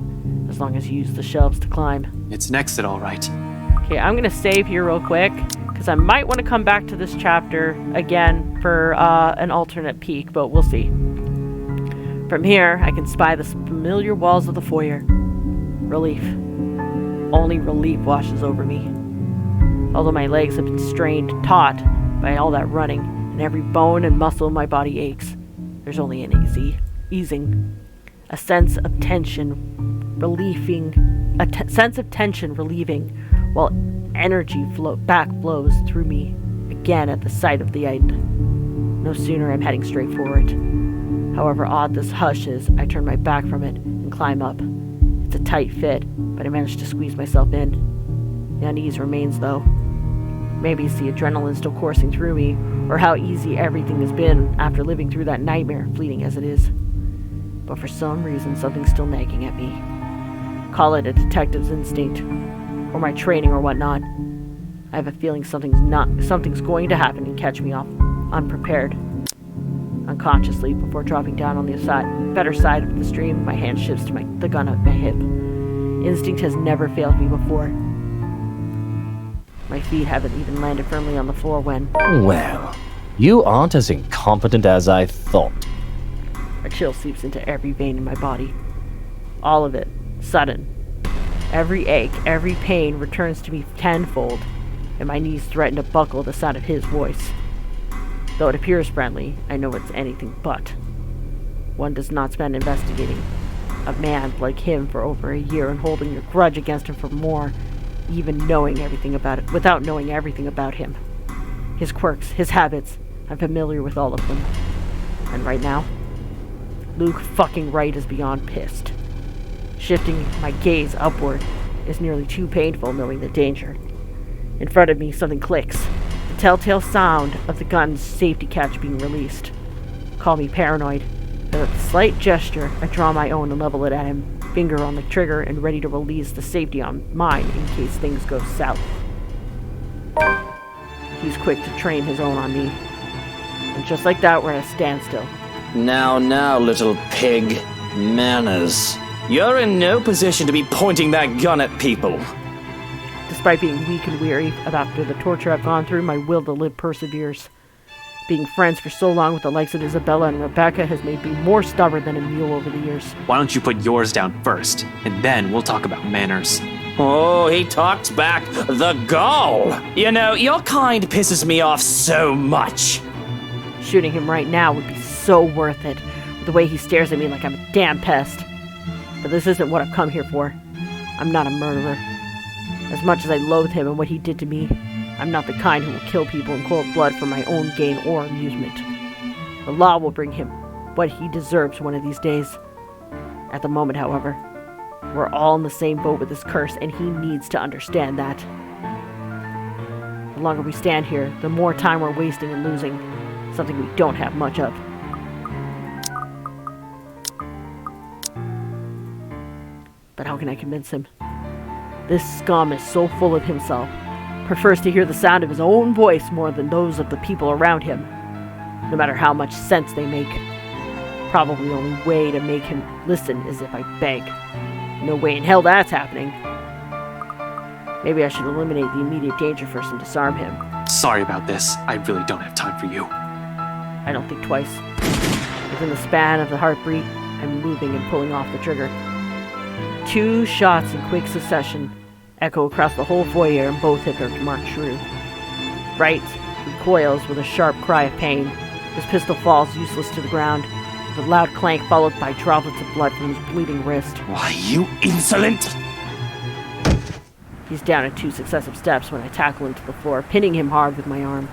as long as you use the shelves to climb. It's an exit, all right. Okay, I'm gonna save here real quick, because I might want to come back to this chapter again for an alternate peek, but we'll see. From here, I can spy the familiar walls of the foyer. Relief. Only relief washes over me. Although my legs have been strained, taut by all that running, and every bone and muscle in my body aches, there's only an easing. A sense of tension relieving, while energy back flows through me again at the sight of the end. No sooner I'm heading straight for it. However odd this hush is, I turn my back from it and climb up. It's a tight fit, but I managed to squeeze myself in. The unease remains, though. Maybe it's the adrenaline still coursing through me, or how easy everything has been after living through that nightmare, fleeting as it is. But for some reason, something's still nagging at me. Call it a detective's instinct, or my training or whatnot. I have a feeling something's going to happen and catch me off unprepared. Unconsciously, before dropping down on the better side of the stream, my hand shifts to the gun at my hip. Instinct has never failed me before. My feet haven't even landed firmly on the floor when... Well, you aren't as incompetent as I thought. A chill seeps into every vein in my body. All of it, sudden. Every ache, every pain returns to me tenfold, and my knees threaten to buckle at the sound of his voice. Though it appears friendly, I know it's anything but. One does not spend investigating. a man like him for over a year and holding a grudge against him for more, even knowing everything about it, without knowing everything about him. His quirks, his habits, I'm familiar with all of them. And right now, Luke fucking Wright is beyond pissed. Shifting my gaze upward is nearly too painful knowing the danger. In front of me, something clicks. The telltale sound of the gun's safety catch being released. Call me paranoid, but with a slight gesture, I draw my own and level it at him, finger on the trigger and ready to release the safety on mine in case things go south. He's quick to train his own on me. And just like that, we're at a standstill. Now, little pig. Manners. You're in no position to be pointing that gun at people. Despite being weak and weary after the torture I've gone through, my will to live perseveres. Being friends for so long with the likes of Isabella and Rebecca has made me more stubborn than a mule over the years. Why don't you put yours down first, and then we'll talk about manners. Oh, he talks back. The gall! You know, your kind pisses me off so much. Shooting him right now would be so worth it, with the way he stares at me like I'm a damn pest. But this isn't what I've come here for. I'm not a murderer. As much as I loathe him and what he did to me, I'm not the kind who will kill people in cold blood for my own gain or amusement. The law will bring him what he deserves one of these days. At the moment, however, we're all in the same boat with this curse, and he needs to understand that. The longer we stand here, the more time we're wasting and losing, something we don't have much of. But how can I convince him? This scum is so full of himself, prefers to hear the sound of his own voice more than those of the people around him, no matter how much sense they make. Probably the only way to make him listen is if I beg. No way in hell that's happening. Maybe I should eliminate the immediate danger first and disarm him. Sorry about this. I really don't have time for you. I don't think twice. Within the span of the heartbeat, I'm moving and pulling off the trigger. 2 shots in quick succession echo across the whole foyer and both hit their marked true. Wright recoils with a sharp cry of pain. His pistol falls useless to the ground, with a loud clank followed by droplets of blood from his bleeding wrist. Why, you insolent! He's down at 2 successive steps when I tackle him to the floor, pinning him hard with my arm.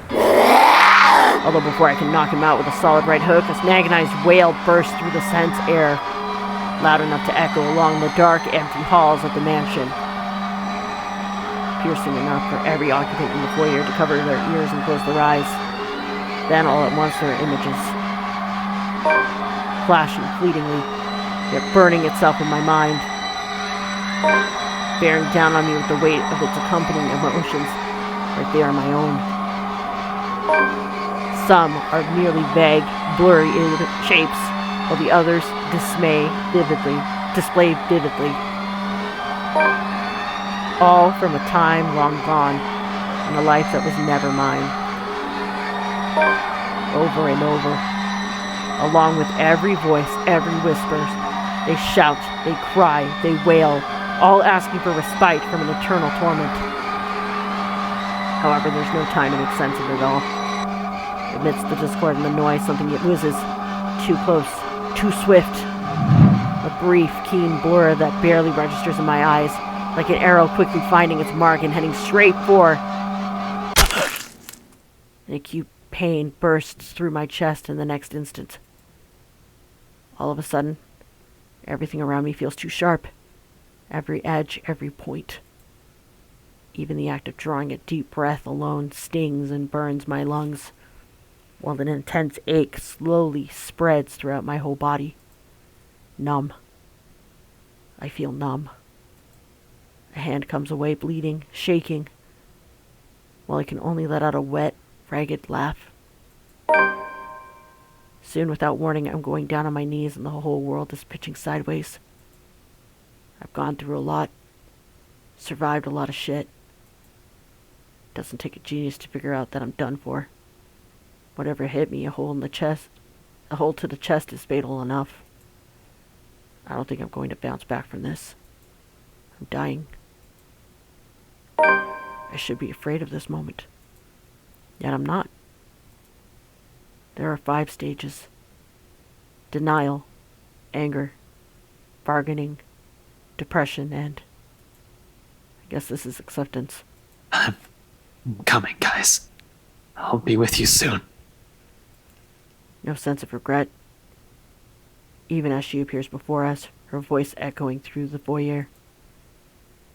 Although before I can knock him out with a solid right hook, a agonized wail bursts through the tense air, loud enough to echo along the dark, empty halls of the mansion. Piercing enough for every occupant in the foyer to cover their ears and close their eyes. Then all at once there are images. Flashing fleetingly, yet burning itself in my mind. Bearing down on me with the weight of its accompanying emotions, like they are my own. Some are merely vague, blurry shapes, while the others display vividly. All from a time long gone, and a life that was never mine. Over and over, along with every voice, every whisper, they shout, they cry, they wail, all asking for respite from an eternal torment. However, there's no time to make sense of it all. Amidst the discord and the noise, something yet whizzes, too close, too swift. A brief, keen blur that barely registers in my eyes, like an arrow quickly finding its mark and heading straight for... An acute pain bursts through my chest in the next instant. All of a sudden, everything around me feels too sharp. Every edge, every point. Even the act of drawing a deep breath alone stings and burns my lungs, while an intense ache slowly spreads throughout my whole body. Numb. I feel numb. A hand comes away bleeding, shaking, while I can only let out a wet, ragged laugh. Soon, without warning, I'm going down on my knees and the whole world is pitching sideways. I've gone through a lot, survived a lot of shit. Doesn't take a genius to figure out that I'm done for. Whatever hit me, a hole to the chest is fatal enough. I don't think I'm going to bounce back from this. I'm dying. I should be afraid of this moment. Yet I'm not. There are 5 stages. Denial, anger, bargaining, depression, and I guess this is acceptance. I'm coming, guys. I'll be with you soon. No sense of regret, even as she appears before us, her voice echoing through the foyer.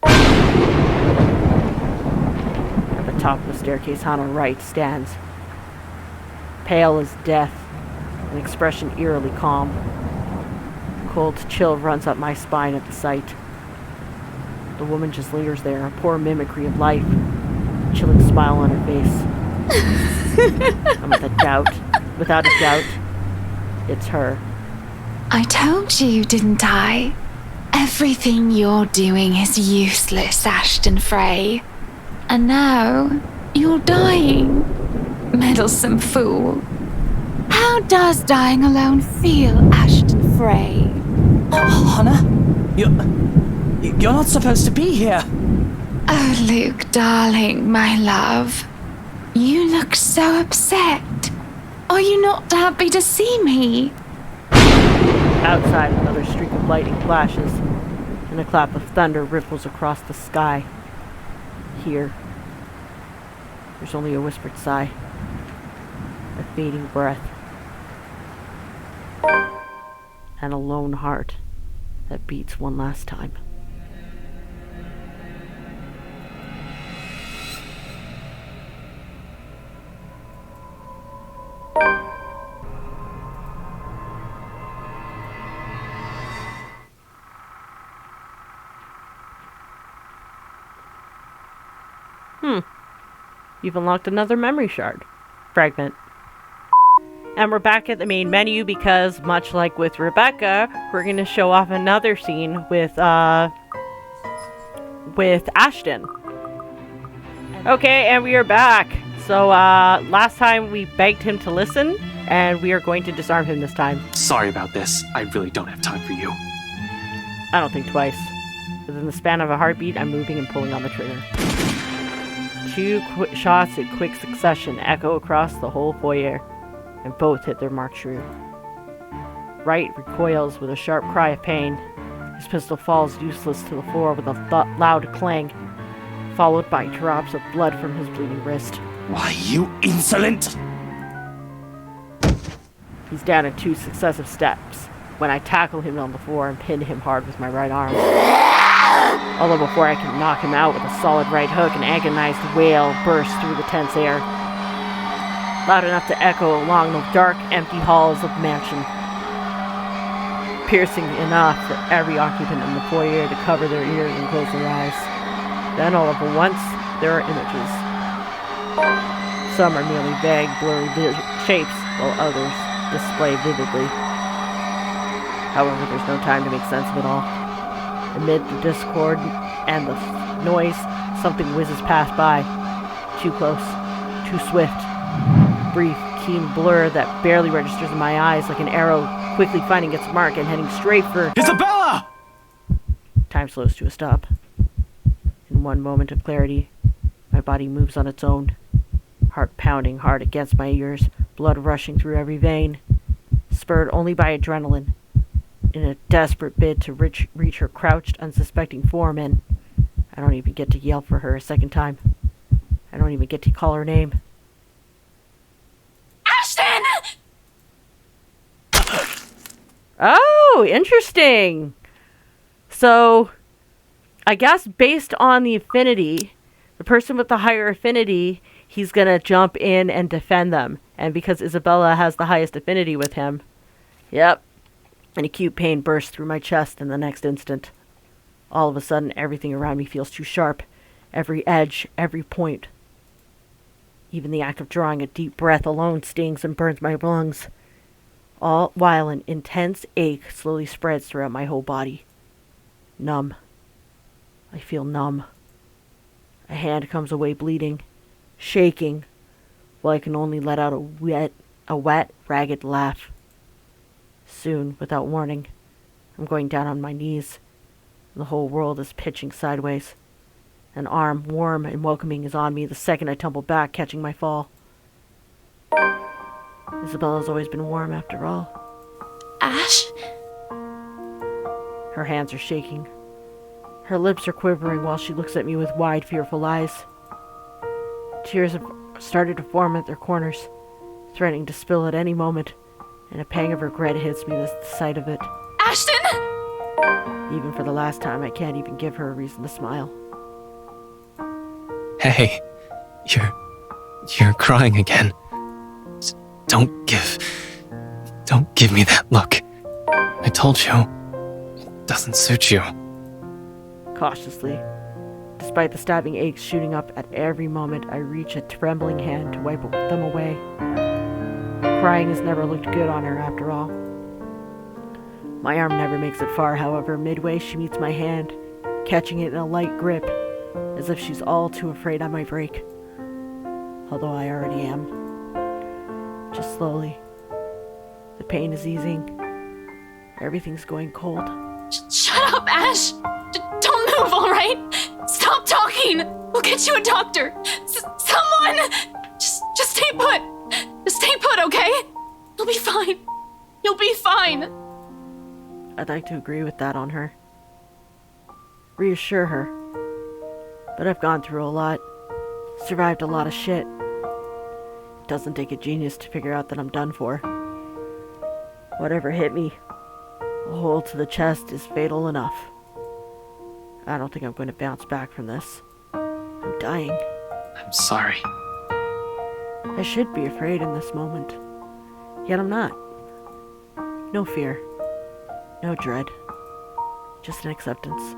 At the top of the staircase on our right stands, pale as death, an expression eerily calm. Cold chill runs up my spine at the sight. The woman just lingers there, a poor mimicry of life, a chilling smile on her face. And without a doubt, it's her. I told you, didn't I? Everything you're doing is useless, Ashton Frey. And now, you're dying. Meddlesome fool. How does dying alone feel, Ashton Frey? Hannah? You're not supposed to be here. Oh, Luke, darling, my love. You look so upset. Are you not happy to see me? Outside, another streak of lightning flashes, and a clap of thunder ripples across the sky. Here, there's only a whispered sigh, a fading breath, and a lone heart that beats one last time. You've unlocked another memory shard. Fragment. And we're back at the main menu because, much like with Rebecca, we're going to show off another scene with Ashton. Okay, and we are back. So, last time we begged him to listen, and we are going to disarm him this time. Sorry about this. I really don't have time for you. I don't think twice. Within the span of a heartbeat, I'm moving and pulling on the trigger. Two shots in quick succession echo across the whole foyer, and both hit their mark true. Wright recoils with a sharp cry of pain. His pistol falls useless to the floor with a loud clang, followed by drops of blood from his bleeding wrist. Why, you insolent! He's down in 2 successive steps when I tackle him on the floor and pin him hard with my right arm. Although before I can knock him out with a solid right hook, an agonized wail bursts through the tense air, loud enough to echo along the dark, empty halls of the mansion, piercing enough for every occupant in the foyer to cover their ears and close their eyes. Then all at once, there are images. Some are merely vague, blurry shapes, while others display vividly. However, there's no time to make sense of it all. Amid the discord and the noise, something whizzes past by. Too close, too swift. Brief, keen blur that barely registers in my eyes, like an arrow quickly finding its mark and heading straight for Isabella! Time slows to a stop. In one moment of clarity, my body moves on its own. Heart pounding hard against my ears, blood rushing through every vein, spurred only by adrenaline. In a desperate bid to reach her crouched, unsuspecting form, and I don't even get to yell for her a second time. I don't even get to call her name. Ashton! Oh, interesting. So, I guess based on the affinity, the person with the higher affinity, he's gonna jump in and defend them. And because Isabella has the highest affinity with him, yep. An acute pain bursts through my chest in the next instant. All of a sudden, everything around me feels too sharp. Every edge, every point. Even the act of drawing a deep breath alone stings and burns my lungs. All while an intense ache slowly spreads throughout my whole body. Numb. I feel numb. A hand comes away bleeding, shaking, while I can only let out a wet, ragged laugh. Soon, without warning, I'm going down on my knees. The whole world is pitching sideways. An arm, warm and welcoming, is on me the second I tumble back, catching my fall. Isabella's always been warm, after all. Ash? Her hands are shaking. Her lips are quivering while she looks at me with wide, fearful eyes. Tears have started to form at their corners, threatening to spill at any moment, and a pang of regret hits me at the sight of it. Ashton! Even for the last time, I can't even give her a reason to smile. Hey, you're crying again. Don't give me that look. I told you, it doesn't suit you. Cautiously, despite the stabbing aches shooting up at every moment, I reach a trembling hand to wipe them away. Crying has never looked good on her after all. My arm never makes it far, however. Midway, she meets my hand, catching it in a light grip, as if she's all too afraid I might break. Although I already am. Just slowly. The pain is easing. Everything's going cold. Shut up, Ash! Don't move, alright? Stop talking! We'll get you a doctor! Someone! Just stay put! Just stay put, okay? You'll be fine. You'll be fine. I'd like to agree with that on her. Reassure her. But I've gone through a lot. Survived a lot of shit. It doesn't take a genius to figure out that I'm done for. Whatever hit me, a hole to the chest is fatal enough. I don't think I'm going to bounce back from this. I'm dying. I'm sorry. I should be afraid in this moment. Yet I'm not. No fear. No dread. Just an acceptance.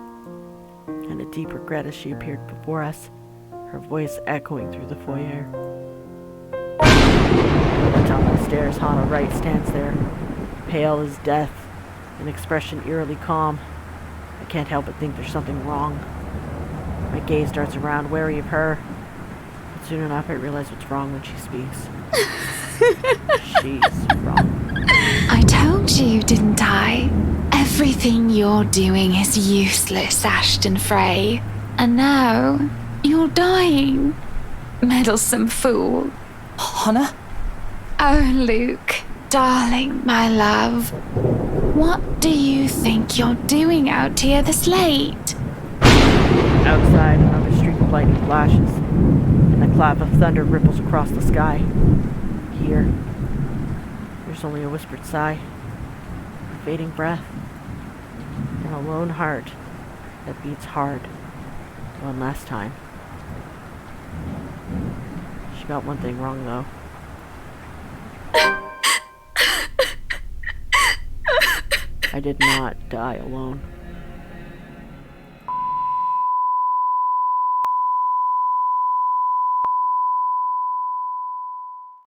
And a deep regret as she appeared before us, her voice echoing through the foyer. At the top of the stairs, Hannah Wright stands there, pale as death, an expression eerily calm. I can't help but think there's something wrong. My gaze darts around, wary of her. But soon enough, I realize what's wrong when she speaks. She's wrong. I told you, didn't I? Everything you're doing is useless, Ashton Frey. And now, you're dying. Meddlesome fool. Hannah? Oh, Luke, darling, my love. What do you think you're doing out here this late? Outside, another streak of lightning flashes, and a clap of thunder ripples across the sky. Here, there's only a whispered sigh, a fading breath, and a lone heart that beats hard one last time. She got one thing wrong, though. I did not die alone.